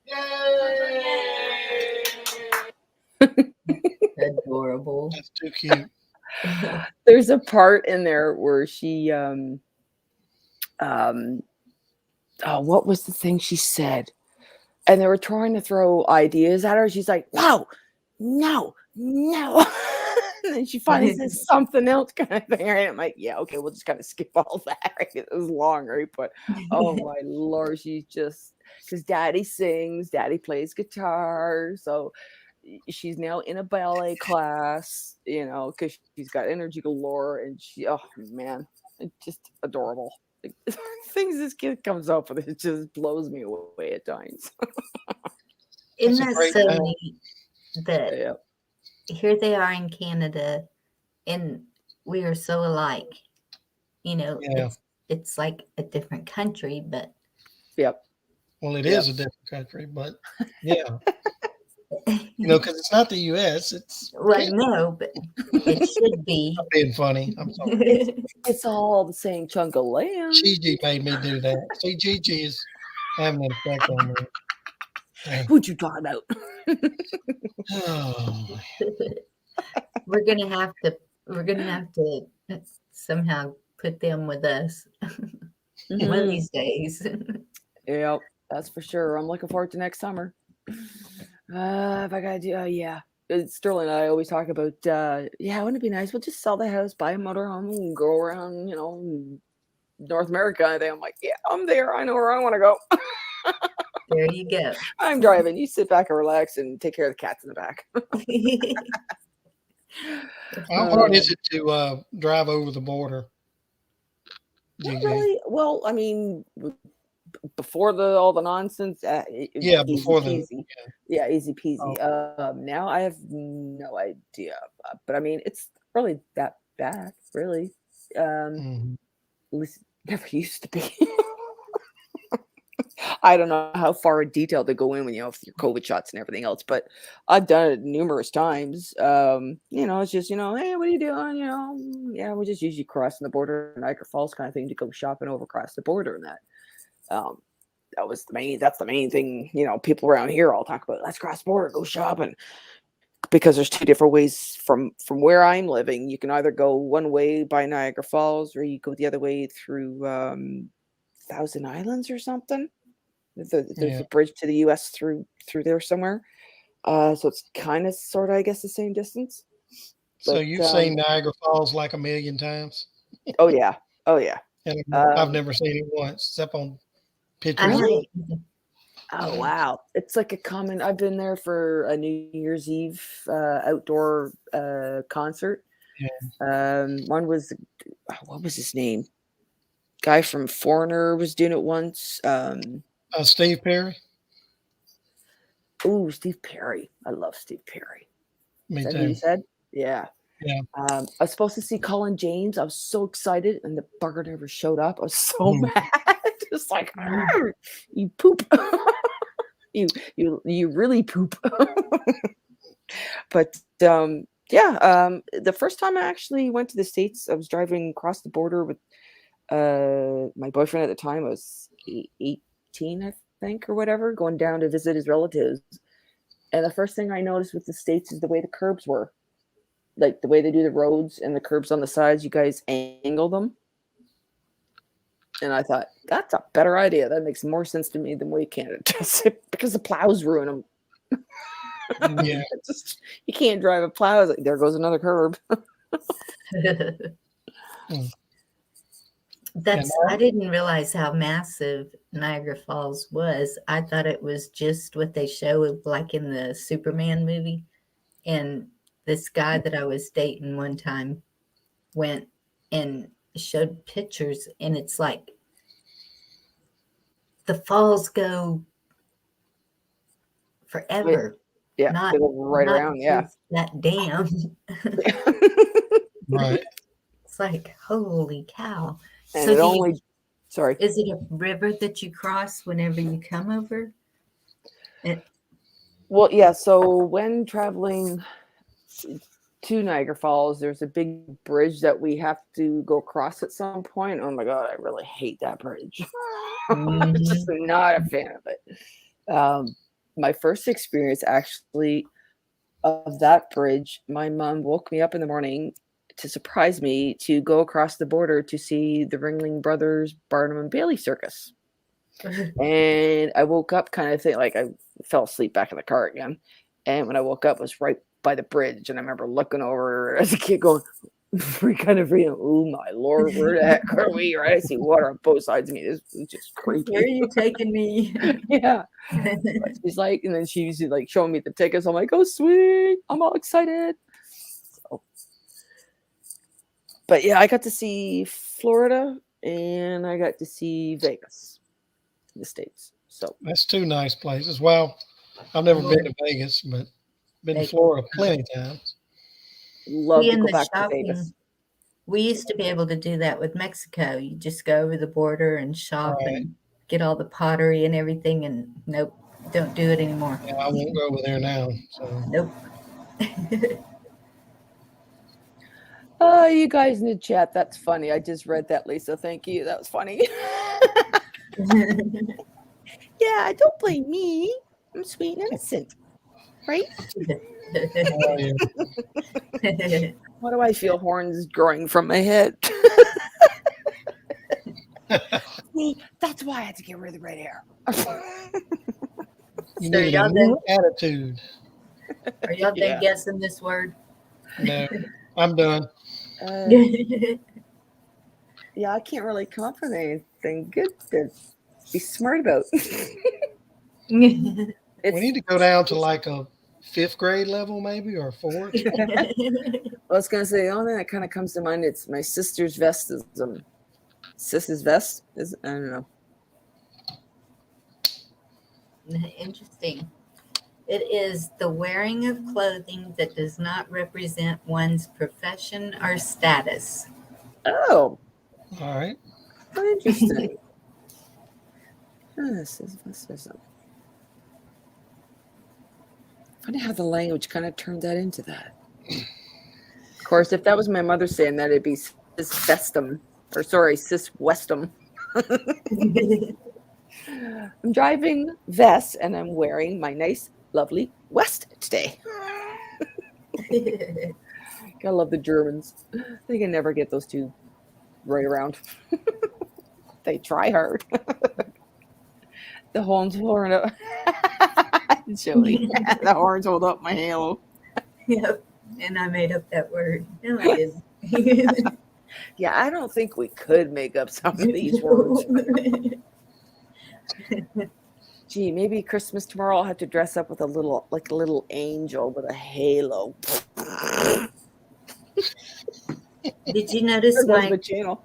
Yay! Adorable. That's too cute. There's a part in there where she what was the thing she said? And they were trying to throw ideas at her. She's like, no. And then she finally says something else kind of thing. Right? I'm like, yeah, okay, we'll just kind of skip all that. Right? It was long, right? But oh my Lord, she's just, because Daddy sings, Daddy plays guitar. So she's now in a ballet class, because she's got energy galore, and oh man, it's just adorable. Like, things this kid comes up with, it just blows me away at times. Isn't That's a that great so town. neat that Yeah. here they are in Canada and we are so alike? You know, Yeah. it's like a different country, but Yep. Well, it Yep. is a different country, but yeah, because it's not the U.S. It's well, Canada. no, but it should be. I'm being funny. I'm sorry. It's all the same chunk of land. Gigi made me do that. See, Gigi is having an effect on me. Yeah. Who'd you talk about? Oh, we're gonna have to somehow put them with us one of Mhm. these days. Yep, that's for sure. I'm looking forward to next summer. If I gotta do, yeah. Sterling and I always talk about, yeah, wouldn't it be nice? We'll just sell the house, buy a motorhome, and go around, North America. And I'm like, yeah, I'm there. I know where I want to go. There you go. I'm driving. You sit back and relax and take care of the cats in the back. how hard is it to drive over the border? Not Gigi? really. Well, I mean, before all the nonsense, Yeah, easy before the peasy. Yeah, easy peasy. Oh. Now I have no idea, but I mean, it's really that bad, really. Mhm. At least it never used to be. I don't know how far in detail to go in when you have your COVID shots and everything else, but I've done it numerous times. It's just, hey, what are you doing? Yeah, we just usually crossing the border, Niagara Falls kind of thing, to go shopping over across the border and that. That's the main thing, people around here all talk about. Let's cross the border, go shopping. Because there's two different ways from where I'm living. You can either go one way by Niagara Falls, or you go the other way through Thousand Islands or something. There's Yeah. a bridge to the U.S. through there somewhere. So it's kind of sort of, I guess, the same distance. So But, you've seen Niagara Falls like a million times, oh yeah, and I've Um, never seen it once, except on I pictures. Really? haven't. Oh wow! It's like a common. I've been there for a New Year's Eve outdoor concert. One was, what was his name? Guy from Foreigner was doing it once. Steve Perry. Oh, Steve Perry. I love Steve Perry. Me Is that who you too. said? Yeah. Yeah. I was supposed to see Colin James. I was so excited, and the bugger never showed up. I was so Mm. mad. Just like, "Arr, you poop. you really poop." But the first time I actually went to the States, I was driving across the border with my boyfriend at the time. I was 18, I think, or whatever, going down to visit his relatives. And the first thing I noticed with the States is the way the curbs were. Like the way they do the roads and the curbs on the sides, you guys angle them. And I thought, that's a better idea. That makes more sense to me than the way Canada does it, because the plows ruin them. Yeah. You can't drive a plow. It's like, there goes another curb. I didn't realize how massive Niagara Falls was. I thought it was just what they show like in the Superman movie. And this guy that I was dating one time went and showed pictures, and it's like the falls go forever. Yeah, Not, they go right not around. Yeah. just that dam. Right. It's like, holy cow. And So it do you- only, sorry. is it a river that you cross whenever you come over? Well, yeah. So when traveling to Niagara Falls, there's a big bridge that we have to go across at some point. Oh my God, I really hate that bridge. I'm just not a fan of it. My first experience actually of that bridge, my mom woke me up in the morning to surprise me to go across the border to see the Ringling Brothers Barnum and Bailey Circus. And I woke up kind of like I fell asleep back in the car again. And when I woke up, it was right by the bridge. And I remember looking over as a kid going, oh my Lord, where the heck are we? Right? I see water on both sides of me. This is just creepy. Where are you taking me? Yeah. But she's like, and then she's like showing me the tickets. I'm like, oh, sweet. I'm all excited. So, but yeah, I got to see Florida and I got to see Vegas in the States. So That's two nice places. Well, I've never been to Vegas, but been to Vegas. Florida plenty of times. love See, to in go the back to shopping, Vegas. we used to be able to do that with Mexico. You just go over the border and shop Right. and get all the pottery and everything, and nope, don't do it anymore. Yeah, I won't go over there now. So Nope. Oh, you guys in the chat, that's funny. I just read that, Lisa. Thank you. That was funny. Yeah, don't blame me. I'm sweet and innocent, right? oh, yeah. Why do I feel horns growing from my head? See, that's why I had to get rid of the red hair. You So need a y'all new attitude. Are y'all Yeah. done guessing this word? No, I'm done. Yeah, I can't really come up with anything good to be smart about. We need to go down to like a 5th grade level, maybe, or 4th. I was gonna say the only thing that kind of comes to mind, it's my sister's vestism. Sis's vest is, I don't know. Interesting. It is the wearing of clothing that does not represent one's profession or status. Oh, All right. how interesting. Sis's vestism. Funny how the language kind of turned that into that. Of course, if that was my mother saying that, it'd be sis vestum, or sorry, sis westum. I'm driving vest and I'm wearing my nice, lovely West today. Gotta love the Germans. They can never get those two right around. They try hard. The horns hold up. Joey, the horns hold up my halo. Yep. And I made up that word. No, I didn't. Yeah, I don't think we could make up some of these words. Gee, maybe Christmas tomorrow I'll have to dress up with a little angel with a halo. Did you notice There goes my the channel.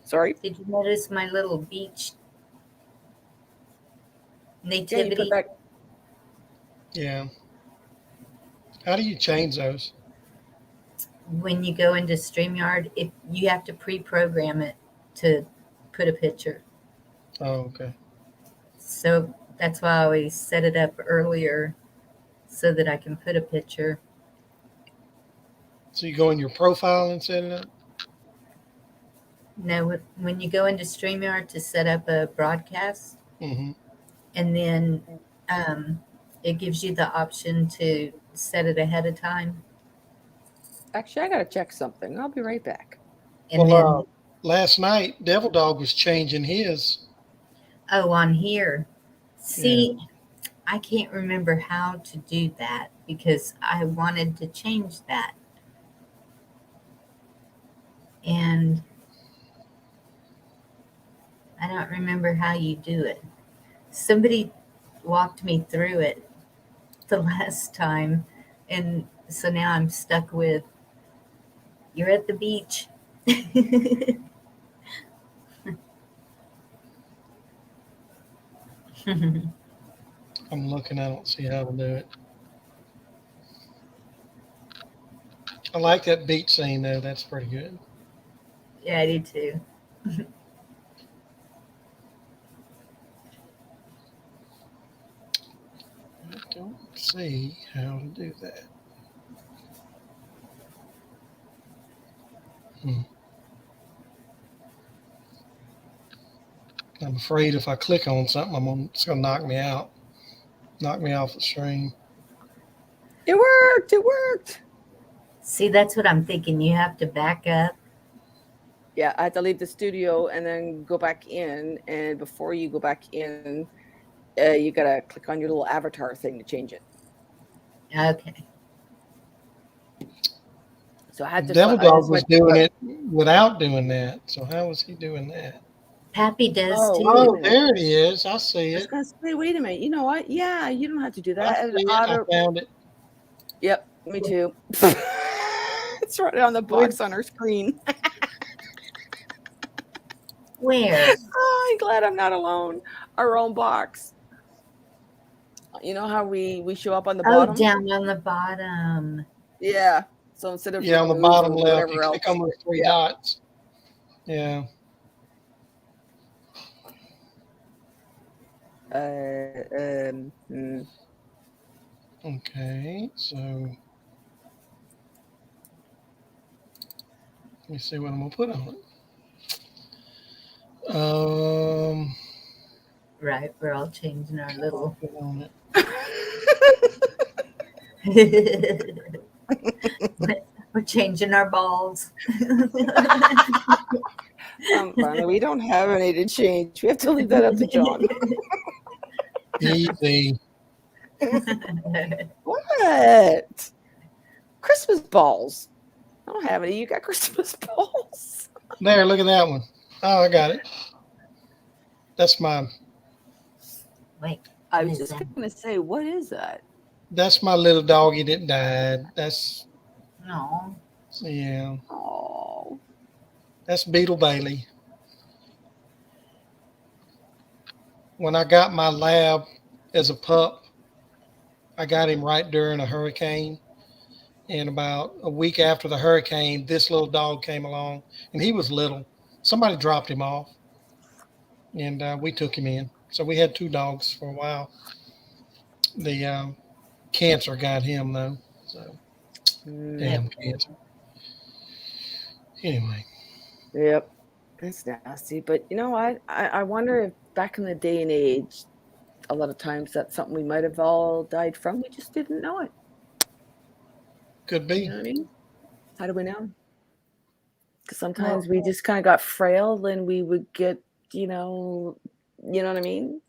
Sorry. Did you notice my little beach Yeah, you nativity? put that. Yeah. How do you change those? When you go into StreamYard, if you have to pre-program it to put a picture. Oh, okay. So that's why I always set it up earlier so that I can put a picture. So you go in your profile and set it up? No, when you go into StreamYard to set up a broadcast, Mm-hmm. and then it gives you the option to set it ahead of time. Actually, I gotta check something. I'll be right back. And Well, last night, Devil Dog was changing his. then, on here, see, I can't remember how to do that because I wanted to change that. And I don't remember how you do it. Somebody walked me through it the last time. And so now I'm stuck with, you're at the beach. I'm looking, I don't see how to do it. I like that beach scene, though. That's pretty good. Yeah, I do too. I don't see how to do that. I'm afraid if I click on something, it's going to knock me out, knock me off the stream. It worked. It worked. See, that's what I'm thinking. You have to back up. Yeah, I had to leave the studio and then go back in. And before you go back in, you gotta click on your little avatar thing to change it. Okay. So I had to. Devil I Dog just was went- doing it without doing that. So how was he doing that? Pappy does Oh, too. Oh, there it is. I see I was it. gonna say, wait a minute. You know what? Yeah, you don't have to do I, that. see it. I found it. Yep, me too. It's right on the box on our screen. Where? Oh, I'm glad I'm not alone. Our own box. You know how we show up on the Oh, bottom? down on the bottom. Yeah. So instead of Yeah, on the remove bottom or left, whatever you else. click on those three Yeah. dots. Yeah. Okay, so let me see what I'm gonna put on it. Right, we're all changing our little. Put on it. We're changing our balls. Finally, we don't have any to change. We have to leave that up to John. Easy. What? Christmas balls. I don't have any. You got Christmas balls. There, look at that one. Oh, I got it. That's my Wait, I what was is just that? going to say, what is that? little doggy that died. That's No. yeah. Oh. That's Beetle Bailey. When I got my lab as a pup, I got him right during a hurricane. And about a week after the hurricane, this little dog came along, and he was little. Somebody dropped him off, and we took him in. So we had two dogs for a while. The cancer got him though. So damn cancer. Anyway, Yep. That's nasty. But you know what? I wonder if back in the day and age, a lot of times that's something we might have all died from. We just didn't know it. could You be. know what I mean? How do we know? Because sometimes we just kind of got frail and we would get, you know what I mean?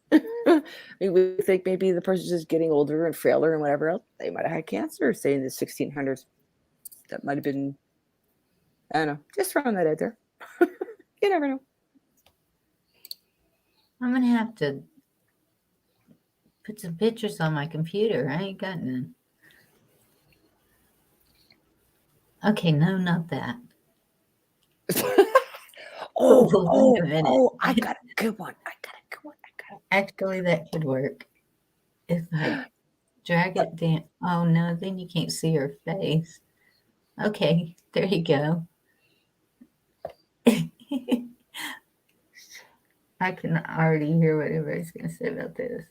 We would think maybe the person's just getting older and frailer and whatever else. They might have had cancer, say in the 1600s. That might have been, I don't know, just throwing that out there. You never know. I'm gonna have to put some pictures on my computer. I ain't got none. Okay, no, not that. Wait a minute. I got a good one. Actually, that could work. If I drag it down. Oh no, then you can't see her face. Okay, there you go. I can already hear what everybody's going to say about this.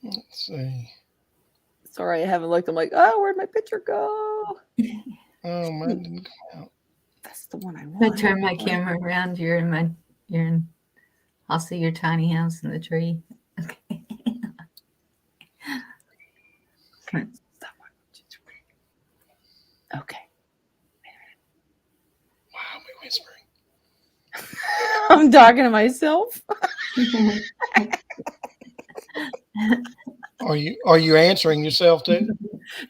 Let's see. Sorry, I haven't looked. I'm like, oh, where'd my picture go? Oh, mine didn't come out. That's the one I If I want. turn my camera around, I'll see your tiny house in the tree. Okay. Okay. Wow, am I whispering? I'm talking to myself. Are you answering yourself too?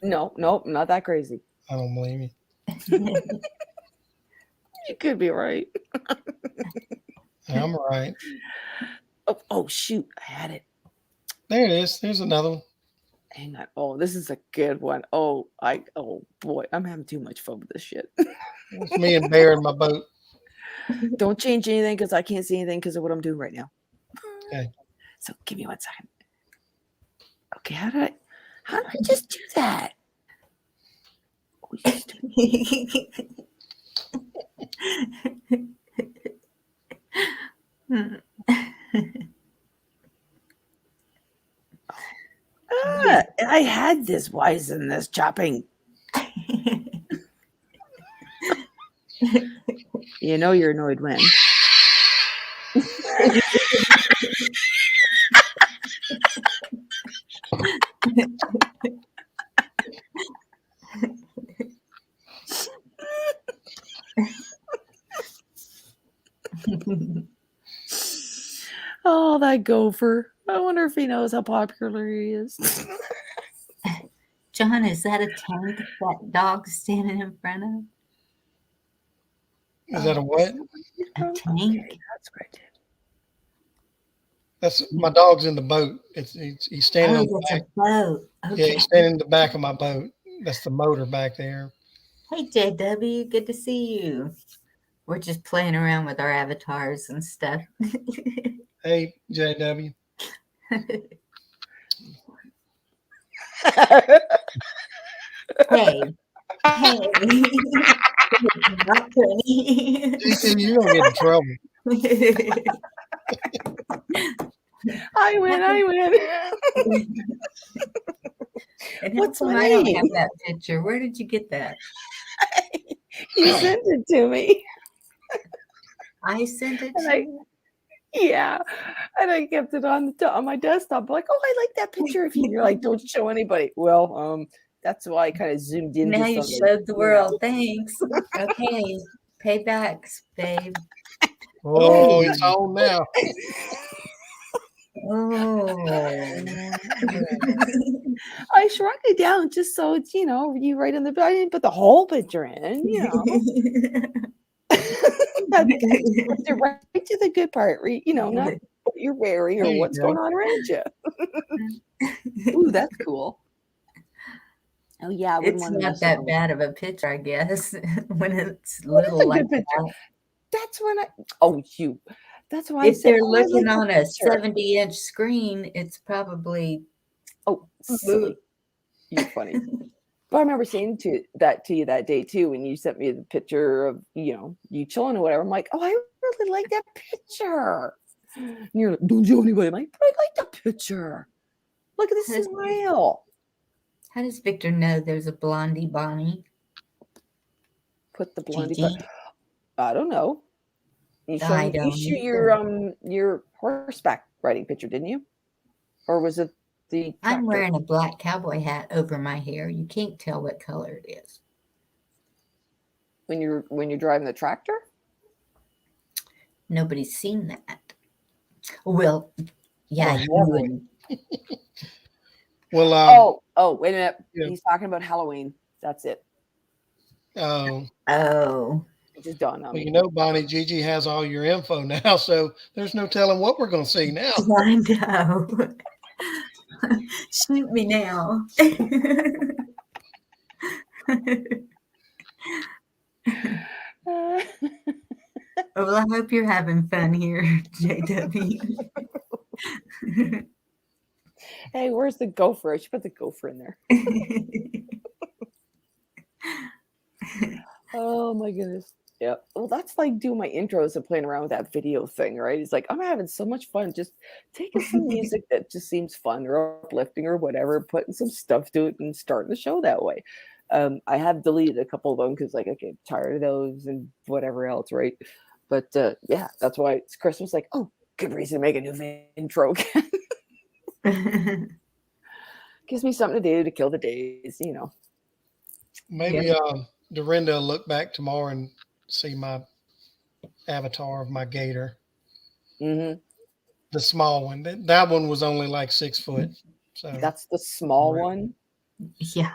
No, not that crazy. I don't believe you. You could be right. I'm right. Oh shoot, I had it. There it is. There's another one. Hang on. Oh, this is a good one. Oh boy, I'm having too much fun with this shit. It's me and Bear in my boat. Don't change anything because I can't see anything because of what I'm doing right now. Okay. So give me 1 second. Okay, how did I just do that? Oh, you stupid. I had this. Why isn't this chopping? You know you're annoyed when. Oh, that gopher. I wonder if he knows how popular he is. John, is that a tank that dog's standing in front of? Is that a what? A tank? Okay, that's what I did. That's my dog's in the boat. He's standing on Oh, the that's back. a boat. Yeah, Okay. he's standing in the back of my boat. That's the motor back there. Hey, JW, good to see you. We're just playing around with our avatars and stuff. Hey, JW. Hey, hey. Not funny. GT, you don't get in trouble. I win. And how What's come my I don't name? have that picture? Where did you get that? You sent it to me. I sent it And to you. Yeah. And I kept it on my desktop. Like, oh, I like that picture of you. You're like, don't show anybody. Well, that's why I kind of zoomed in. Now just you on showed the world. Thanks. Okay. Paybacks, babe. Oh, it's on now. Oh. I shrunk it down just so it's, you right in the I didn't put the whole picture in. Right to the good part, not what you're wearing or There you what's go. going on around you. Ooh, that's cool. Oh yeah, I wouldn't It's want to not miss that it. bad of a picture, I guess, when it's Well, that's little a like good picture. that. That's when that's why I If said, they're oh, I looking like on that a picture. 70-inch screen, it's probably Oh, silly. You're funny. But I remember saying to you that day too, when you sent me the picture of, you chilling or whatever. I'm like, oh, I really like that picture. And you're like, don't show anybody. I'm like, but I like the picture. Look at the Has- smile. How does Victor know there's a Blondie Bonnie? Put the blondie. Gigi? I don't know. You I showed you don't shoot either. your horseback riding picture, didn't you? Or was it the tractor? I'm wearing a black cowboy hat over my hair. You can't tell what color it is. When you're driving the tractor? Nobody's seen that. Well, yeah, Well, you and Well, Wait a minute. yeah. He's talking about Halloween. That's it. oh. It just dawned on Well, me. you know, Bonnie, Gigi has all your info now, so there's no telling what we're going to see now. I know. Shoot me now. Well, I hope you're having fun here, JW. Hey, where's the gopher? I should put the gopher in there. Oh my goodness. Yeah. Well, that's like doing my intros and playing around with that video thing, right? It's like I'm having so much fun just taking some music that just seems fun or uplifting or whatever, putting some stuff to it and starting the show that way. I have deleted a couple of them because like I get tired of those and whatever else, right? But yeah, that's why it's Christmas. Like, oh, good reason to make a new intro again. Gives me something to do to kill the days, Maybe Dorinda will look back tomorrow and see my avatar of my gator. Mm-hmm. The small one. That one was only like 6 foot. So that's the small one. Yeah.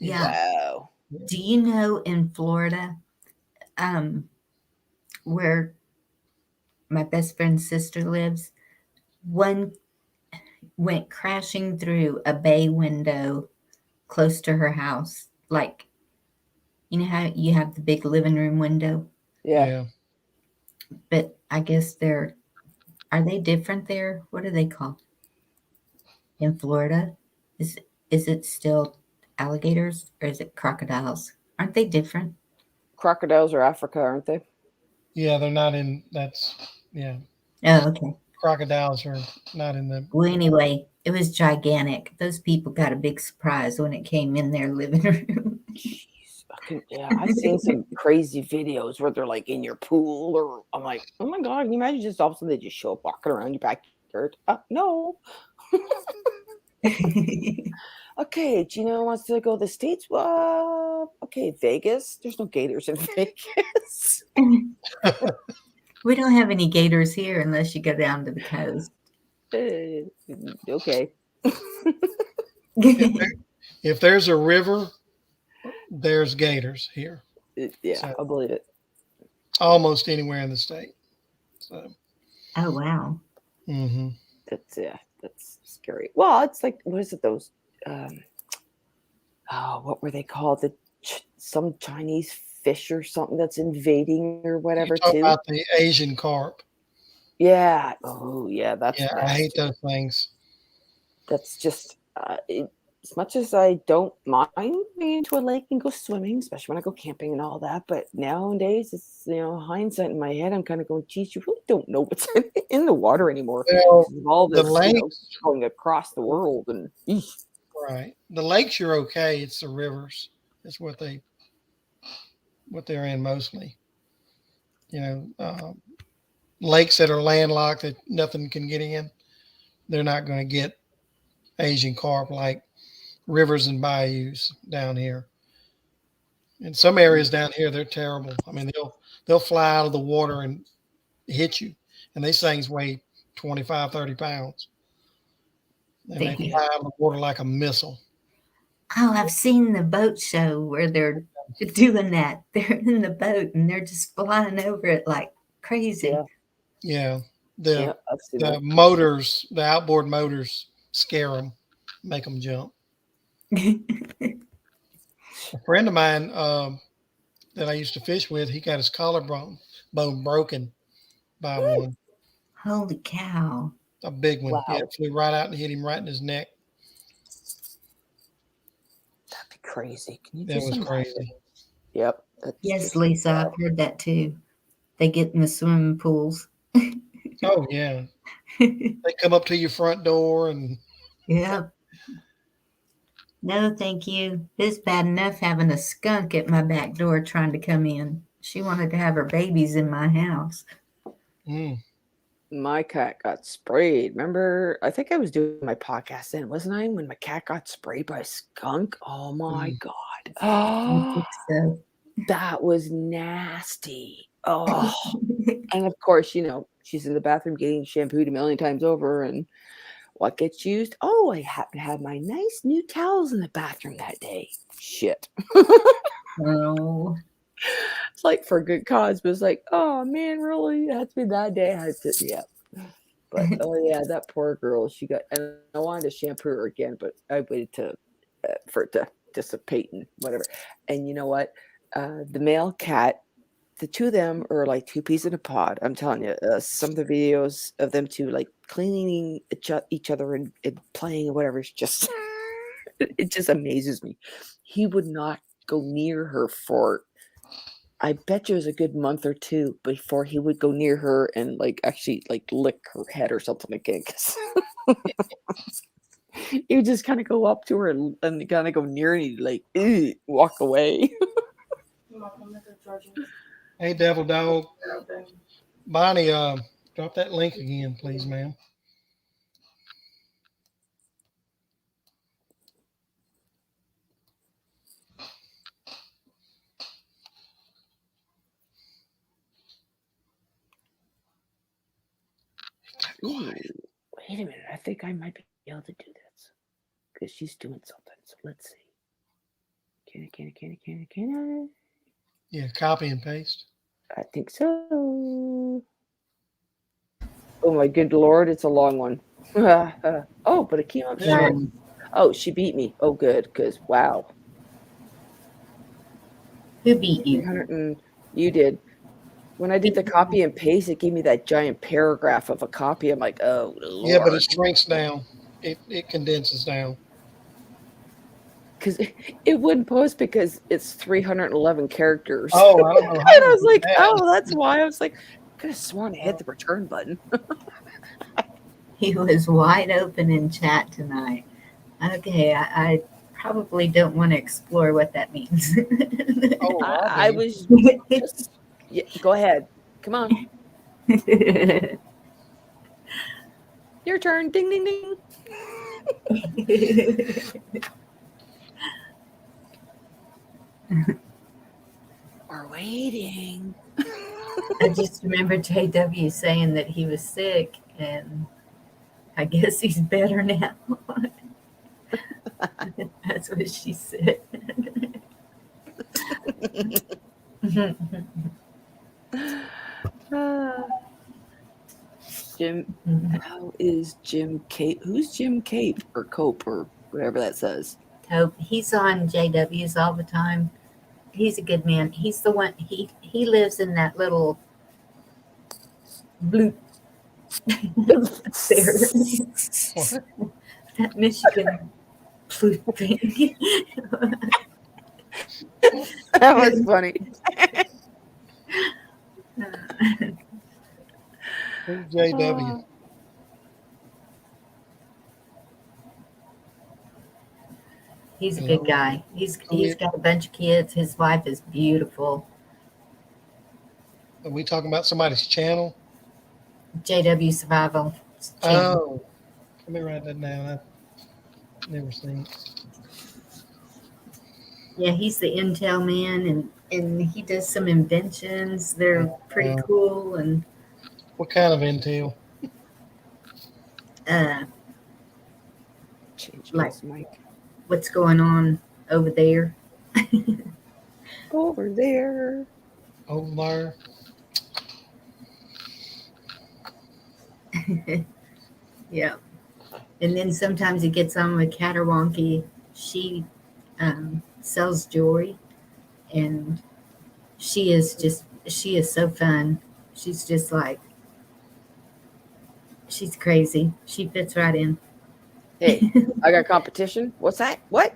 Wow. Do you know in Florida, where my best friend's sister lives, one went crashing through a bay window close to her house. Like, you know how you have the big living room window? Yeah. But I guess are they different there? What are they called? In Florida? Is it still alligators or is it crocodiles? Aren't they different? Crocodiles are Africa, aren't they? Yeah, they're not in Oh, okay. Crocodiles are not in the. Well, anyway, it was gigantic. Those people got a big surprise when it came in their living room. Yeah, I've seen some crazy videos where they're like in your pool, or I'm like, oh my god, can you imagine just all of a sudden they just show up walking around your backyard? No. Okay, Gina wants to go to the States. Okay, Vegas. There's no gators in Vegas. We don't have any gators here unless you go down to the coast. Okay. If there's a river, there's gators here. Yeah, so, I believe it. Almost anywhere in the state. So. Oh, wow. Mm-hmm. That's scary. Well, it's like, what is it? Those what were they called? Some Chinese fish or something that's invading or You whatever talk too. about the Asian carp. Yeah. Oh, yeah. That's Yeah, I hate nasty. those things. That's just as much as I don't mind being into a lake and go swimming, especially when I go camping and all that. But nowadays, it's hindsight in my head. I'm kind of going, geez, you really don't know what's in the water anymore. Well, Because of all the this, lakes, going across the world and eesh. right? The lakes you're okay. It's the rivers. That's what they're in mostly. You know, lakes that are landlocked that nothing can get in. They're not going to get Asian carp like rivers and bayous down here. In some areas down here, they're terrible. I mean, they'll fly out of the water and hit you, and these things weigh 25, 30 pounds, and they They- fly out of the water like a missile. Oh, I've seen the boat show where they're doing that. They're in the boat and they're just flying over it like crazy. Yeah. Yeah, Yeah, I've seen the that. motors, the outboard motors, scare them, make them jump. A friend of mine that I used to fish with, he got his collarbone broken by one, Holy cow. a big one. Wow. Yeah, it flew right out and hit him right in his neck. That'd be crazy. Can you That just was imagine? crazy. Yep. That's Yes, just Lisa, bad. I've heard that too. They get in the swimming pools. Oh yeah, they come up to your front door and Yep. No, thank you. It's bad enough having a skunk at my back door trying to come in. She wanted to have her babies in my house. My cat got sprayed. Remember, I think I was doing my podcast then, wasn't I? When my cat got sprayed by a skunk. Oh my Mm. God. I Oh, think so. that was nasty. Oh, and of course, she's in the bathroom getting shampooed a million times over. And what gets used? Oh, I happen to have my nice new towels in the bathroom that day. Shit. Oh, It's like for a good cause, but it's like, oh man, really? It had to be that day. I had to, yeah. But oh yeah, that poor girl. She got, and I wanted to shampoo her again, but I waited for it to dissipate and whatever. And you know what? The male cat, the two of them are like two peas in a pod. I'm telling you, some of the videos of them two like cleaning each other and playing or whatever is just, it just amazes me. He would not go near her for, I bet you it was a good month or two before he would go near her and actually lick her head or something again. 'Cause he would just kind of go up to her and kind of go near and he'd walk away. hey, devil dog, Bonnie, drop that link again, please, ma'am. Ooh, wait a minute. I think I might be able to do this because she's doing something. So let's see. Can I? Yeah, copy and paste. I think so. Oh my good Lord, it's a long one. Oh, but it came up Yeah. short. Oh, she beat me. Oh, good, because wow. who beat you? 300 and you did. When I did the copy and paste, it gave me that giant paragraph of a copy. I'm like, oh Lord. Yeah, but it shrinks down. It condenses down. Because it wouldn't post because it's 311 characters. Oh, I don't know. And I was like, that. oh, that's why. I was like, I could have sworn I hit the return button. He was wide open in chat tonight. Okay, I probably don't want to explore what that means. Oh, I do. was just, yeah, go ahead. Come on. Your turn. Ding, ding, ding. We're waiting. I just remember JW saying that he was sick, and I guess he's better now. That's what she said. Jim, how is Jim Cape? Who's Jim Cape or Cope or whatever that says? Cope. He's on JWs all the time. He's a good man. He's the one. He lives in that little blue there. That Michigan blue thing. That was funny. Who's JW? He's a good guy. He's got a bunch of kids. His wife is beautiful. Are we talking about somebody's channel? JW Survival channel. Oh, let me write that down. I've never seen it. Yeah, he's the Intel man, and he does some inventions. They're pretty cool, and What kind of intel? Change Like- his mic. what's going on over there. Over there. Over there. Yeah. And then sometimes he gets on with Caterwonky. She sells jewelry, and she is so fun. She's just like, she's crazy. She fits right in. Hey, I got competition. What's that? What?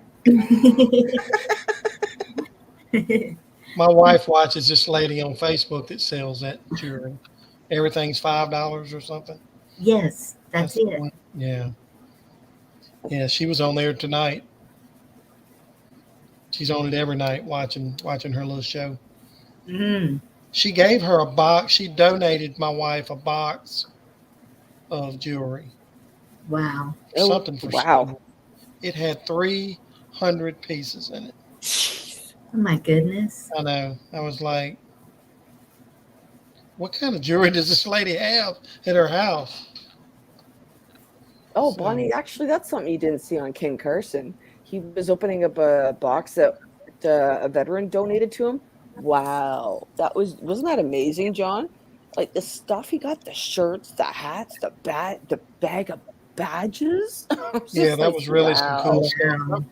My wife watches this lady on Facebook that sells that jewelry. Everything's $5 or something. Yes, that's the it. one. Yeah. Yeah, she was on there tonight. She's on it every night watching her little show. Mm. She gave her a box. She donated my wife a box of jewelry. Wow. Oh, Something for wow. school. It had 300 pieces in it. Oh my goodness. I know. I was like, what kind of jewelry does this lady have at her house? Oh, So- Bonnie, actually, that's something you didn't see on King Carson. He was opening up a box that a veteran donated to him. Wow, wasn't that amazing, John? Like the stuff he got, the shirts, the hats, the bag of badges. I was Yeah, just that like, was really wow, some cool stuff.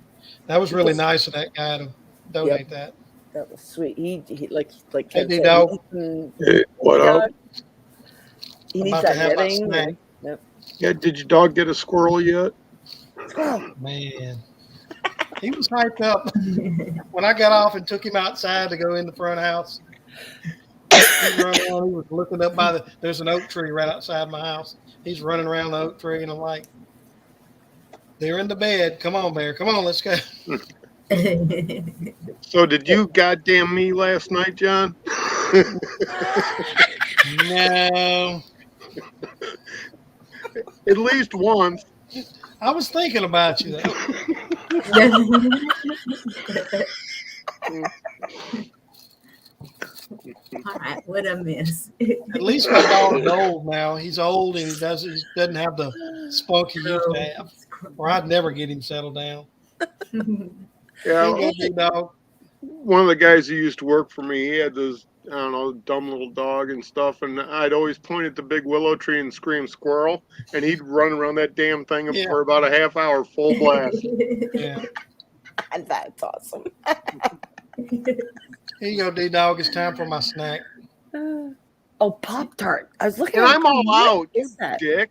That was really nice of that guy to donate that. that was sweet. He like Hey, Ken said, D-Dog. Hey, what up? he I'm needs about to that have my knitting. snack. Yep. Yeah, did your dog get a squirrel yet? Man, he was hyped up. When I got off and took him outside to go in the front house, he was looking up by there's an oak tree right outside my house. He's running around the oak tree, and I'm like, they're in the bed. Come on, Bear. Come on, let's go. So did you goddamn me last night, John? No, At least once. I was thinking about you, though. All right, what a miss. At least my dog's old now. He's old, and he doesn't have the spunk he used to have. Or I'd never get him settled down. Yeah, He ain't no dog. one of the guys who used to work for me, he had this, I don't know, dumb little dog and stuff, and I'd always point at the big willow tree and scream squirrel, and he'd run around that damn thing Yeah. for about a half hour full blast. Yeah. That's awesome. Here you go, D-Dog. It's time for my snack. Oh, Pop-Tart. I was looking And at I'm all out, What is that? dick.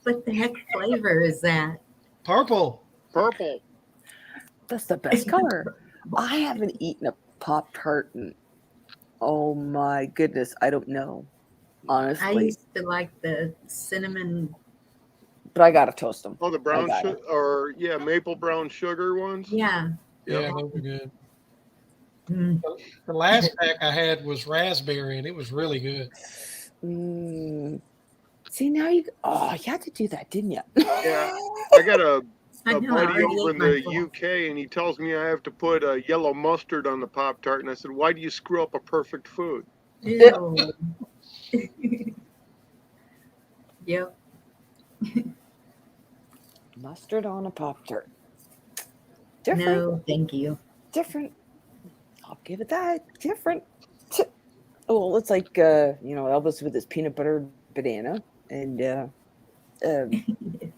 What the heck flavor is that? Purple. Purple. That's the best color. I haven't eaten a Pop-Tart in, oh my goodness, I don't know. I Honestly. used to like the cinnamon. But I gotta toast them. Oh, the brown got sugar, or yeah, maple brown sugar ones. Yeah. Yeah, those are good. Mm. The last pack I had was raspberry, and it was really good. See, now you had to do that, didn't you? Yeah, I got a I know, I buddy already over ate in my the full. UK, and he tells me I have to put yellow mustard on the Pop-Tart, and I said, why do you screw up a perfect food? Ew. Yep. Mustard on a Pop-Tart. Different. No, thank you. Different. I'll give it that. Different. Oh, it's like Elvis with his peanut butter banana and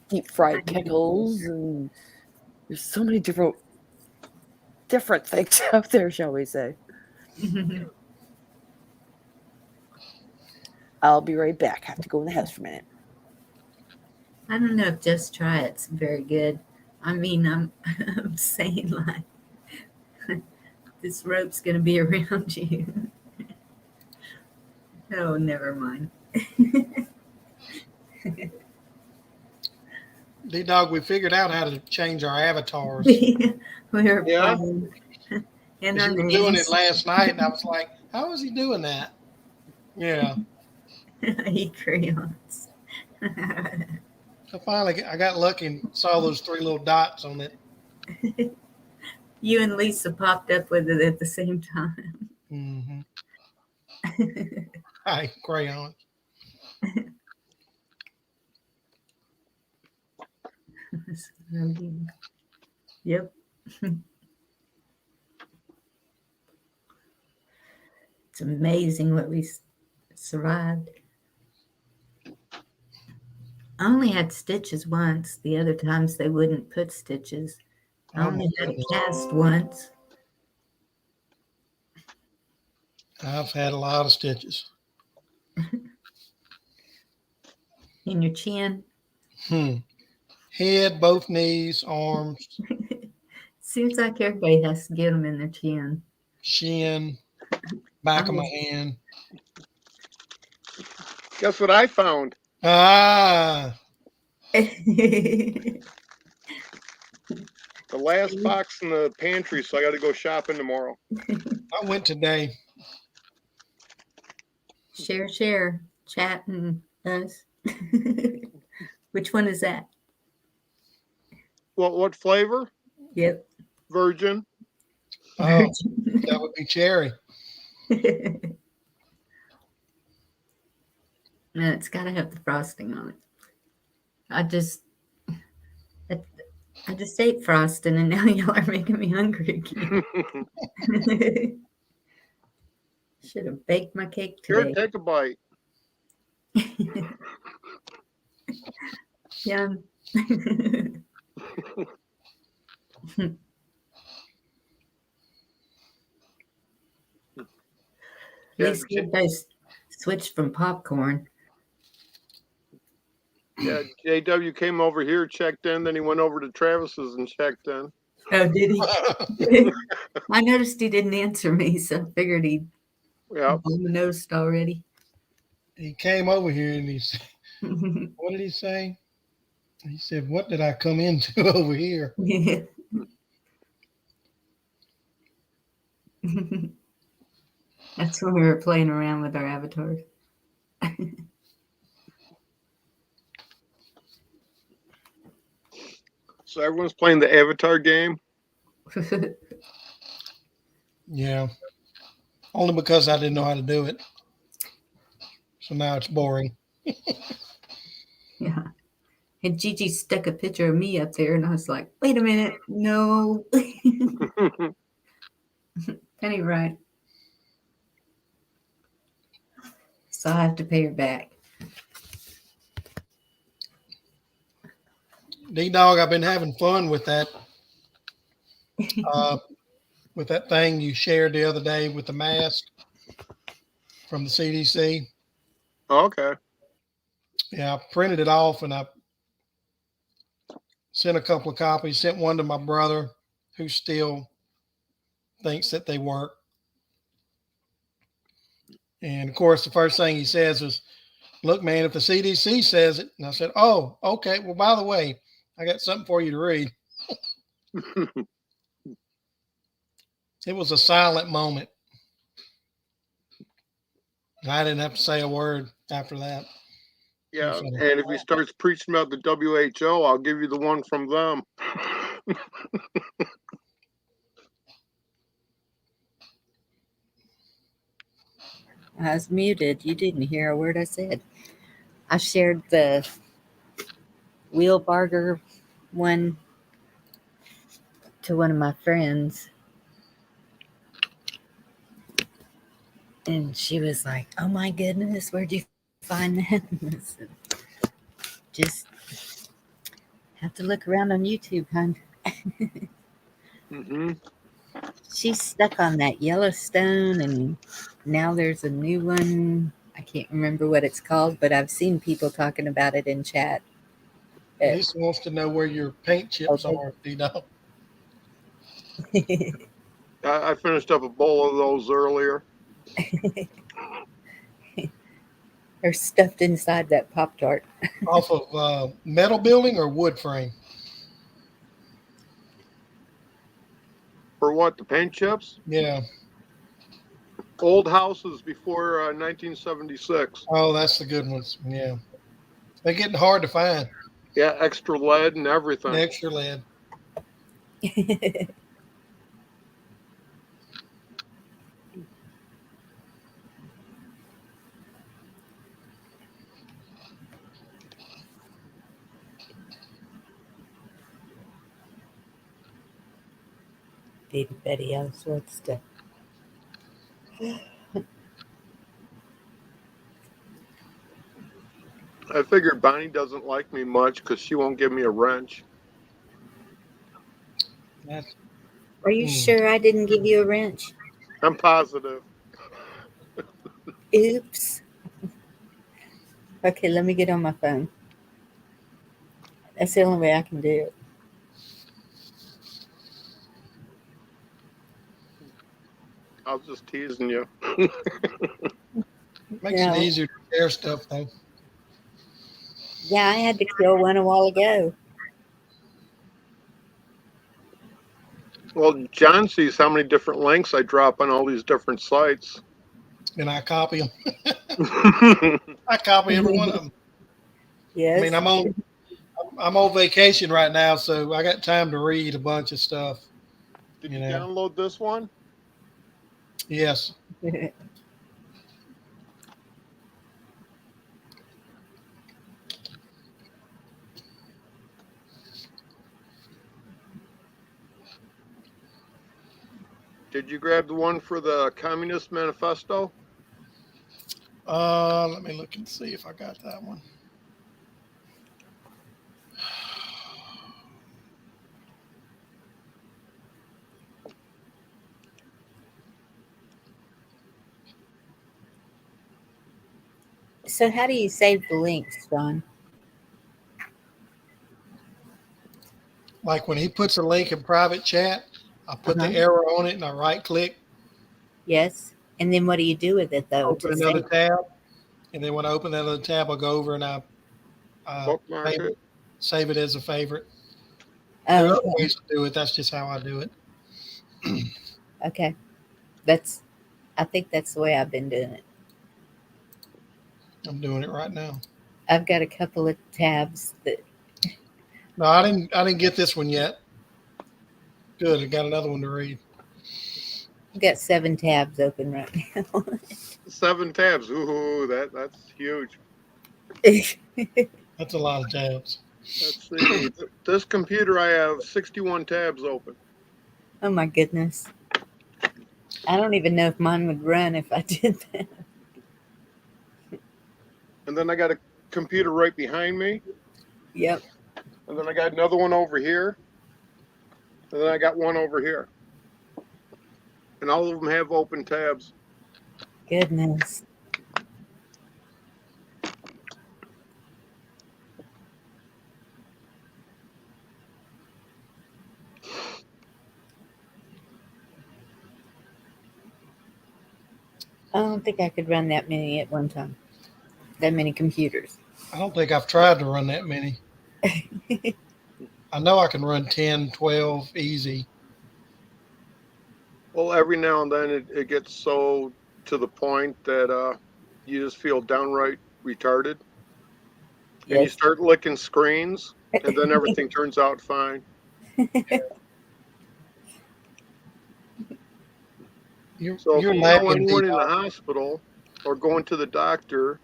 deep fried pickles, and there's so many different things out there, shall we say. I'll be right back. I have to go in the house for a minute. I don't know if Just Try It's very good. I mean, I'm saying like this rope's gonna be around you. Oh, never mind. D-Dog, we figured out how to change our avatars. We're Yeah. playing. And 'Cause our you were doing names. it last night, and I was like, how is he doing that? Yeah. I eat crayons. So finally, I got lucky and saw those 3 little dots on it. You and Lisa popped up with it at the same time. Mm-hmm. Hi, crayon. Yep. It's amazing what we survived. I only had stitches once. The other times they wouldn't put stitches. I Oh, only my had a goodness. cast once. I've had a lot of stitches. In your chin. Head, both knees, arms, Seems like everybody has to get them in their chin. shin, back of my hand. Guess what I found? Ah, The last box in the pantry, so I got to go shopping tomorrow. I went today. Share, chat and us. Which one is that? What flavor? Yep. Virgin. Oh, that would be cherry. No, it's got to have the frosting on it. I just ate frosting, and now y'all are making me hungry again. Should have baked my cake Here, today. take a bite. Yum. At least you guys switched from popcorn. Yeah, JW came over here, checked in, then he went over to Travis's and checked in. Oh, did he? I noticed he didn't answer me, so I figured he'd Yeah. nosed already. He came over here and he said, what did he say? He said, what did I come into over here? That's when we were playing around with our avatars. So everyone's playing the Avatar game. Yeah. Only because I didn't know how to do it. So now it's boring. Yeah. And Gigi stuck a picture of me up there, and I was like, wait a minute. No. Penny, right. So I have to pay her back. D-Dog, I've been having fun with that. With that thing you shared the other day with the mask from the CDC. Okay. Yeah, I printed it off and I sent a couple of copies, sent one to my brother who still thinks that they work. And of course, the first thing he says is, look, man, if the CDC says it. And I said, oh, okay. Well, by the way, I got something for you to read. It was a silent moment. I didn't have to say a word after that. Yeah, and if he starts preaching about the WHO, I'll give you the one from them. I was muted. You didn't hear a word I said. I shared the wheelbarger one to one of my friends. And she was like, "Oh my goodness, where'd you find that?" And I said, just have to look around on YouTube, hon. Hmm. She's stuck on that Yellowstone, and now there's a new one. I can't remember what it's called, but I've seen people talking about it in chat. Lisa wants to know where your paint chips Okay. are, Dino. I finished up a bowl of those earlier. They're stuffed inside that Pop Tart. Off of metal building or wood frame? For what? The paint chips? Yeah. Old houses before 1976. Oh, that's the good ones. Yeah. They're getting hard to find. Yeah, extra lead and everything. Extra lead. Baby Betty, all sorts of stuff. I figured Bonnie doesn't like me much because she won't give me a wrench. That's, Are you sure I didn't give you a wrench? I'm positive. Oops. Okay, let me get on my phone. That's the only way I can do it. I was just teasing you. makes Yeah. it easier to share stuff, though. Yeah, I had to kill one a while ago. Well, John sees how many different links I drop on all these different sites. And I copy them. I copy every one of them. Yes. I mean, I'm on vacation right now, so I got time to read a bunch of stuff. Did you You know. download this one? Yes. Did you grab the one for the Communist Manifesto? Let me look and see if I got that one. So how do you save the links, John? Like when he puts a link in private chat, I put the arrow on it and I right click, Yes. And then what do you do with it, though? open another tab. And then when I open that other tab, I'll go over and I Bookmark it. save it as a favorite. There are Oh, other ways to do it. That's just how I do it. okay. I think that's the way I've been doing it. I'm doing it right now. I've got a couple of tabs that No, I didn't get this one yet. Good. I got another one to read. I've got 7 tabs open right now. 7 tabs. Ooh, that's huge. That's a lot of tabs. Let's see. This computer, I have 61 tabs open. Oh my goodness. I don't even know if mine would run if I did that. And then I got a computer right behind me. Yep. And then I got another one over here. And then I got one over here. And all of them have open tabs. Goodness. I don't think I could run that many at one time. That many computers. I don't think I've tried to run that many. I know I can run 10, 12 easy. Well, every now and then it gets so to the point that you just feel downright retarded. And you start licking screens, and then everything turns out fine. So if you know when going in the hospital or going to the doctor,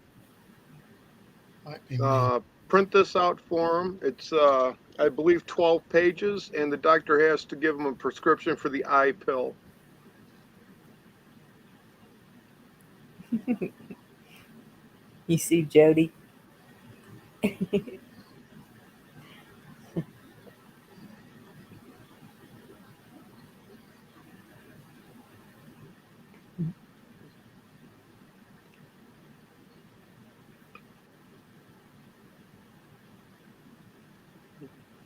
print this out for them. It's, I believe, 12 pages, and the doctor has to give them a prescription for the eye pill. You see Jody?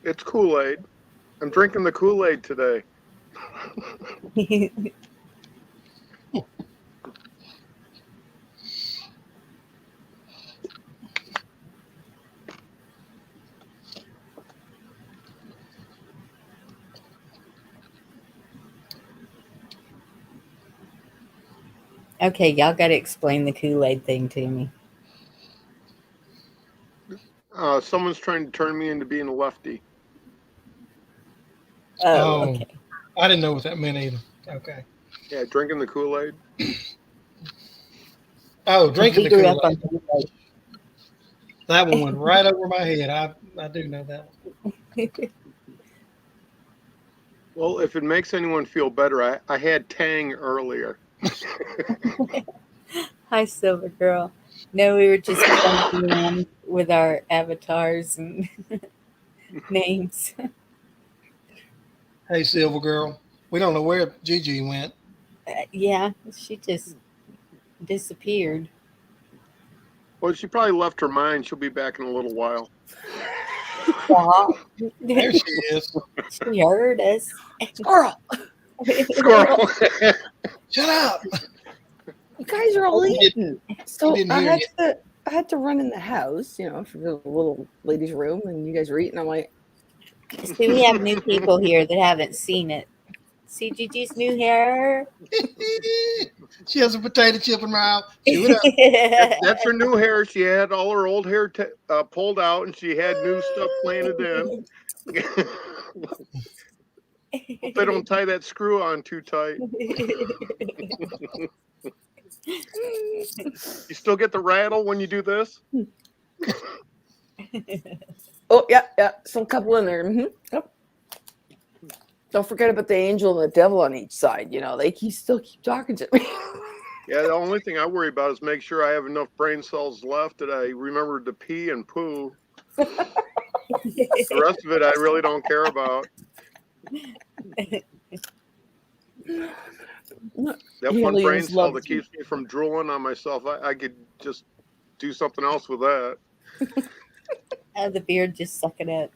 It's Kool-Aid. I'm drinking the Kool-Aid today. Okay, y'all got to explain the Kool-Aid thing to me. Someone's trying to turn me into being a lefty. Oh, Oh. okay. I didn't know what that meant either. Okay. Yeah, drinking the Kool-Aid. Oh, drinking We the grew up Kool-Aid. on Kool-Aid. That one went right over my head. I do know that one. Well, if it makes anyone feel better, I had Tang earlier. Hi, Silver Girl. No, we were just playing around with our avatars and names. Hey, Silver Girl. We don't know where Gigi went. Yeah, she just disappeared. Well, she probably left her mind. She'll be back in a little while. Stop. There she is. She heard us. Squirrel. Squirrel. Shut up. You guys are all He eating. So didn't I hear had you. I had to run in the house, you know, for the little ladies' room, and you guys were eating. I'm like, See, we have new people here that haven't seen it. See Gigi's new hair? She has a potato chip in her mouth. Chew it up. That's her new hair. She had all her old hair pulled out, and she had new stuff planted in. Hope they don't tie that screw on too tight. You still get the rattle when you do this? oh yeah, some couple in there. Yep. Don't forget about the angel and the devil on each side. You know, they still keep talking to me. Yeah, the only thing I worry about is make sure I have enough brain cells left that I remember to pee and poo. The rest of it I really don't care about. That one brain Aliens cell love that you. keeps me from drooling on myself, I could just do something else with that. The beard just sucking it.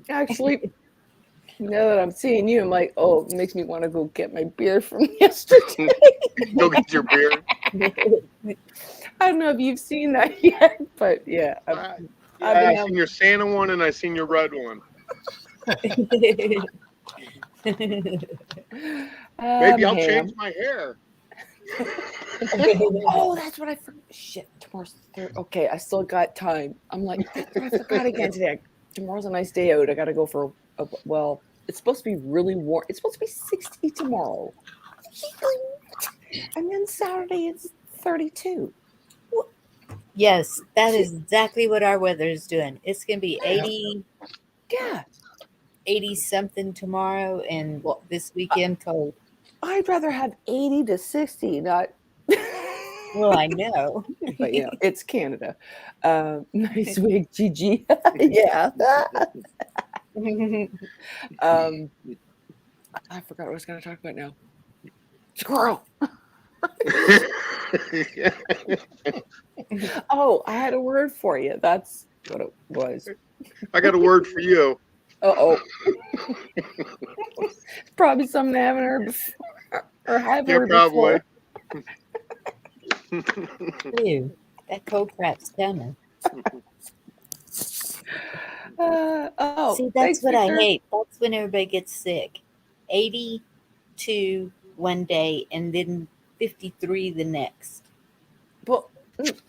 Actually, now that I'm seeing you, I'm like, oh, it makes me want to go get my beer from yesterday. Go get your beer. I don't know if you've seen that yet, but yeah. I seen your Santa one and I seen your red one. Maybe I'll change my hair. Oh, that's what I forgot. Shit, tomorrow's the 3rd. Okay, I still got time. I'm like, I forgot again today. Tomorrow's a nice day out. I got to go for well, it's supposed to be really warm. It's supposed to be 60 tomorrow. And then Saturday it's 32. Yes, that is exactly what our weather is doing. It's going to be 80, Yeah. 80 something tomorrow, and this weekend cold. I'd rather have 80 to 60, not. Well, I know. But you know, it's Canada. Nice wig, Gigi. Yeah. I forgot what I was going to talk about now. Squirrel. Oh, I had a word for you. That's what it was. I got a word for you. Uh-oh. It's probably something I haven't heard before. Or have Yeah, heard probably. before. Ew, that cold crap's coming. See, See, that's thanks, what Victor. I hate. That's when everybody gets sick. 82 one day and then 53 the next. Well,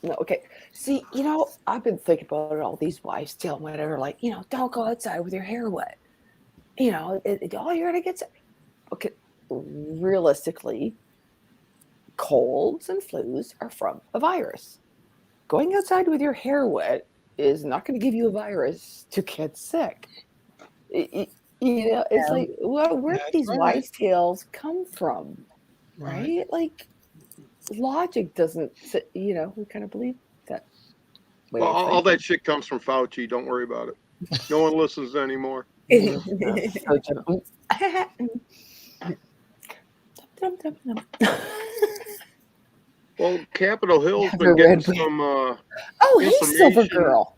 no, okay. See, you know, I've been thinking about all these wives' tale, whatever. Like, you know, don't go outside with your hair wet. You know, all you're gonna get sick. Okay, realistically, colds and flus are from a virus. Going outside with your hair wet is not going to give you a virus to get sick. You know, it's like, well, where do That's these right. wives' tales come from? Right? Like, logic doesn't, you know, we kind of believe that way. Well, of all thinking. that shit comes from Fauci. Don't worry about it. No one listens anymore. Yeah, so gentle. Dum, dum, dum, dum. Well, Capitol Hill's Have been a getting red wing. some Oh, hey, Silver information. Girl.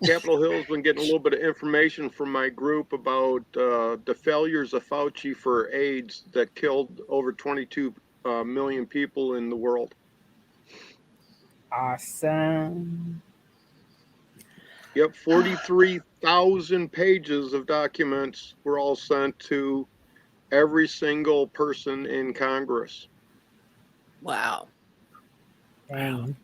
Capitol Hill's been getting a little bit of information from my group about the failures of Fauci for AIDS that killed over 22 million people in the world. Awesome. Yep, 43,000 pages of documents were all sent to every single person in Congress. Wow. Dang.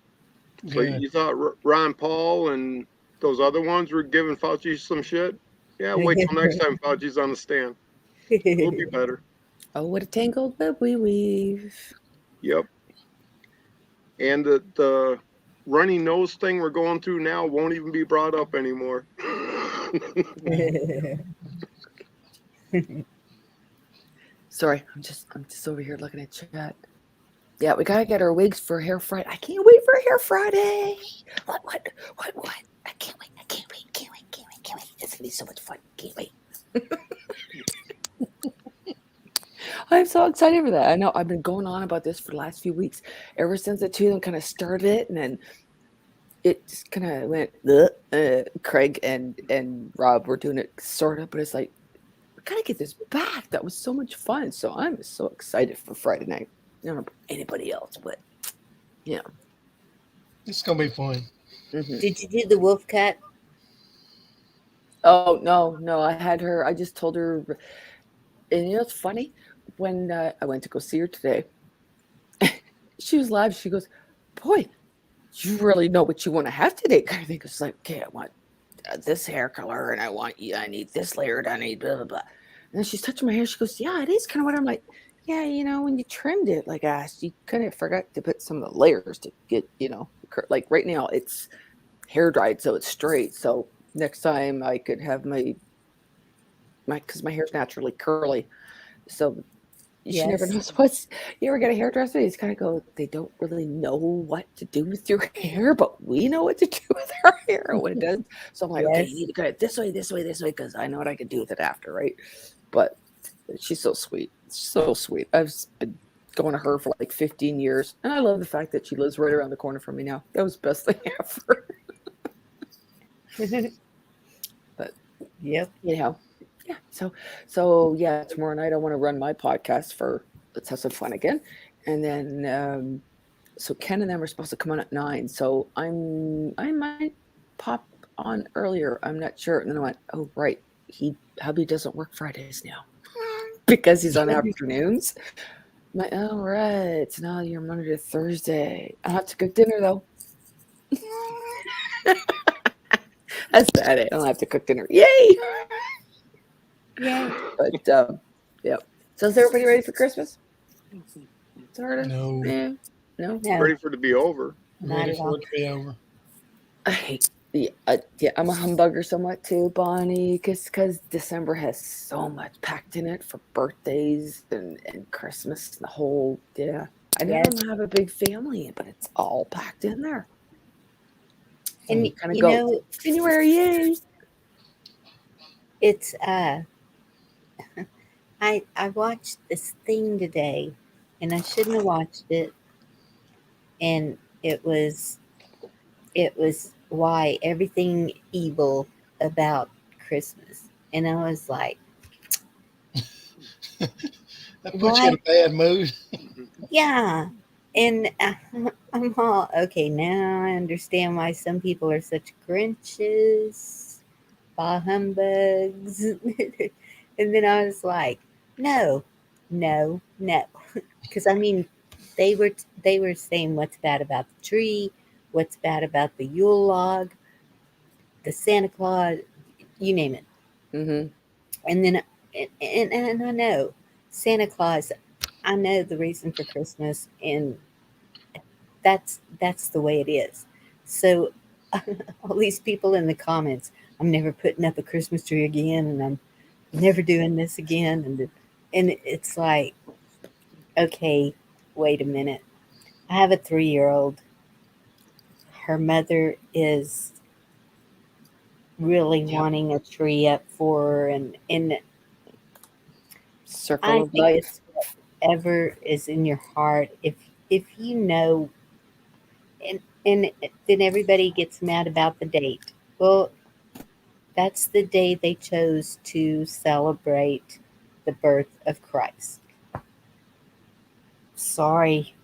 So Good. you thought Ron Paul and those other ones were giving Fauci some shit? Yeah, wait till next time Fauci's on the stand. We'll be better. Oh, what a tangled web we weave. Yep. And the runny nose thing we're going through now won't even be brought up anymore. Sorry, I'm just over here looking at chat. Yeah, we gotta get our wigs for Hair Friday. I can't wait for Hair Friday. What? I can't wait. Can't wait. It's gonna be so much fun. Can't wait. I'm so excited for that. I know I've been going on about this for the last few weeks, ever since the two of them kind of started it, and then it just kind of went. Craig and Rob were doing it sort of, but it's like we gotta get this back. That was so much fun. So I'm so excited for Friday night. I don't know about anybody else, but yeah. It's gonna be fun. Mhm. Did you do the wolf cut? Oh no! I had her. I just told her, and you know it's funny when I went to go see her today. She was live. She goes, "Boy, you really know what you want to have today." Kind of thing. It's like, okay, I want this hair color, and I need this layered. I need blah blah blah. And then she's touching my hair. She goes, "Yeah, it is kind of what I'm like." Yeah, you know, when you trimmed it, like I asked, you kind of forgot to put some of the layers to get, you know, like right now it's hair dried, so it's straight. So next time I could have my because my hair's naturally curly, so she never Yes. knows what's. You ever get a hairdresser? You just kind of go. They don't really know what to do with your hair, but we know what to do with our hair and what it does. So I'm like, okay, Yes. you need to cut it this way, because I know what I can do with it after, right? But she's so sweet, so sweet. I've been going to her for like 15 years, and I love the fact that she lives right around the corner from me now. That was the best thing ever. But Yep. you know, yeah. So yeah, tomorrow night I want to run my podcast for Let's Have Some Fun Again, and then so Ken and them are supposed to come on at 9. So I might pop on earlier. I'm not sure. And then I went, oh right, hubby doesn't work Fridays now because he's on afternoons. I'm like, oh right, so now you're Monday to Thursday. I'll have to cook dinner though. That's about it. I don't have to cook dinner. Yay! Yeah. But yeah. So is everybody ready for Christmas? Sort of. No. Yeah. No. No, Ready for it to be over. not Ready at for all. it to be over. I hate. Yeah, I'm a humbugger somewhat too, Bonnie, because December has so much packed in it for birthdays and Christmas and the whole. Yeah, I Yes. don't have a big family, but it's all packed in there. And you kind of you go know, January, yay! it's I watched this thing today, and I shouldn't have watched it. And it was why everything evil about Christmas, and I was like, That puts you in a bad mood. yeah. And I'm all okay now. I understand why some people are such Grinches, bah humbugs. And then I was like, no, because I mean, they were saying what's bad about the tree, what's bad about the Yule log, the Santa Claus, you name it. Mm-hmm. And then and I know Santa Claus. I know the reason for Christmas, and that's the way it is. So all these people in the comments, I'm never putting up a Christmas tree again, and I'm never doing this again, and it's like, okay, wait a minute. I have a 3-year-old. Her mother is really wanting a tree up for her, and Circle I of think life. it's whatever is in your heart. If you know, and then everybody gets mad about the date. Well, that's the day they chose to celebrate the birth of Christ. Sorry,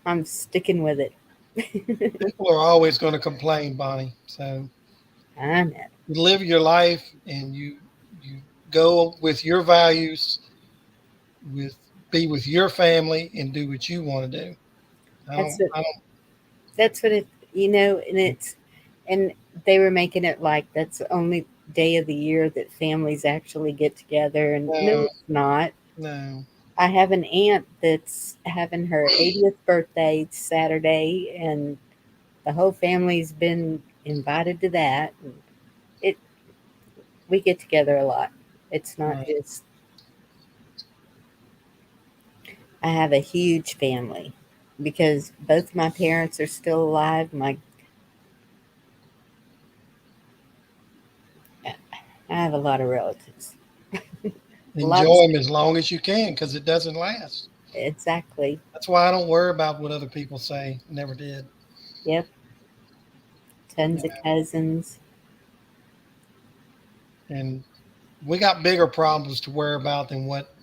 I'm sticking with it. People are always going to complain, Bonnie. So I know. you live your life and you go with your values, with be with your family and do what you want to do. That's what I don't that's what it and they were making it like that's the only day of the year that families actually get together, and no, know. it's not. No. I have an aunt that's having her 80th birthday Saturday, and the whole family's been invited to that. And it we get together a lot. It's not Right. just I have a huge family because both my parents are still alive. I have a lot of relatives. Enjoy Lots them as long as you can because it doesn't last. exactly. That's why I don't worry about what other people say. Never did. Yep. You Tons of know, cousins. and we got bigger problems to worry about than what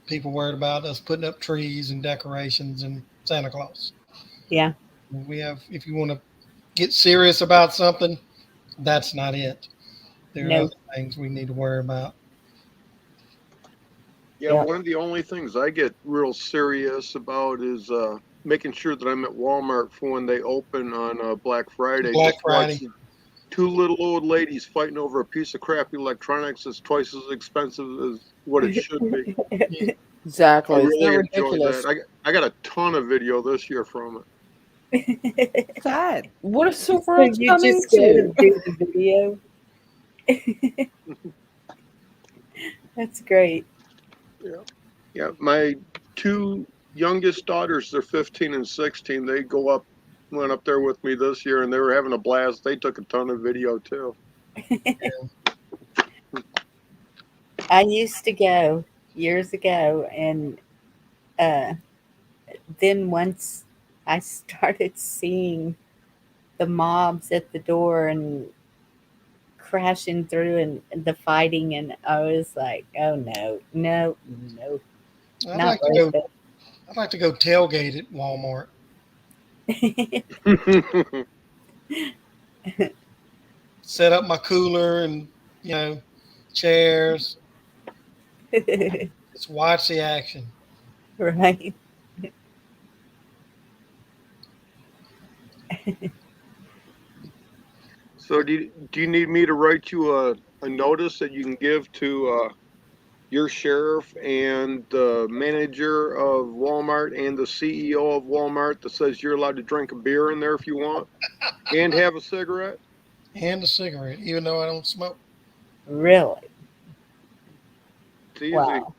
people worried about us putting up trees and decorations and Santa Claus. Yeah. We have, if you want to get serious about something, that's not it. There are No. other things we need to worry about. Yeah, Yep. one of the only things I get real serious about is making sure that I'm at Walmart for when they open on Black Friday. Black Just Friday. watching two little old ladies fighting over a piece of crappy electronics that's twice as expensive as what it should be. I Exactly. It's not really enjoy ridiculous. that. I got a ton of video this year from it. Sad. What is the So world you coming just go to? and do the video. That's great. Yeah. Yeah. My two youngest daughters, they're 15 and 16. They went up there with me this year and they were having a blast. They took a ton of video too. I used to go years ago, and uh, then once I started seeing the mobs at the door and crashing through and the fighting, and I was like, oh no, no, no, I'd not like to go. worth I'd like to go tailgate at Walmart. it. Set up my cooler and chairs. Just watch the action. Right. So do you need me to write you a notice that you can give to your sheriff and the manager of Walmart and the CEO of Walmart that says you're allowed to drink a beer in there if you want and have a cigarette? And a cigarette, even though I don't smoke. Really? It's easy. Wow.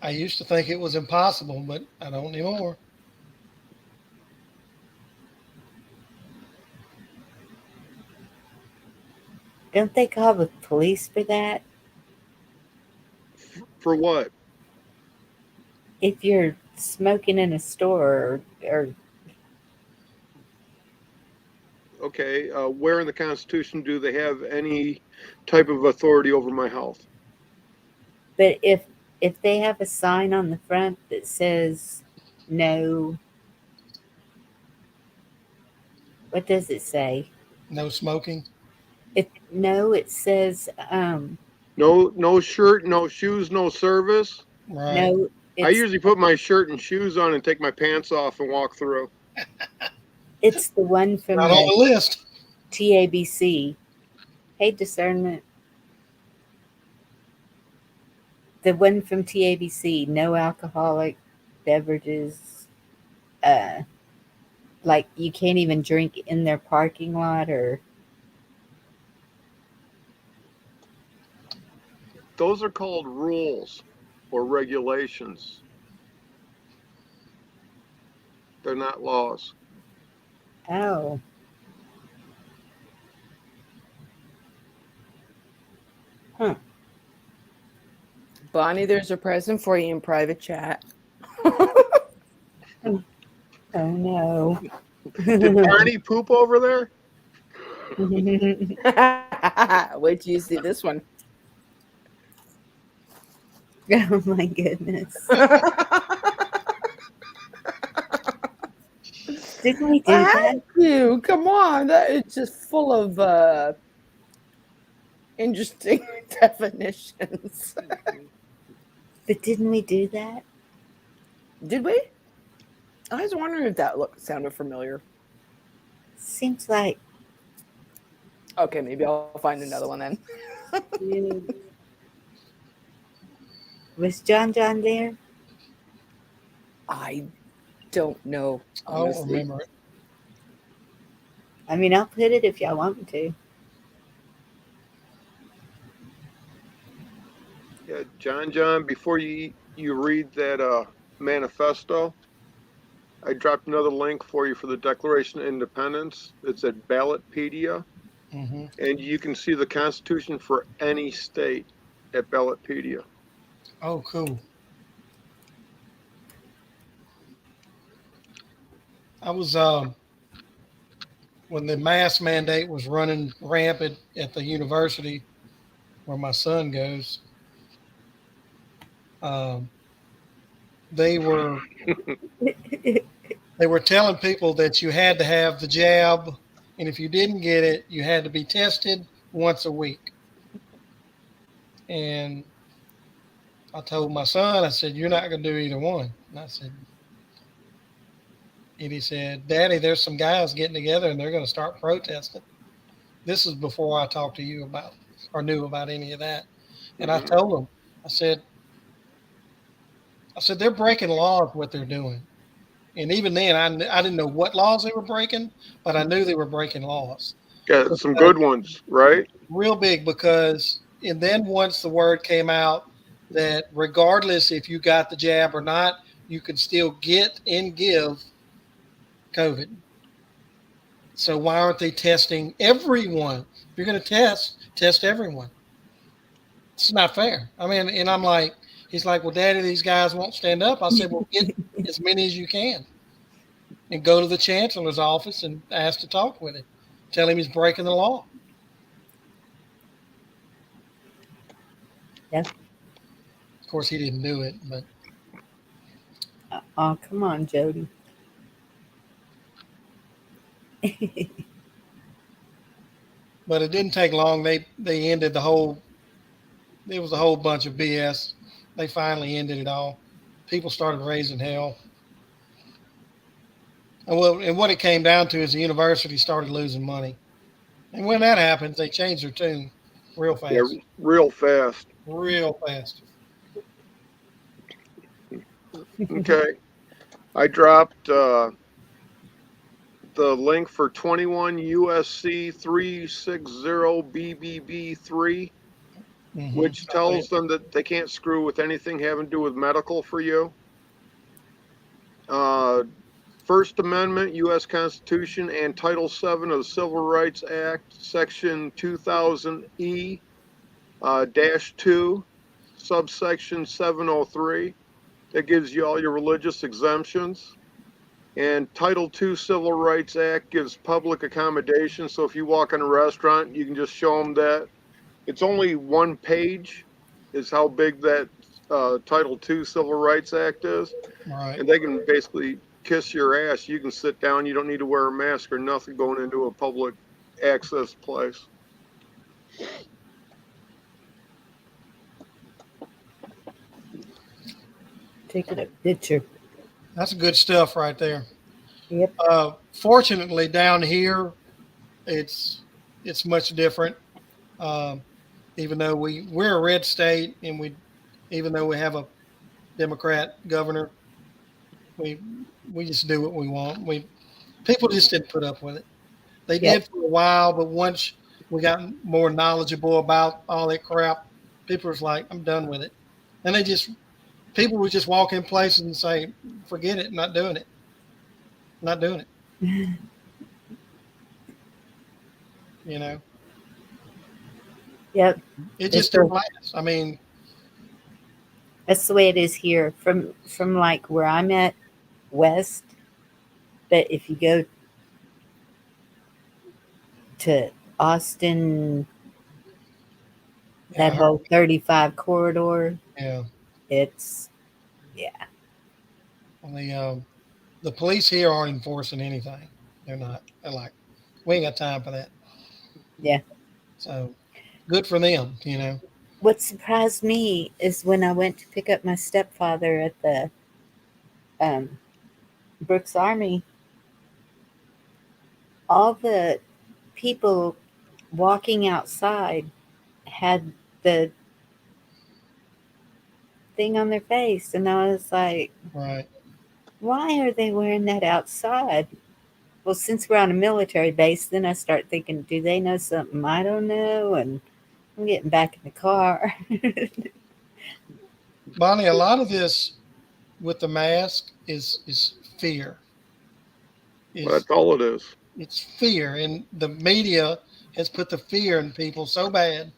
I used to think it was impossible, but I don't anymore. Don't they call the police for that? For what? If you're smoking in a store or Okay, where in the Constitution do they have any type of authority over my health? but if they have a sign on the front that says no, what does it say? No smoking. If no, it says No shirt, no shoes, no service. Right. no. I It's usually put my shirt and shoes on and take my pants off and walk through. it's the one from Not on the the list. TABC. Hey, discernment. The one from TABC. No alcoholic beverages. Like you can't even drink in their parking lot or those are called rules or regulations. They're not laws. Oh. Bonnie, there's a present for you in private chat. Oh no. Did Barney poop over there? Wait till you see this one. Oh my goodness. Didn't we do I that? had to. Come on. That is just full of interesting definitions. But didn't we do that? Did we? I was wondering if that sounded familiar. Seems like Okay, maybe I'll find another one then. was John there? I don't know. I don't Honestly. remember it. I mean, I'll put it if y'all want me to. Yeah, John, before you read that manifesto, I dropped another link for you for the Declaration of Independence. It's at Ballotpedia, Hmm. and you can see the Constitution for any state at Ballotpedia. Oh, cool. I was when the mask mandate was running rampant at the university where my son goes. They were telling people that you had to have the jab, and if you didn't get it, you had to be tested once a week. And I told my son, I said, "You're not going to do either one." And he said, "Daddy, there's some guys getting together and they're going to start protesting." This is before I talked to you about or knew about any of that. And I told him, I said, they're breaking laws, what they're doing. And even then, I didn't know what laws they were breaking, but I knew they were breaking laws. Yeah, some good ones, right? Real big, because, and then once the word came out that regardless if you got the jab or not, you could still get and give COVID. So why aren't they testing everyone? If you're going to test everyone. It's not fair. I mean, and I'm like, he's like, "Well, Daddy, these guys won't stand up." I said, "Well, get as many as you can and go to the chancellor's office and ask to talk with him. Tell him he's breaking the law." Yep. Of course, he didn't do it, but Oh, come on, Jody. but it didn't take long. They ended the whole. It was a whole bunch of BS. They finally ended it all. People started raising hell. And what it came down to is the university started losing money. And when that happens, they change their tune real fast. Yeah, real fast. Real fast. Okay. I dropped the link for 21 USC 360 BBB3, which tells them that they can't screw with anything having to do with medical for you. First Amendment, U.S. Constitution, and Title VII of the Civil Rights Act, Section 2000E -2, subsection 703. That gives you all your religious exemptions. And Title II Civil Rights Act gives public accommodation. So if you walk in a restaurant, you can just show them that. It's only one page is how big that Title II Civil Rights Act is. Right. And they can basically kiss your ass. You can sit down. You don't need to wear a mask or nothing going into a public access place. Taking a picture. That's good stuff right there. Yep. Fortunately, down here, it's much different. Even though we're a red state, and even though we have a Democrat governor, we just do what we want. People just didn't put up with it. They did for a while, but once we got more knowledgeable about all that crap, People was like, I'm done with it. And people would just walk in places and say, forget it, not doing it. Not doing it. You know, Yep. it It's just didn't last. I mean, That's the way it is here from like where I'm at west. But if you go to Austin, yeah, that whole 35 corridor, yeah. it's The police here aren't enforcing anything. They're not. They're like, we ain't got time for that. Yeah. So good for them, you know. what surprised me is when I went to pick up my stepfather at the Brooks Army, all the people walking outside had the thing on their face, and I was like, Right. why are they wearing that outside? Well, since we're on a military base, then I start thinking, do they know something I don't know? And I'm getting back in the car. Bonnie, a lot of this with the mask is fear. Well, that's all it is. It's fear, and the media has put the fear in people so bad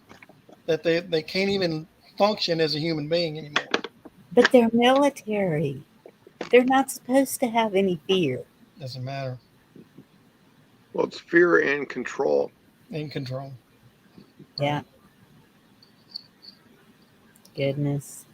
that they can't even function as a human being anymore. But they're military. They're not supposed to have any fear. Doesn't matter. Well, it's fear and control. In control. Yeah. Goodness.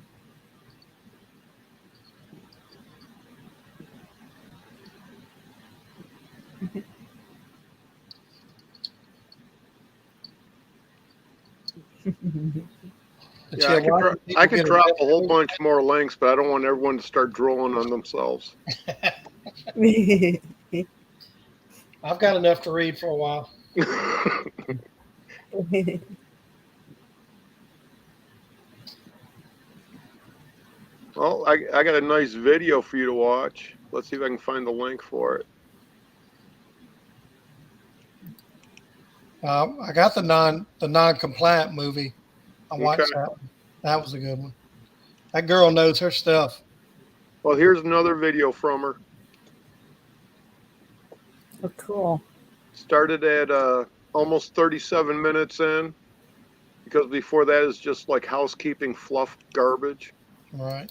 But Yeah, watching people I could get drop a arrested- whole bunch more links, but I don't want everyone to start drooling on themselves. I've got enough to read for a while. Well, I got a nice video for you to watch. Let's see if I can find the link for it. I got the non-compliant movie. I watched Okay. that one. That was a good one. That girl knows her stuff. Well, here's another video from her. Oh, cool. Started at almost 37 minutes in, because before that is just like housekeeping fluff garbage. Right.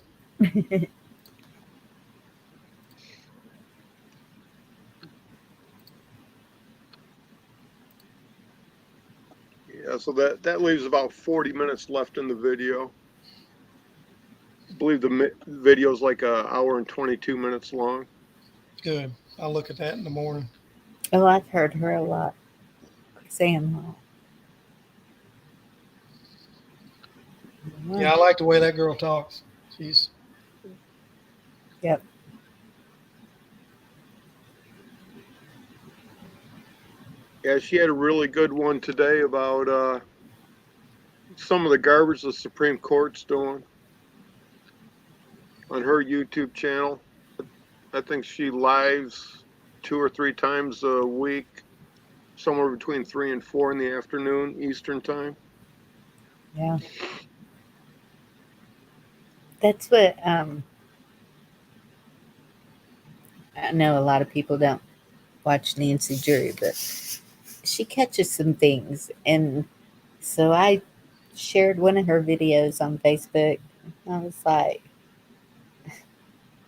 Yeah, so that leaves about 40 minutes left in the video. I believe the video's like an hour and 22 minutes long. Good. I'll look at that in the morning. Oh, I've heard her a lot. Sam. Yeah, I like the way that girl talks. She's Yep. Yeah, she had a really good one today about some of the garbage the Supreme Court's doing on her YouTube channel. I think she lives 2 or 3 times a week, somewhere between 3 and 4 in the afternoon Eastern time. Yeah. That's what I know a lot of people don't watch Nancy Drew, but she catches some things. And so I shared one of her videos on Facebook. I was like,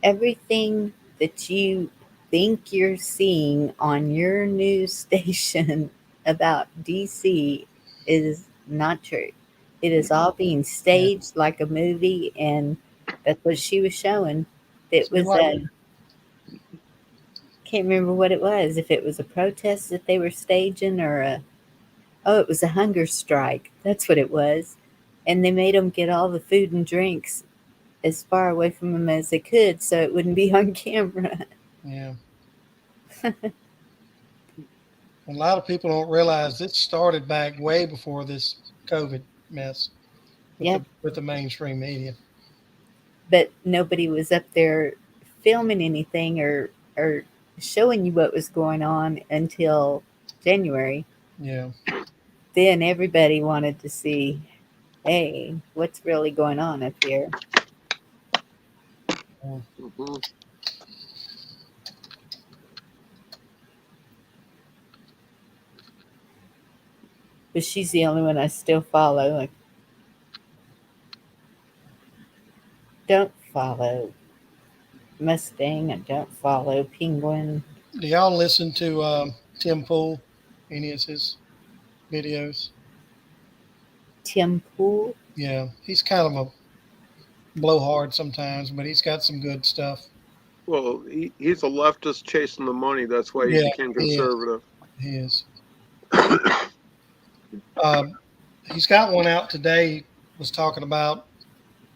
everything that you think you're seeing on your news station about DC is not true. It is all being staged like a movie, and that's what she was showing. It was can't remember what it was. If it was a protest that they were staging, or it was a hunger strike. That's what it was. And they made them get all the food and drinks as far away from them as they could, so it wouldn't be on camera. yeah. A lot of people don't realize this started back way before this COVID mess. With the mainstream media. But nobody was up there filming anything or showing you what was going on until January. Yeah. Then everybody wanted to see Hey, what's really going on up here? Mhm. But she's the only one I still follow. Like, don't follow Mustang. I don't follow Penguin. Do y'all listen to Tim Pool? Any of his videos? Tim Pool. Yeah, he's kind of a blowhard sometimes, but he's got some good stuff. Well, he's a leftist chasing the money. That's why he Yeah, became he is. conservative. He is. He's got one out today. Was talking about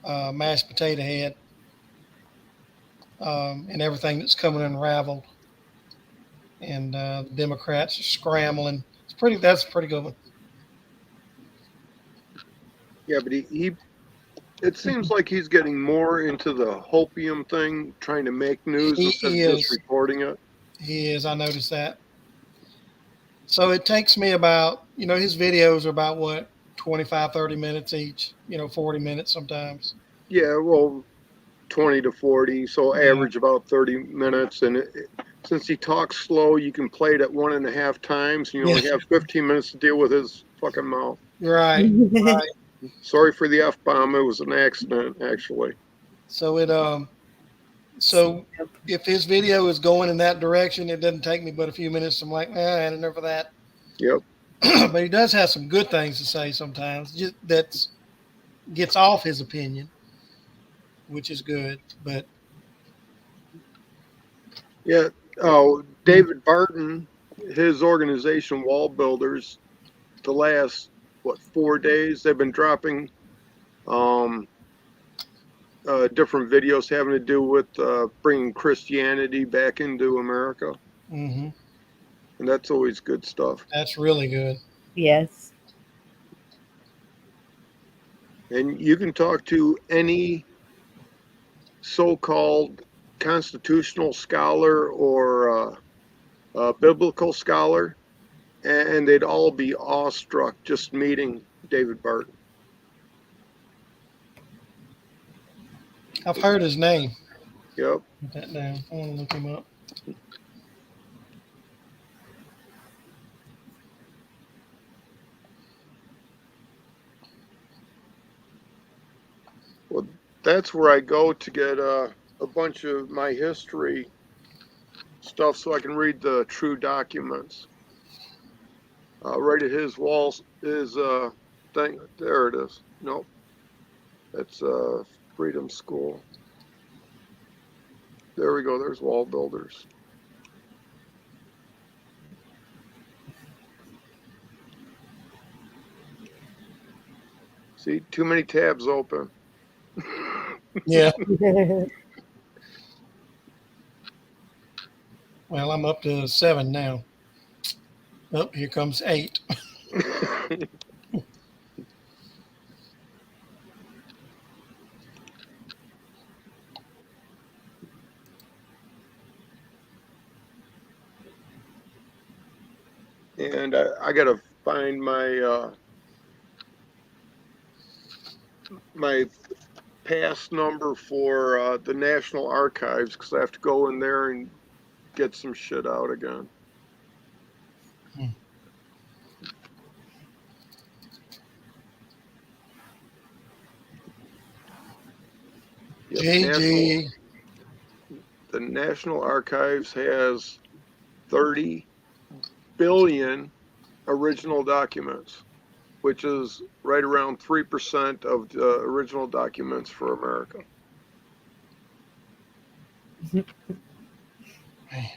mashed potato head and everything that's coming unraveled, and the Democrats are scrambling. That's a pretty good one. Yeah, but it seems like he's getting more into the hopium thing, trying to make news He instead of is. just reporting it. He is. I noticed that. So it takes me about, his videos are about what, 25, 30 minutes each, 40 minutes sometimes. Yeah, well, 20 to 40, so Yeah. average about 30 minutes. And since he talks slow, you can play it at 1.5 times. You only Yeah. have 15 minutes to deal with his fucking mouth. Right. Right. Sorry for the F-bomb. It was an accident, actually. So so if his video is going in that direction, it doesn't take me but a few minutes. I'm like, I had enough of that. Yep. But he does have some good things to say sometimes. Just that's gets off his opinion, which is good. But Yeah. Oh, David Barton, his organization, Wall Builders, the last, 4 days, they've been dropping different videos having to do with bringing Christianity back into America. mhm, And that's always good stuff. that's really good. Yes. And you can talk to any so-called constitutional scholar or biblical scholar, and they'd all be awestruck just meeting David Barton. I've heard his name. Yep. Put that down. I want to look him up. Well, that's where I go to get a bunch of my history stuff so I can read the true documents. Right at his walls is thing. There it is. Nope. That's Freedom School. There we go. There's Wall Builders. See, too many tabs open. Yeah. Well, I'm up to 7 now. Oh, here comes 8. And I gotta find my my pass number for the National Archives because I have to go in there and get some shit out again. Yep, GG. the National Archives has 30 billion original documents, which is right around 3% of the original documents for America. Man.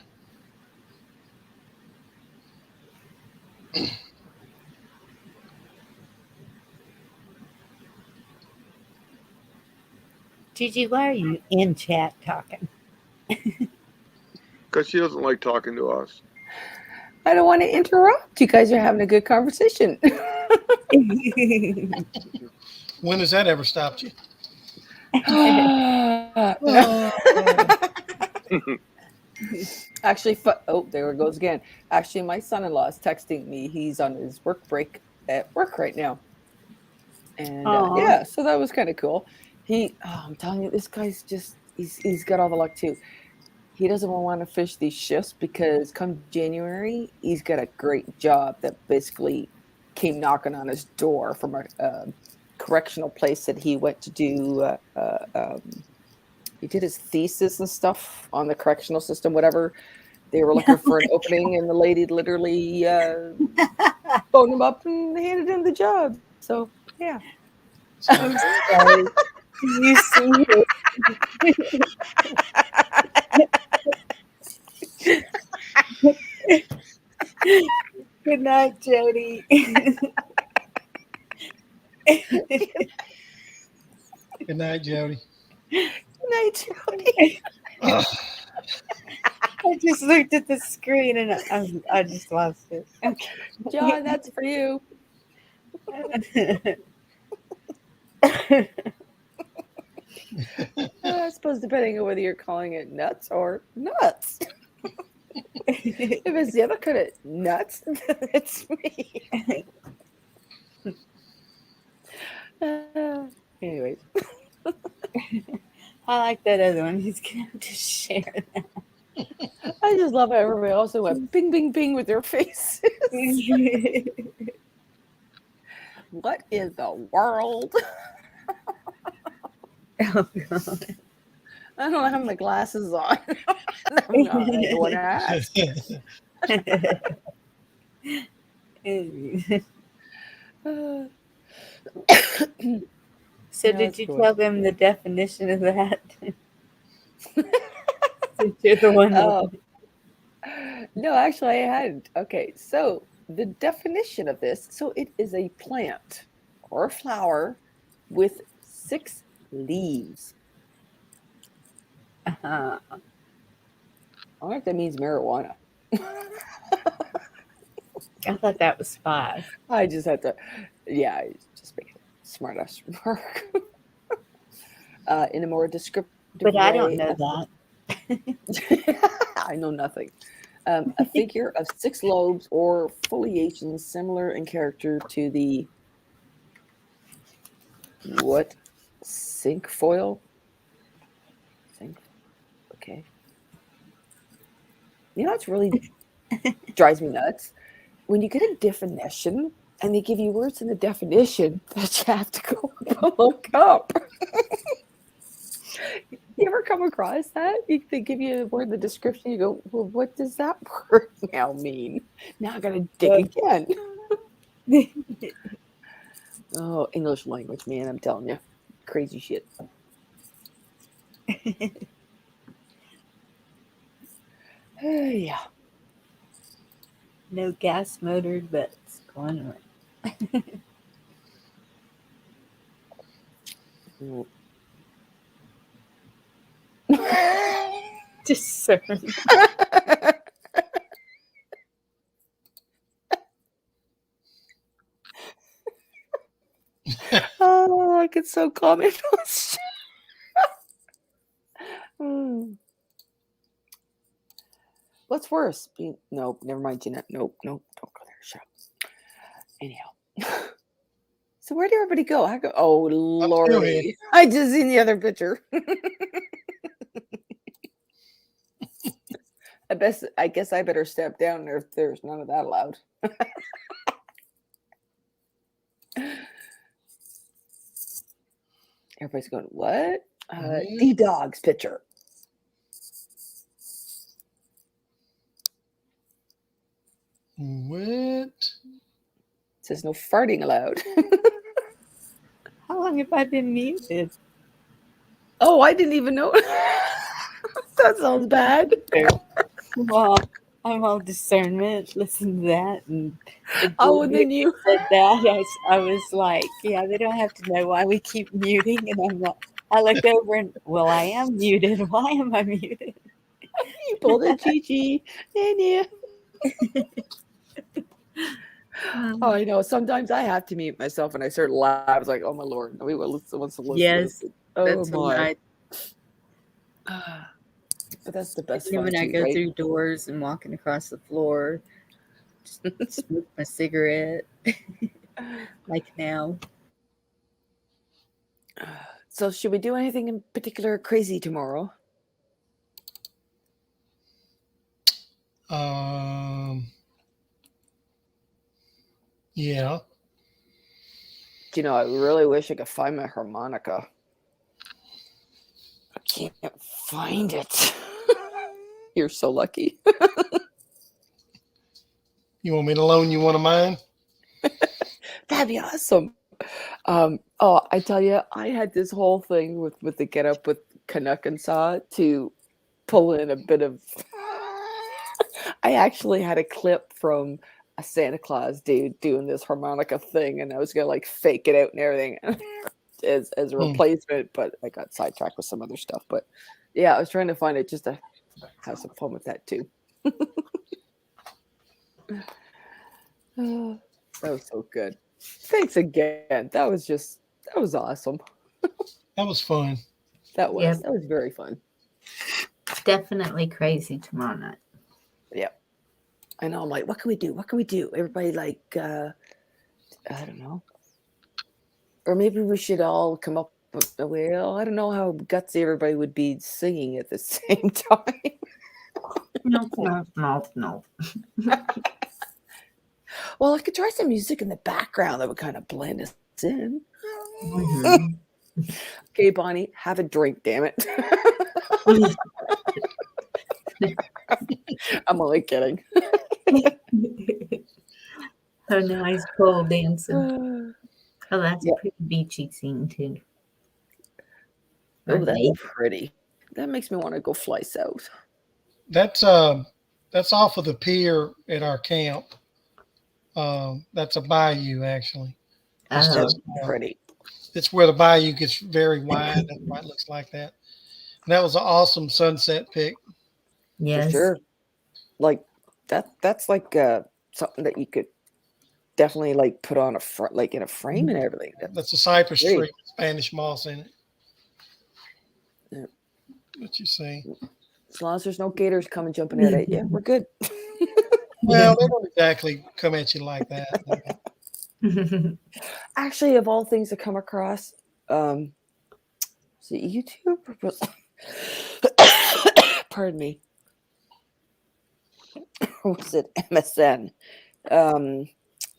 Gigi, why are you in chat talking? Because she doesn't like talking to us. I don't want to interrupt. You guys are having a good conversation. When has that ever stopped you? Actually, there it goes again. Actually, my son-in-law is texting me. He's on his work break at work right now. And Aw. yeah, so that was kind of cool. I'm telling you, this guy's just he's got all the luck too. He doesn't want to fish these shifts because come January, he's got a great job that basically came knocking on his door from a correctional place that he went to do. He did his thesis and stuff on the correctional system, whatever. They were looking for an opening, and the lady literally phoned him up and handed him the job. So, yeah. I'm sorry. You see it. Good night, Jody. Good night, Jody. Good night, Jody. Ugh. I just looked at the screen and I just lost it. Okay. John, that's for you. I suppose depending on whether you're calling it nuts or nuts. If it's the other kind of nuts, it's me. Anyways, I like that other one. He's gonna have to share that. I just love how everybody also went bing, bing, bing with their faces. What in the world? Oh, God. I don't have my glasses on. I'm not the one to ask. So Yeah, did that's you cool. tell them the definition of that? Since you're the one that- Oh. No, actually, I hadn't. Okay, so the definition of this, so it is a plant or a flower with 6 leaves. Uh-huh. I wonder if that means marijuana. I thought that was 5. I just had to, yeah, I just make a smart ass remark. In a more descriptive But I don't way, know that. I know nothing. A figure of 6 lobes or foliations similar in character to the what? Cinquefoil? Okay. You know what's really drives me nuts? When you get a definition and they give you words in the definition that you have to go look up. You ever come across that? They give you a word in the description, you go, well, what does that word now mean? Now I gotta dig again. Oh, English language, man, I'm telling you. Crazy shit. Yeah. No gas motored butts going on. Discern. Oh, I get so comment on shit. What's worse? Nope, never mind, Jeanette. Nope, don't go there. Shut up. Anyhow. So where did everybody go? I go, oh, Lordy. I just seen the other picture. I guess I better step down there if there's none of that allowed. Everybody's going, what? D-Dog's picture. What? Says no farting allowed. How long have I been muted? Oh, I didn't even know. That sounds bad. Well, I'm all discernment. Listen to that. And and then you said that. I was like, yeah, they don't have to know why we keep muting. And I'm like, I looked over and, well, I am muted. Why am I muted? You pulled a Chi-Chi, didn't you? Oh, I know. Sometimes I have to mute myself and I start laughing. I was like, oh my Lord, nobody wants to listen. Yes, Oh that's my. right. But that's the best Even fun when I too, go right? through doors and walking across the floor, just smoke my cigarette, like now. So, should we do anything in particular crazy tomorrow? Yeah. Do you know, I really wish I could find my harmonica. I can't find it. You're so lucky. You want me to loan you one of mine? That'd be awesome. Oh, I tell you, I had this whole thing with the Get Up with Canuck and Saw to pull in a bit of. I actually had a clip from a Santa Claus dude doing this harmonica thing, and I was gonna like fake it out and everything as a replacement, but I got sidetracked with some other stuff. But yeah, I was trying to find it just to have some fun with that too. That was so good. Thanks again. That was awesome. That was fun. That was Yep. that was very fun. Definitely crazy tomorrow night. Yep. I know. I'm like, what can we do? What can we do? Everybody like, I don't know. Or maybe we should all come up with a way. Well, I don't know how gutsy everybody would be singing at the same time. No. Well, I could try some music in the background that would kind of blend us in. Mhm. Okay, Bonnie, have a drink, damn it. I'm only kidding. Oh, nice pole dancing. Oh, that's a pretty beachy scene too. Oh, that's pretty. That makes me want to go fly south. That's off of the pier at our camp. That's a bayou, actually. It's Oh, just, pretty. it's where the bayou gets very wide. That's why it looks like that. And that was an awesome sunset pic. yes. For sure. Like that's like something that you could definitely like put on a front, like in a frame and everything. That's a cypress great. tree, with Spanish moss in it. Yeah. What you see? As long as there's no gators coming jumping out at you, we're good. Well, they don't exactly come at you like that. Actually, of all things to come across, is it YouTube or was pardon me. Or was it MSN?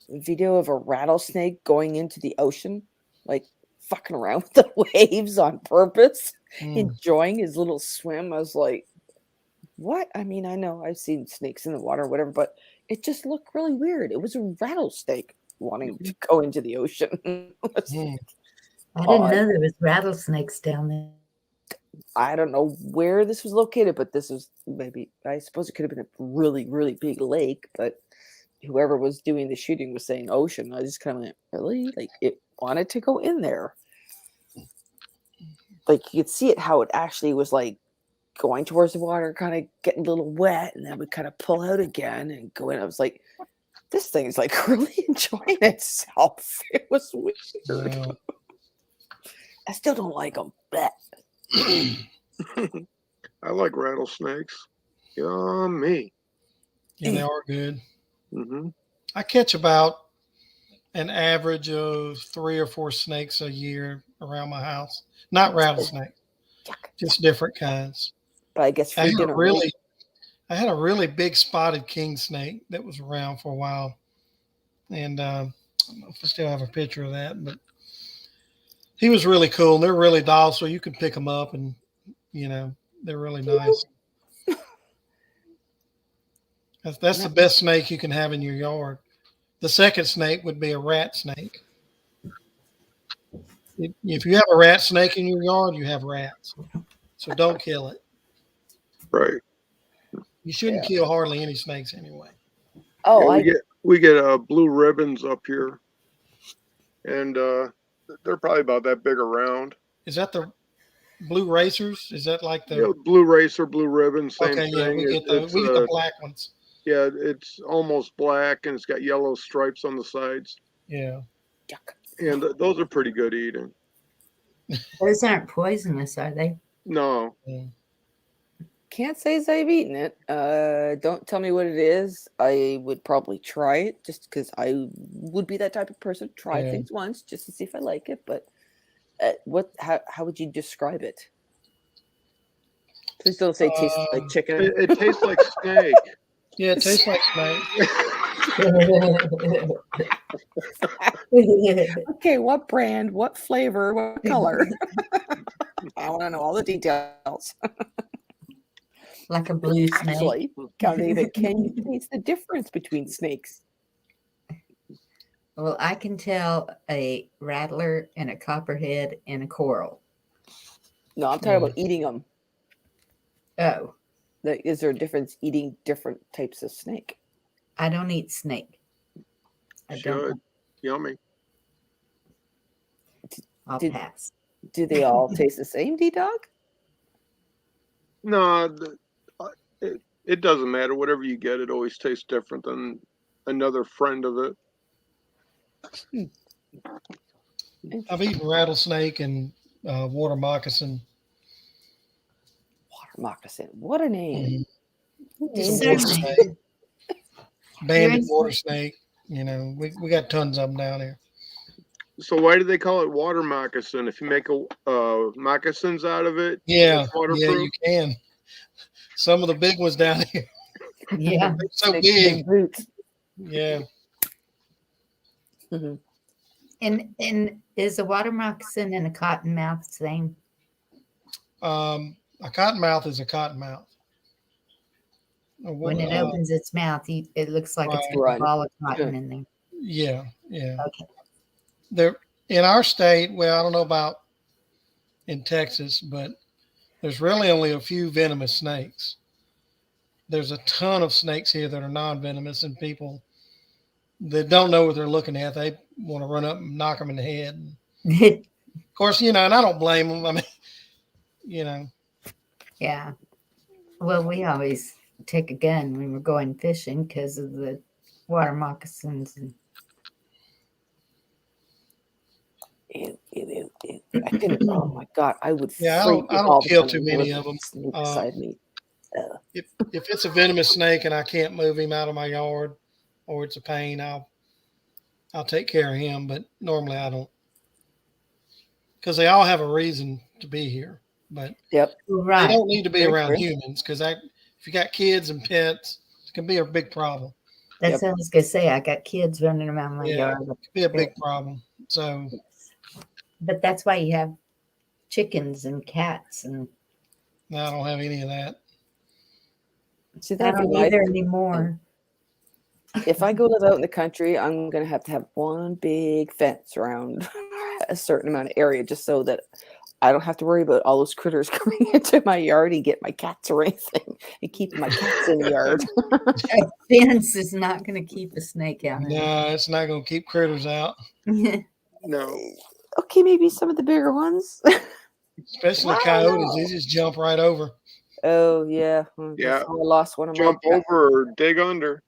Video of a rattlesnake going into the ocean, like fucking around with the waves on purpose, enjoying his little swim. I was like, what? I mean, I know I've seen snakes in the water or whatever, but it just looked really weird. It was a rattlesnake wanting to go into the ocean. I didn't know there was rattlesnakes down there. I don't know where this was located, but this was maybe, I suppose it could have been a really, really big lake, but whoever was doing the shooting was saying ocean. I just kind of went, really? Like it wanted to go in there. Like you could see it, how it actually was like going towards the water, kind of getting a little wet, and then we kind of pull out again and go in. I was like, this thing is like really enjoying itself. It was weird. Yeah. I still don't like them. I like rattlesnakes. Yummy. Yeah, they are good. Mm-hmm. I catch about an average of 3 or 4 snakes a year around my house. Not rattlesnakes, just different kinds. But I guess I for dinner, had a really big spotted king snake that was around for a while, and I don't know if I still have a picture of that, but he was really cool. And they're really docile. You can pick them up, and they're really nice. That's the best snake you can have in your yard. The second snake would be a rat snake. If you have a rat snake in your yard, you have rats. So don't kill it. Right. You shouldn't kill hardly any snakes anyway. Oh, we get blue ribbons up here, and they're probably about that big around. Is that the blue racers? Is that like the blue racer, blue ribbon? Same okay? thing. Yeah, we get the black ones. Yeah, it's almost black and it's got yellow stripes on the sides. Yeah. And those are pretty good eating. Those aren't poisonous, are they? No. Can't say as I've eaten it. Don't tell me what it is. I would probably try it just because I would be that type of person. Try things once just to see if I like it. But How would you describe it? Please don't say tastes like chicken. It tastes like snake. Yeah, it tastes like snake. Okay, what brand, what flavor, what color? I want to know all the details. Like a blue snake. Actually, can you taste the difference between snakes? Well, I can tell a rattler and a copperhead and a coral. No, I'm talking about eating them. Oh, Is there a difference eating different types of snake? I don't eat snake. I don't. Should. Yummy. I'll pass. Do they all taste the same, D-Dog? No, it doesn't matter. Whatever you get, it always tastes different than another friend of it. I've eaten rattlesnake and water moccasin. Water moccasin. What a name. Just Water so- snake, banded in- water snake. You know, we got tons of them down here. So why do they call it water moccasin? If you make moccasins out of it, Yeah, it's waterproof? you can. Some of the big ones down here, Yeah. they're so Big big. boots. Yeah, Mhm. And is a water moccasin and a cottonmouth same? a cottonmouth is a cottonmouth. When it opens its mouth, it looks like it's Right. got a ball of cotton in there. Yeah. Okay. There in our state, well, I don't know about in Texas, but there's really only a few venomous snakes. There's a ton of snakes here that are non-venomous, and people that don't know what they're looking at, they want to run up and knock them in the head. Of course, and I don't blame them. I mean, Yeah. Well, we always take a gun when we're going fishing because of the water moccasins. And Ew, ew, ew, ew. I didn't. Oh my god, I would. Yeah, I freak don't if all of a kill sudden too there many was of a 'em. snake beside me. if it's a venomous snake and I can't move him out of my yard, or it's a pain, I'll take care of him. But normally I don't, because they all have a reason to be here. But Yep. they right. don't need to be Very around true. humans, because if you got kids and pets, it can be a big problem. That's Yep. what I was going to say. I got kids running around my Yeah. yard. It can be a big problem. So But that's why you have chickens and cats. And no, I don't have any of that. See, I that'd be don't my either anymore. if I go live out in the country, I'm going to have one big fence around a certain amount of area just so that I don't have to worry about all those critters coming into my yard and get my cats or anything and keeping my cats in the yard. A fence is not going to keep a snake out. No, it's not going to keep critters out, No. Okay, maybe some of the bigger ones. especially I don't coyotes. know. They just jump right over. Oh, yeah. Yeah. I lost one of Jump my over or dig under.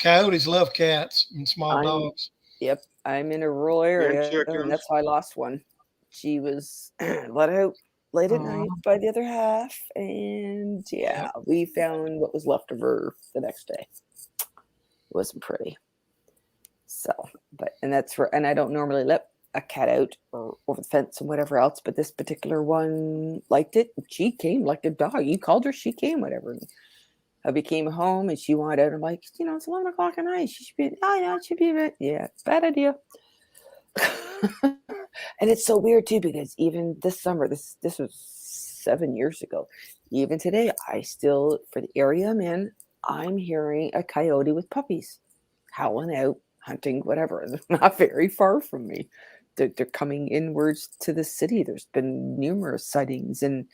Coyotes love cats and small I'm- dogs. Yep, I'm in a rural area, chickens. and that's how I lost one. She was let out late at night by the other half, and yeah, we found what was left of her the next day. It wasn't pretty. So, and I don't normally let a cat out or over the fence and whatever else, but this particular one liked it. She came like a dog. You called her, she came, whatever. And hubby came home and she wanted out. I'm like, it's 11 o'clock at night. She should be, it should be a bit. Yeah, bad idea. And it's so weird too, because even this summer, this was 7 years ago, even today, I still, for the area I'm in, I'm hearing a coyote with puppies howling out, hunting, whatever. They're not very far from me. They're coming inwards to the city. There's been numerous sightings in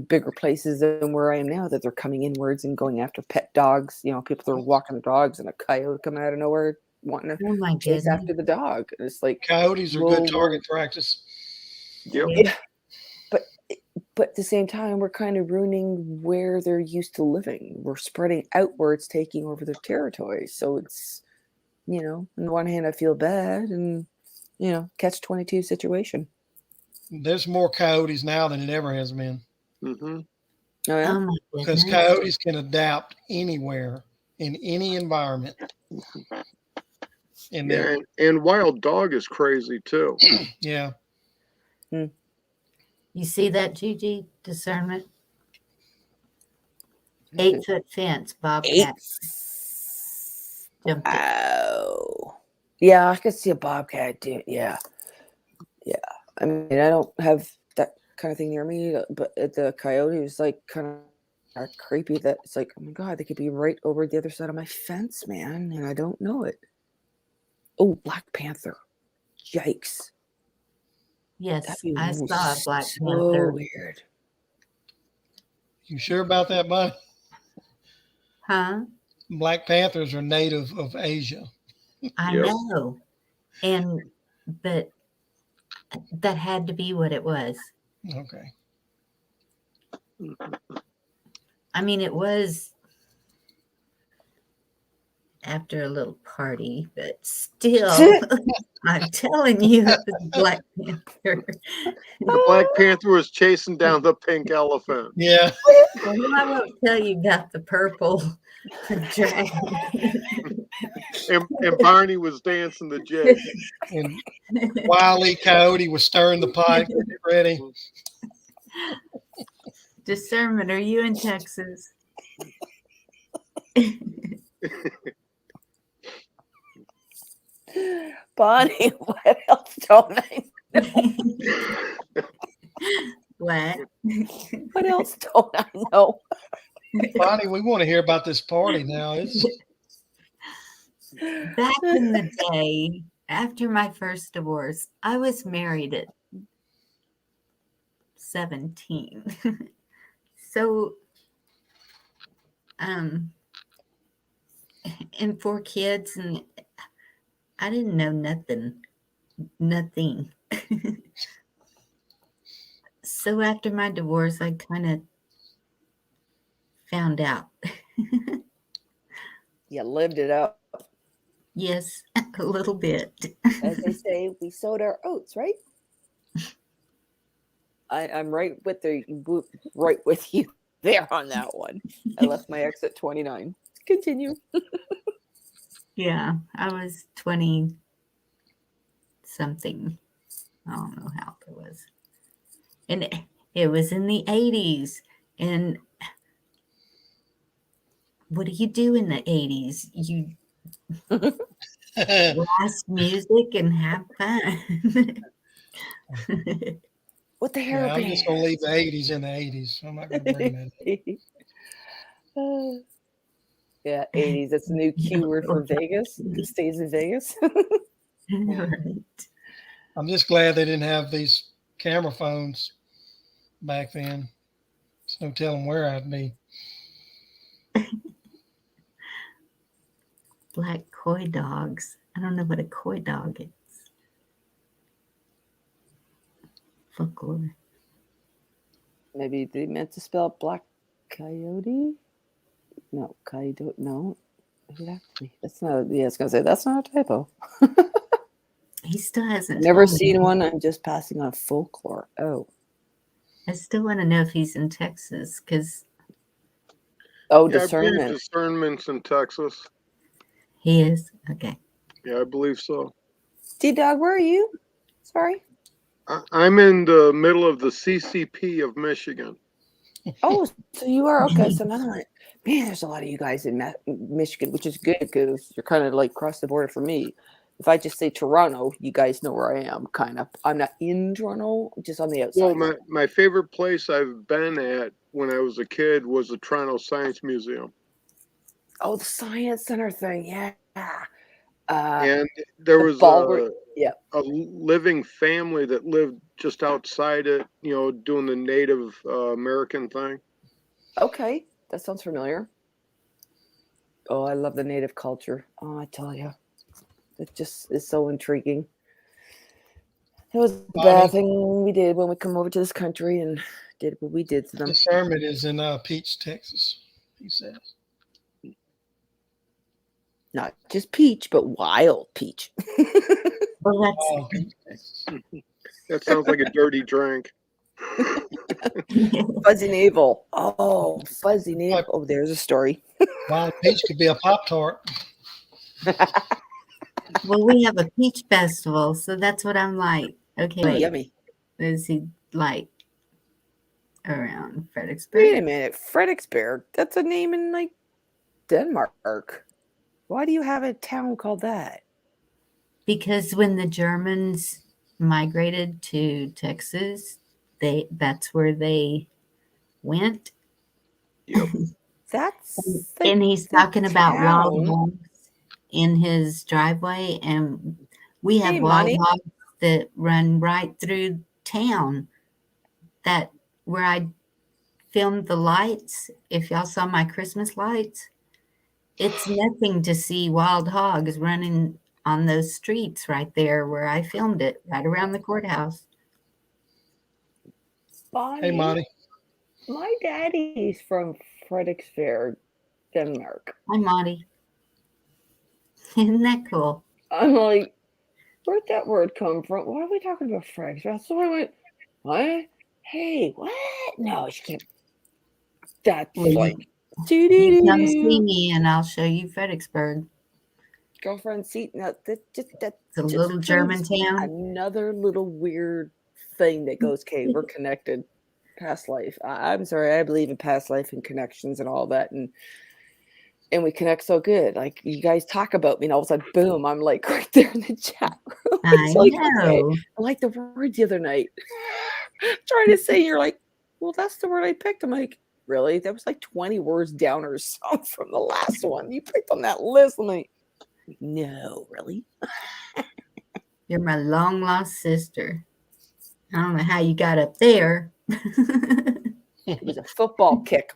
bigger places than where I am now, that they're coming inwards and going after pet dogs. People that are walking the dogs, and a coyote coming out of nowhere wanting to Oh my chase goodness. after the dog. And it's like, Coyotes are Whoa, good target practice. Yep. yeah. But at the same time, we're kind of ruining where they're used to living. We're spreading outwards, taking over their territory. So it's, on the one hand, I feel bad, and catch-22 situation. There's more coyotes now than it ever has been, Mm-hmm. Oh yeah. Oh my because goodness. coyotes can adapt anywhere in any environment. And Yeah, and wild dog is crazy too. yeah, You see that, Gigi? Discernment. 8-foot fence, bobcat. Jumped it. Oh. Yeah, I could see a bobcat too. Yeah. Yeah. I mean, I don't have that kind of thing near me, but the coyote was like kind of creepy that it's like, oh my God, they could be right over the other side of my fence, man, and I don't know it. Oh, Black Panther. Yikes. Yes, I saw a Black so Panther. weird. You sure about that, Bonnie? Huh? Black Panthers are native of Asia. I Yep. know. But that had to be what it was. Okay. I mean, it was after a little party, but still, I'm telling you, it was Black Panther. The Black Panther was chasing down the pink elephant. Yeah. Well, I won't tell you about the purple dragon. And Barney was dancing the jig. And Wile E. Coyote was stirring the pot, getting it ready. Discernment, are you in Texas? Bonnie, what else don't I know? What? What else don't I know? Bonnie, we want to hear about this party now. It's Back in the day, after my first divorce, I was married at 17. So, and 4 kids, and I didn't know nothing. So after my divorce, I kind of found out. You lived it up. Yes, a little bit. As they say, we sowed our oats, right? I'm right with you there on that one. I left my ex at 29. Continue. Yeah, I was 20 something. I don't know how old it was. And it was in the 80s. And what do you do in the 80s? You blast music and have fun. With the hair I'm just going to leave the 80s in the 80s. I'm not going to bring that. Yeah, 80s. That's the new keyword for Vegas. It stays in Vegas. Right. I'm just glad they didn't have these camera phones back then. There's no telling where I'd be. Black coy dogs. I don't know what a coy dog is. Folklore. Maybe they meant to spell black coyote. No, coyote. No, exactly. That's not. Yeah, I was gonna say that's not a typo. He still hasn't. Never told me. seen one. I'm just passing on folklore. Oh, I still want to know if he's in Texas because oh, Yeah, I believe discernment. discernment's in Texas. he is. Okay. Yeah, I believe so. D-Dog, where are you? Sorry. I'm in the middle of the CCP of Michigan. Oh, so you are okay. So now, man, there's a lot of you guys in Michigan, which is good because you're kind of like across the border for me. If I just say Toronto, you guys know where I am. Kind of. I'm not in Toronto, just on the outside. Well, my favorite place I've been at when I was a kid was the Toronto Science Museum. Oh, the Science Center thing, yeah. And there the was Ballroom, yeah. a living family that lived just outside it, doing the Native American thing. Okay, that sounds familiar. Oh, I love the Native culture. Oh, I tell you, it just is so intriguing. It was the bad thing we did when we come over to this country and did what we did to them. Discernment is in Peach, Texas, he says. Not just peach, but wild peach. Well, that's Oh, Peach, Texas. That sounds like a dirty drink. Fuzzy navel. Oh, fuzzy navel. Oh, there's a story. Wild peach could be a Pop-Tart. well, we have a peach festival, so that's what I'm like. Okay, Oh, wait. yummy. Is he like around Wait a Fredericksburg? minute, Fredericksburg. That's a name in like Denmark. Why do you have a town called that? Because when the Germans migrated to Texas, that's where they went. Yep. That's the, And he's the talking about wild town. hogs in his driveway, and we have Hey, wild Monty. hogs that run right through town. That where I filmed the lights. If y'all saw my Christmas lights, it's nothing to see wild hogs running on those streets right there where I filmed it, right around the courthouse. Hey, Monty. My daddy's from Fredericksburg, Denmark. Hi, Monty. Isn't that cool? I'm like, where'd that word come from? Why are we talking about Fredericksburg? So I went, what? Hey, what? No, she can't. That's Well, like, you come see doo-doo-doo. me and I'll show you Fredericksburg. Girlfriend seat. No, that It's a little German town. Another little weird thing that goes, okay, we're connected. Past life. I'm sorry, I believe in past life and connections and all that, and we connect so good. Like you guys talk about me, and all of a sudden, boom, I'm like right there in the chat room. I It's like, okay, know. I like the word the other night. Trying to say, you're like, well, that's the word I picked. I'm like, really? That was like 20 words down or something from the last one. You picked on that list. I'm like, no, really? You're my long lost sister. I don't know how you got up there. It was a football kick.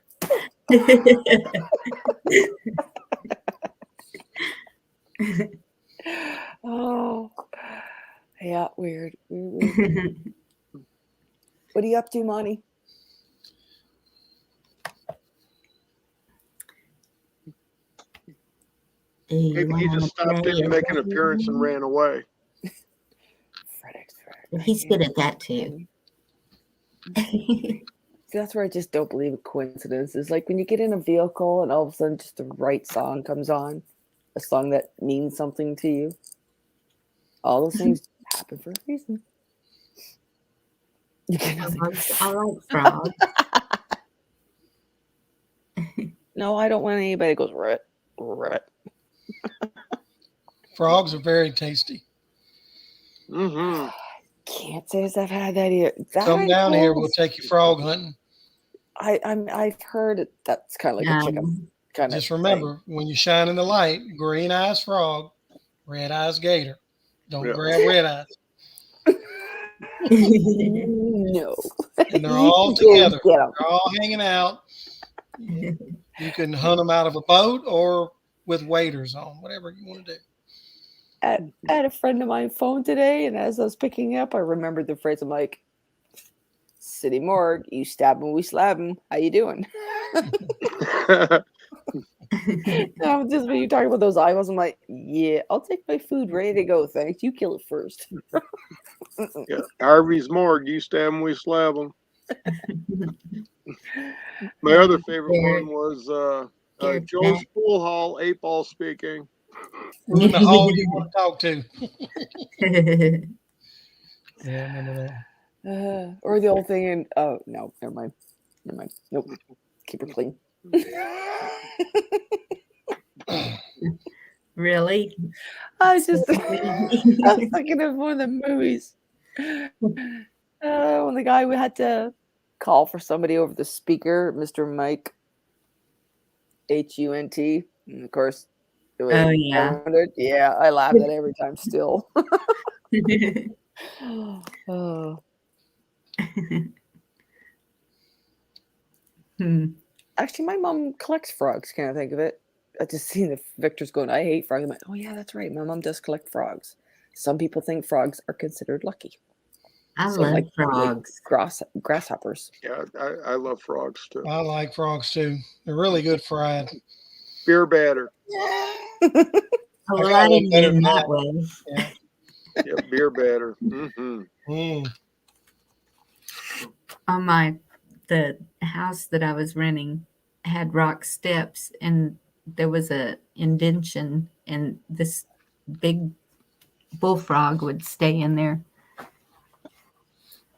Oh, yeah, weird. Weird. What are you up to, Monty? Maybe he just stopped in to make an appearance and ran away. Fredericksburg. He's good at that too. See, that's where I just don't believe in coincidences. Like when you get in a vehicle and all of a sudden just the right song comes on, a song that means something to you. All those things happen for a reason. You get nothing. I like frogs. No, I don't want anybody that goes rat, rat. Frogs are very tasty. Mm-hmm. Can't say as I've had that here. That Come I down here, know. we'll take you frog hunting. I've heard that's kind of like a chicken kind Just of remember, when you shine in the light, green eyes frog, red eyes gator. Don't Yeah. grab red eyes. No. And they're You all can go together. get 'em. They're all hanging out. You can hunt them out of a boat or with waders on, whatever you want to do. I had a friend of mine phone today, and as I was picking up, I remembered the phrase. I'm like, "City morgue, you stab him, we slab him. How you doing?" Just when you talk about those eyeballs, I'm like, "Yeah, I'll take my food ready to go. Thanks. You kill it first." Yeah. Harvey's morgue. You stab him, we slab him. My other favorite one was Joe's Pool Hall, 8-Ball speaking. Who in the hall you want to talk to? Yeah, I remember that. Or the old thing in oh no, never mind. Nope. Keep it clean. Really? I was just I was thinking of one of the movies. When the guy we had to call for somebody over the speaker, Mr. Mike Hunt, and of course the way Oh, it yeah. sounded, yeah, I laugh at every time still. Oh. Actually, my mom collects frogs. Can I think of it? I just seen the Victor's going, I hate frogs. I'm like, oh yeah, that's right. My mom does collect frogs. Some people think frogs are considered lucky. I So, love like frogs. grasshoppers. Yeah, I love frogs too. I like frogs too. They're really good fried. Beer batter. Oh, well, I one didn't better mean than that that. way. Yeah. Yeah, beer batter. Mm-hmm. On the house that I was renting had rock steps, and there was a indention, and this big bullfrog would stay in there.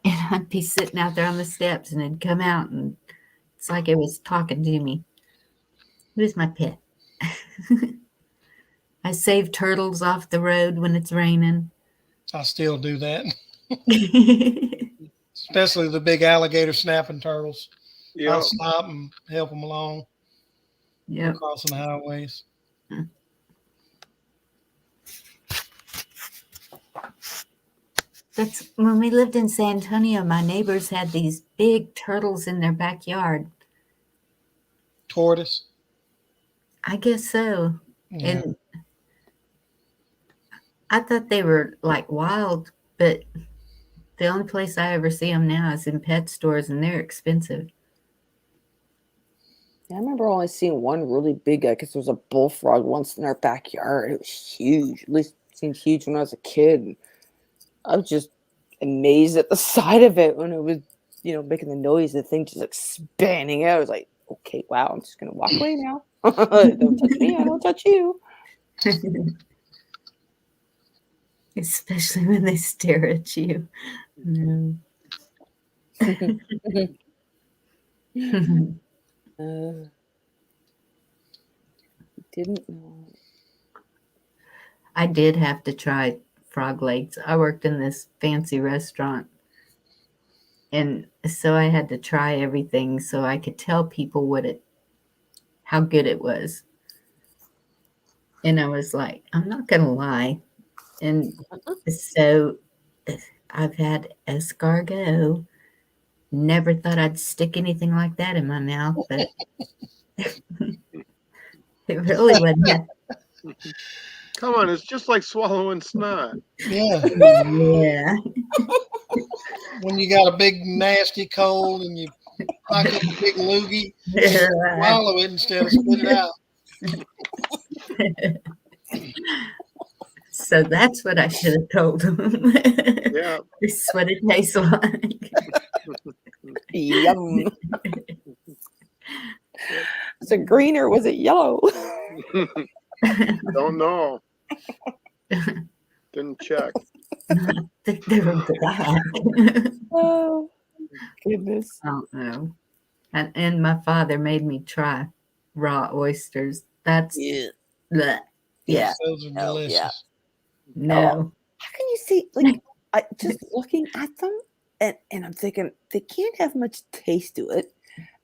And I'd be sitting out there on the steps and it'd come out and it's like it was talking to me. Who's my pet? I save turtles off the road when it's raining. I still do that, especially the big alligator snapping turtles. Yeah. I'll stop and help them along Yep. crossing the highways. That's when we lived in San Antonio, my neighbors had these big turtles in their backyard. Tortoise. I guess so. Yeah. And I thought they were like wild, but the only place I ever see them now is in pet stores and they're expensive. I remember only seeing one really big guy because there was a bullfrog once in our backyard. It was huge. At least it seemed huge when I was a kid. I was just amazed at the sight of it when it was, making the noise. The thing just expanding out. I was like, okay, wow, I'm just gonna walk away now. Don't touch me. I don't touch you. Especially when they stare at you. No. Didn't know. I did have to try frog legs. I worked in this fancy restaurant. And so I had to try everything so I could tell people how good it was. And I was like, I'm not going to lie. And so I've had escargot. Never thought I'd stick anything like that in my mouth, but it really wasn't. Come on, it's just like swallowing snot. Yeah. Yeah. When you got a big nasty cold and you pack up a big loogie, swallow it instead of spit it out. So that's what I should have told them. Yeah. This is what it tastes like. Yum. Was it green or was it yellow? Don't know. Didn't check. I think they were black. Oh, goodness. I don't know. And my father made me try raw oysters. That's Yeah. bleh. Yeah. Those are Oh, delicious. yeah. No. How can you see, like, I just looking at them and I'm thinking they can't have much taste to it.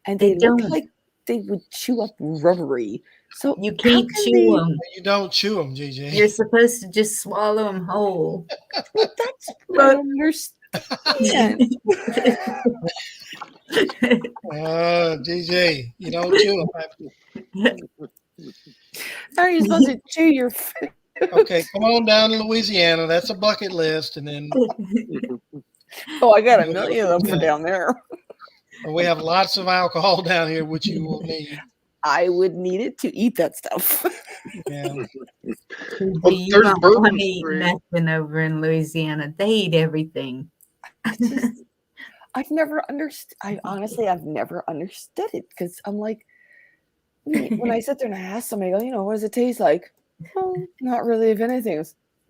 And They they look don't. like they would chew up rubbery. So You how can't can chew they- them. You don't chew them, GJ. You're supposed to just swallow them whole. Well, that's what I understand. GJ, you don't chew them. How are you supposed to chew your food? Okay, come on down to Louisiana. That's a bucket list. And then Oh, I got a million of them for down there. we have lots of alcohol down here, which you will need. I would need it to eat that stuff. Yeah. Well, You there's don't Bourbon want to eat Street. nothing over in Louisiana. They eat everything. I've never understood. I've never understood it because I'm like, when I sit there and I ask somebody, what does it taste like? Oh, not really, if anything.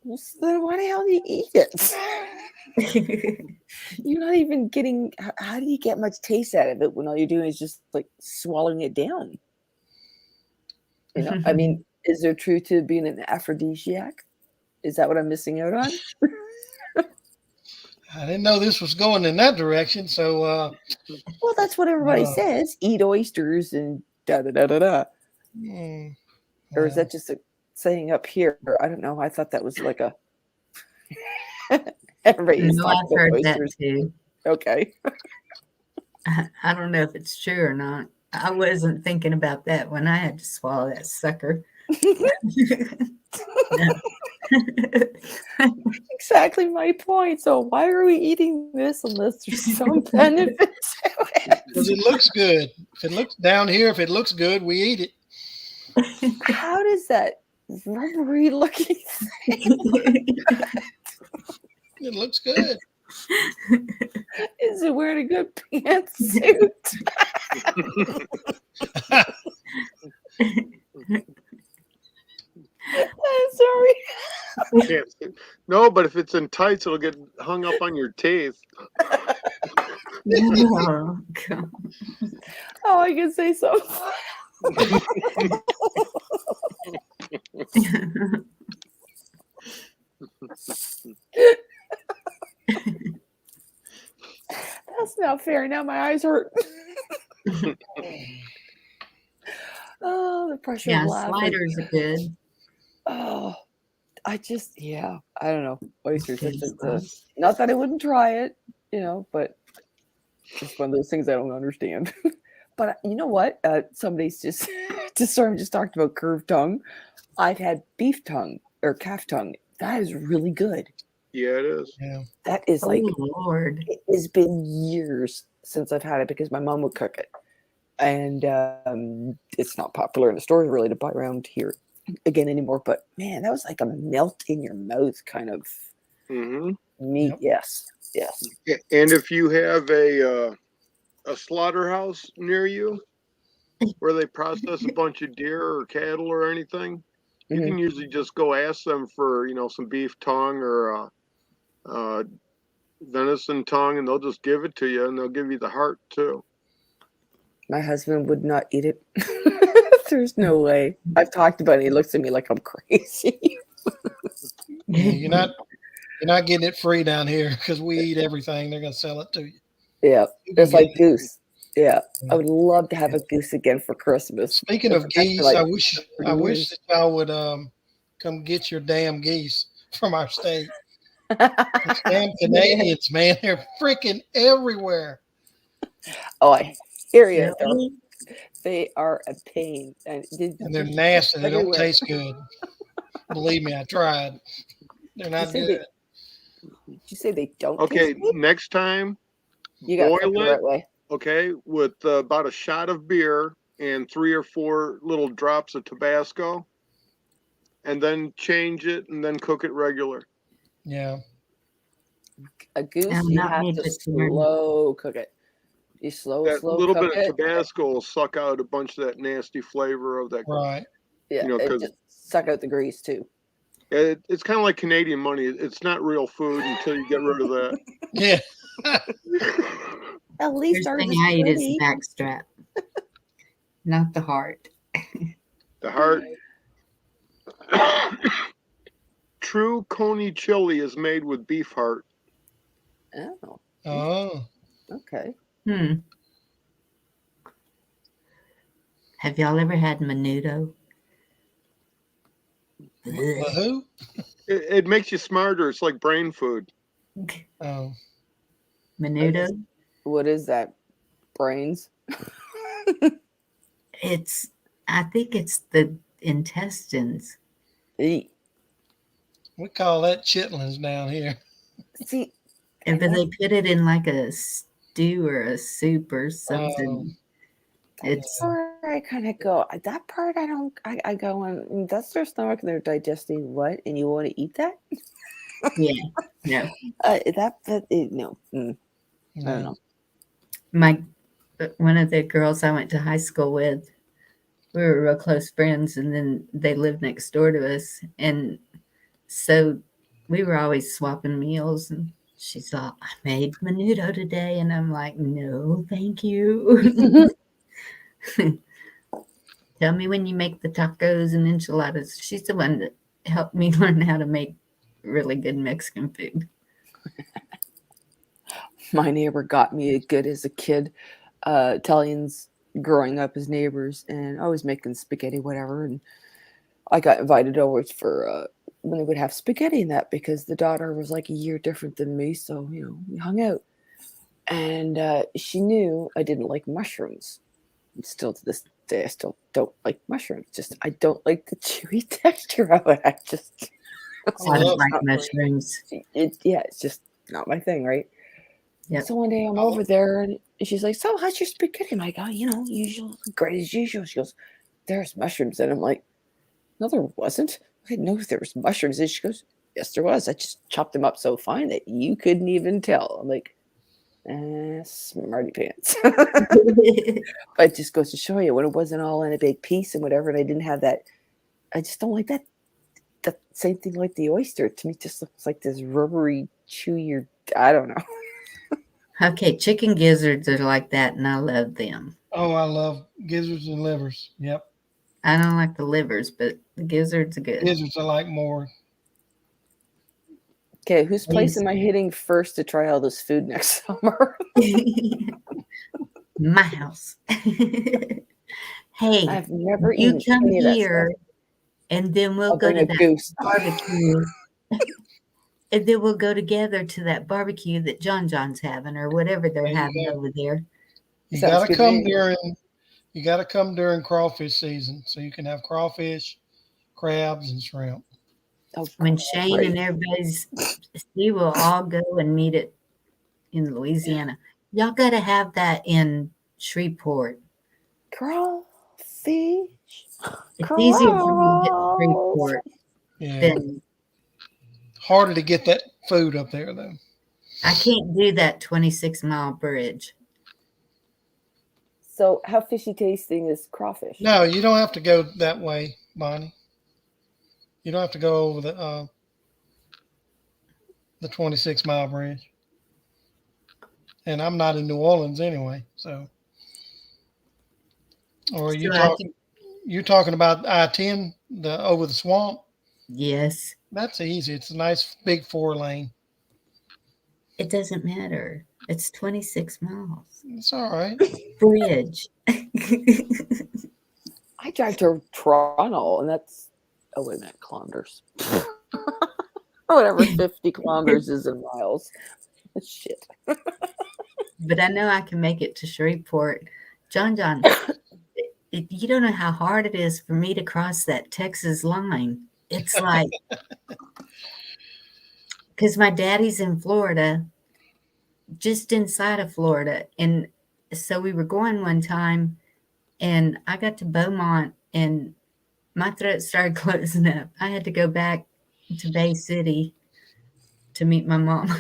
Well, so then why the hell do you eat it? You're not even getting. How do you get much taste out of it when all you're doing is just like swallowing it down? I mean, is there truth to being an aphrodisiac? Is that what I'm missing out on? I didn't know this was going in that direction. So, Well, that's what everybody says. Eat oysters and da da da da da. Or is that just a saying up here? I don't know. I thought that was like a. Everybody's No, talking I've about heard oysters. that too. Okay. I don't know if it's true or not. I wasn't thinking about that when I had to swallow that sucker. Exactly my point. So why are we eating this unless there's some benefit to it? because it looks good. If it looks down here, if it looks good, we eat it. How does that rubbery looking thing? It looks good. Is it wearing a good pantsuit? I'm sorry. Can't see. No, but if it's in tights, it'll get hung up on your teeth. Oh, God. Oh, I can say so. That's not fair. Now my eyes hurt. Oh, the pressure Yeah, of laughing. sliders are good. Oh, I don't know. Oysters. Good It's stuff. not that I wouldn't try it, but it's one of those things I don't understand. But you know what? Somebody's just talked about curved tongue. I've had beef tongue or calf tongue. That is really good. Yeah, it is. Yeah. That is like, Oh, Lord. it has been years since I've had it because my mom would cook it. And it's not popular in the stores really to buy around here again anymore. But man, that was like a melt in your mouth kind of Hmm. meat. Yep. Yes. And if you have a slaughterhouse near you where they process a bunch of deer or cattle or anything, you Mhm. can usually just go ask them for some beef tongue or venison tongue, and they'll just give it to you, and they'll give you the heart too. My husband would not eat it. There's no way. I've talked about it. He looks at me like I'm crazy. Yeah, you're not getting it free down here because we eat everything. They're gonna sell it to you. Yeah. You can It's like get it. goose. Yeah. I would love to have a goose again for Christmas. Speaking of It's been geese, like I wish 30 years. that y'all would come get your damn geese from our state. Those damn Canadians, man, they're freaking everywhere. Oh, I hear you. Really? They are a pain. And They're nasty. They don't everywhere. taste good. Believe me, I tried. They're not say good. Did you say they don't Okay, taste good? next time, You got to cook boil the it. right way. Okay, with about a shot of beer and 3 or 4 little drops of Tabasco, and then change it and then cook it regular. Yeah. A goose, I'm you not have made to to turn. slow cook it. You slow That little cook bit of it. Tabasco will suck out a bunch of that nasty flavor of that. Right. Yeah, and it just suck out the grease too. It's kind of like Canadian money. It's not real food until you get rid of that. Yeah. At least First ours thing is I eat is pretty. the backstrap, not the heart. The heart. True Coney chili is made with beef heart. Oh, Oh. okay. Have y'all ever had menudo? The who? It makes you smarter. It's like brain food. Oh. Menudo? What is that? Brains? I think it's the intestines. Eat. We call that chitlins down here. See, And but they put it in like a stew or a soup or something. It's where I kind of go. That part I don't. I go on. That's their stomach. And they're digesting what, and you want to eat that? yeah, no. No. I don't know. One of the girls I went to high school with, we were real close friends, and then they lived next door to us, and so we were always swapping meals. And she's all, "I made menudo today," and I'm like, "No, thank you." Tell me when you make the tacos and enchiladas. She's the one that helped me learn how to make really good Mexican food. My neighbor got me good as a kid. Italians growing up as neighbors, and I was making spaghetti, whatever. And I got invited over for when they would have spaghetti and that because the daughter was like a year different than me. So, we hung out. And she knew I didn't like mushrooms. Still to this day, I still don't like mushrooms. Just I don't like the chewy texture of it. I don't like mushrooms. It's just not my thing, right? Yep. So one day I'm over there and she's like, "So how's your spaghetti?" I'm like, "Oh, usual, great as usual." She goes, "There's mushrooms." And I'm like, "No, there wasn't. I didn't know there was mushrooms." And she goes, "Yes, there was. I just chopped them up so fine that you couldn't even tell." I'm like, smarty pants. But it just goes to show you when it wasn't all in a big piece and whatever, and I didn't have that. I just don't like that. The same thing like the oyster. To me, it just looks like this rubbery, chewy. I don't know. Okay, chicken gizzards are like that, and I love them. Oh, I love gizzards and livers. Yep. I don't like the livers, but the gizzards are good. Gizzards I like more. Okay, whose place Please. am I hitting first to try all this food next summer? My house. Hey, I've never you eaten come any of that here, stuff. and then we'll I'll go bring to a that goose. barbecue. And then we'll go together to that barbecue that John's having, or whatever they're There you having go. over there. You Sounds gotta good to come me. during. You gotta come during crawfish season, so you can have crawfish, crabs, and shrimp. Oh, When Shane great. and everybody's, we will all go and meet it in Louisiana. Y'all got to have that in Shreveport. Crawfish. It's easier for me to get to Crawl. Shreveport Yeah, than harder to get that food up there though. I can't do that 26-mile bridge. So, how fishy tasting is crawfish? No, you don't have to go that way, Bonnie. You don't have to go over the 26-mile bridge. And I'm not in New Orleans anyway, so. Or you So I talking? You talking about I-10, the over the swamp? Yes, That's easy. It's a nice big 4-lane. it doesn't matter. It's 26 miles. It's all right. Bridge. I drive to Toronto, and that's wait a minute, kilometers. Whatever 50 kilometers is in miles. Shit. But I know I can make it to Shreveport. John, you don't know how hard it is for me to cross that Texas line. It's like, because my daddy's in Florida, just inside of Florida. And so we were going one time, and I got to Beaumont, and my throat started closing up. I had to go back to Bay City to meet my mom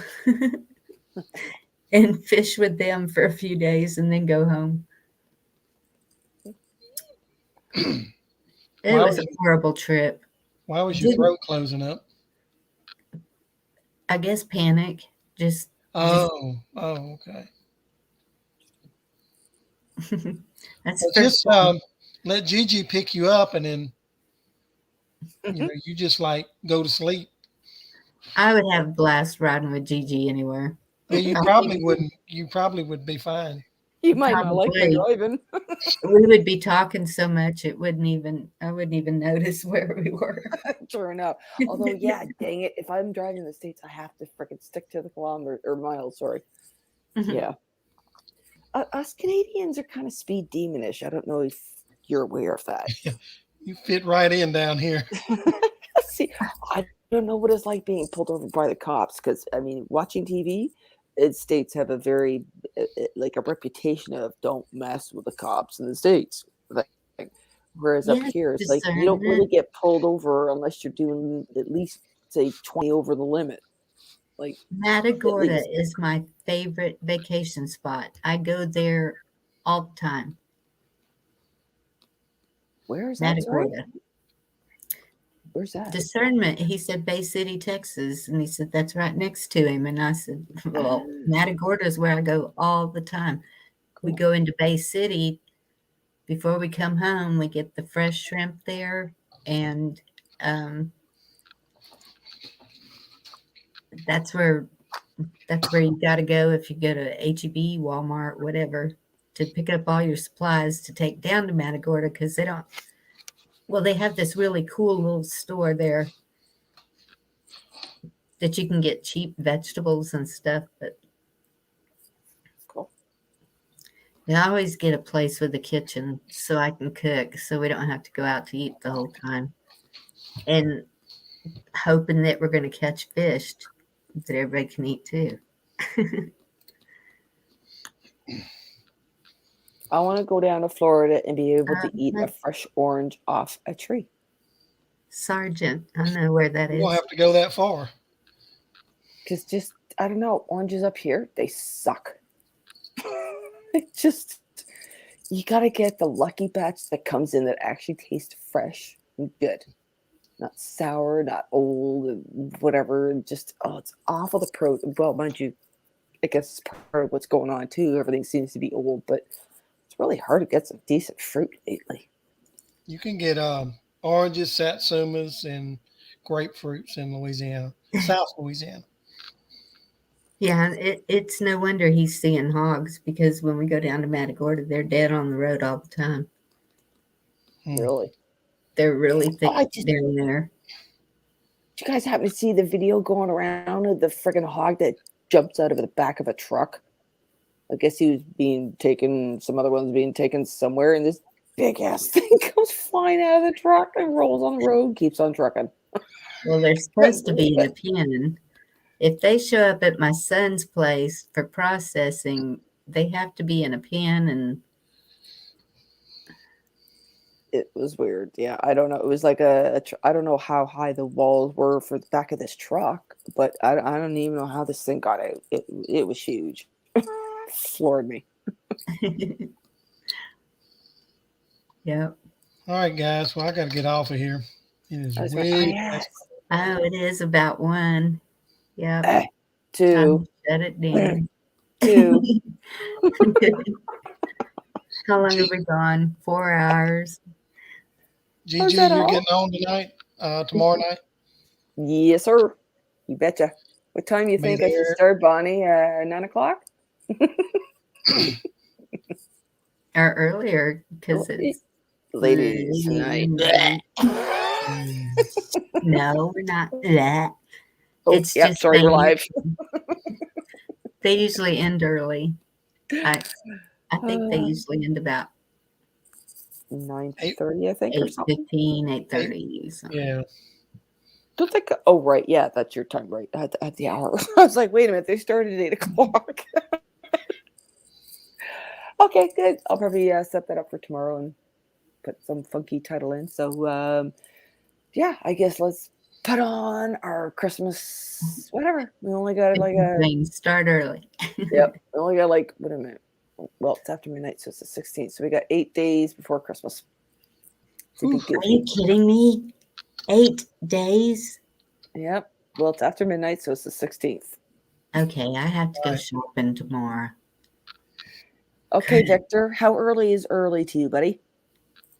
and fish with them for a few days and then go home. It Why was was a horrible trip. Why was your throat closing up? I guess panic. Just Oh, okay. that's Well, the just first time. let Gigi pick you up, and then you just like go to sleep. I would have a blast riding with Gigi anywhere. Yeah, you probably wouldn't. You probably would be fine. You might not like my Probably. driving. We would be talking so much I wouldn't even notice where we were. True enough. Although, yeah, dang it. If I'm driving in the States, I have to freaking stick to the kilometer or miles. Sorry. Yeah. Us Canadians are kind of speed demonish. I don't know if you're aware of that. You fit right in down here. See, I don't know what it's like being pulled over by the cops because, I mean, watching TV, States have a very, like a reputation of don't mess with the cops in the States. Whereas up here, it's like you don't really get pulled over unless you're doing at least, say, 20 over the limit. Like Matagorda is my favorite vacation spot. I go there all the time. Where is that? Matagorda. Where's that? Discernment. He said Bay City, Texas. And he said, that's right next to him. And I said, well, Matagorda is where I go all the time. We go into Bay City. Before we come home, we get the fresh shrimp there. And that's where you got to go if you go to H-E-B, Walmart, whatever, to pick up all your supplies to take down to Matagorda because they don't. Well, they have this really cool little store there that you can get cheap vegetables and stuff, but cool. I always get a place with a kitchen so I can cook so we don't have to go out to eat the whole time. And hoping that we're going to catch fish that everybody can eat too. I want to go down to Florida and be able to eat a fresh orange off a tree. Sargent, I know where that is. You don't have to go that far. Because just, I don't know, oranges up here, they suck. You got to get the lucky batch that comes in that actually tastes fresh and good. Not sour, not old, and whatever. Just, it's awful. Well, mind you, I guess it's part of what's going on too. Everything seems to be old, but it's really hard to get some decent fruit lately. You can get oranges, satsumas, and grapefruits in Louisiana, South Louisiana. Yeah, it's no wonder he's seeing hogs because when we go down to Matagorda, they're dead on the road all the time. Really? They're really thick I just- down there. Did you guys happen to see the video going around of the friggin' hog that jumps out of the back of a truck? I guess he was being taken, some other ones being taken somewhere, and this big ass thing goes flying out of the truck and rolls on the road, keeps on trucking. Well, they're supposed to be in a pen. If they show up at my son's place for processing, they have to be in a pen, and It was weird. Yeah, I don't know. It was like I don't know how high the walls were for the back of this truck, but I don't even know how this thing got out. It was huge. Floored me. yep. All right, guys. Well, I got to get off of here. It is I was way like, past. Oh, it is about 1. Yep. eh, Time two, to shut it down. 2. How long have we gone? 4 hours. Gigi, that you're all? getting on tonight, tomorrow night? Yes, sir. You betcha. What time do you Be think I should there. start, Bonnie? 9 o'clock? Or earlier, because it's Ladies night. No, we're not that. Oh, It's yep, just sorry, we're they- live. They usually end early. I think they usually end about 9:30, I think, or something. 8:15, 8:30. Yeah. Don't think. Oh, right. Yeah, that's your time, right? At the hour. I was like, wait a minute. They started at 8 o'clock. Okay, good. I'll probably set that up for tomorrow and put some funky title in. So, yeah, I guess let's put on our Christmas whatever. We only got like a Start early. yep. We only got like wait a minute. Well, it's after midnight, so it's the 16th. So we got 8 days before Christmas. To be Are goofy. you kidding me? 8 days? Yep. Well, it's after midnight, so it's the 16th. Okay, I have to go Right. shopping tomorrow. Okay, Victor, how early is early to you, buddy?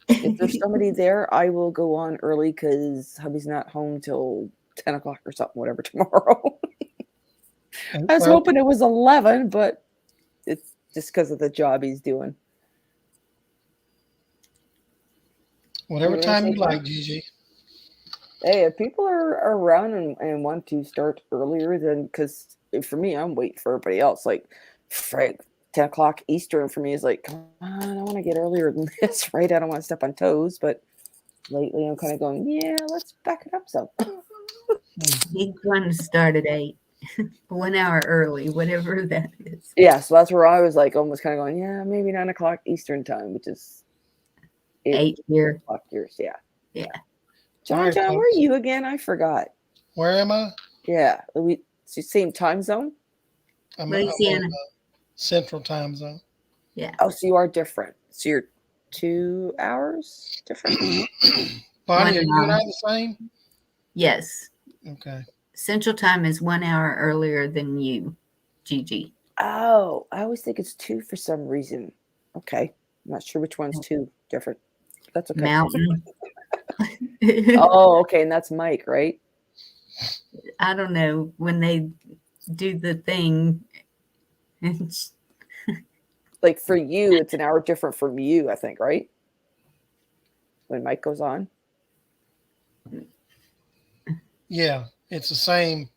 If there's somebody there, I will go on early because hubby's not home till 10 o'clock or something, whatever, tomorrow. I was Well, hoping it was 11, but it's just because of the job he's doing. whatever What time do you you think? like, Gigi. Hey, if people are around and want to start earlier, then because for me, I'm waiting for everybody else. Like, Frank, 10 o'clock Eastern for me is like, come on, I want to get earlier than this, right? I don't want to step on toes, but lately I'm kind of going, yeah, let's back it up some. He's going to start at 8. 1 hour early, whatever that is. Yeah, so that's where I was like almost kind of going, yeah, maybe 9 o'clock Eastern time, which is 8 here. o'clock yours. Yeah. Yeah. John, All right, John, where are folks. you again? I forgot. Where am I? Yeah. It's the same time zone? I'm Louisiana. on, Central Time Zone. Oh, so you are different. So you're 2 hours different? Bonnie, are you and I hour. the same? Yes. Okay. Central time is 1 hour earlier than you, Gigi. Oh, I always think it's 2 for some reason. Okay. I'm not sure which one's 2 different. That's okay. Mountain. Oh, okay. And that's Mike, right? I don't know when they do the thing. It's, Like for you, it's an hour different from you, I think, right? When Mike goes on. Yeah, it's the same.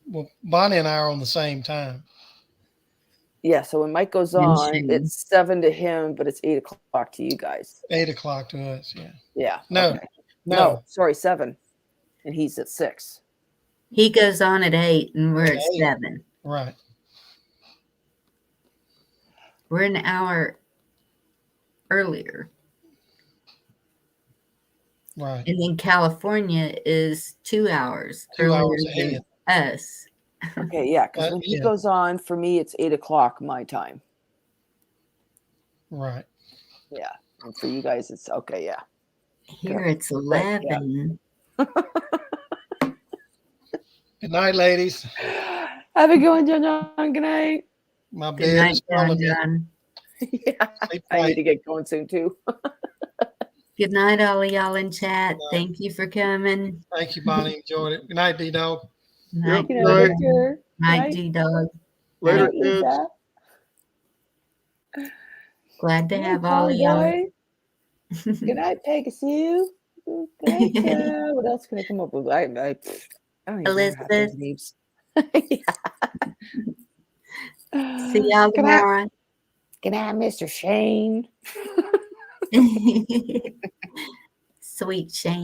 Well, Bonnie and I are on the same time. Yeah, so when Mike goes And on, Shane. it's 7 to him, but it's 8 o'clock to you guys. 8 o'clock to us. Yeah. Yeah. No, okay. no. Sorry, 7. And he's at 6. he goes on at 8 and we're at 8. 7. Right. We're an hour earlier. Right. And then California is 2 hours 2 earlier hours than ahead. us. Okay, yeah, because when he yeah. goes on, for me, it's 8 o'clock my time. Right. Yeah. And for you guys, it's okay, yeah. Here Yeah. it's 11. Good night, ladies. Have a good one, John. Good night. My Good bed night, is John. calling me. John. Yeah, Sleep I need tight. to get going soon too. Good night, all of y'all in chat. night. Thank you for coming. Thank you, Bonnie. Enjoyed it. Good night, D-Dog. Night, Yep. Good night, Night. Victor. night, D-Dog. Later, Night, kids. Lisa. Glad to Good night, have all of y'all. Convoy. Good night, Pegasus. Good night, what else can I come up with? I don't even know half those Elizabeth. names. See y'all Good night, tomorrow. good night, Mr. Shane. Sweet Shane.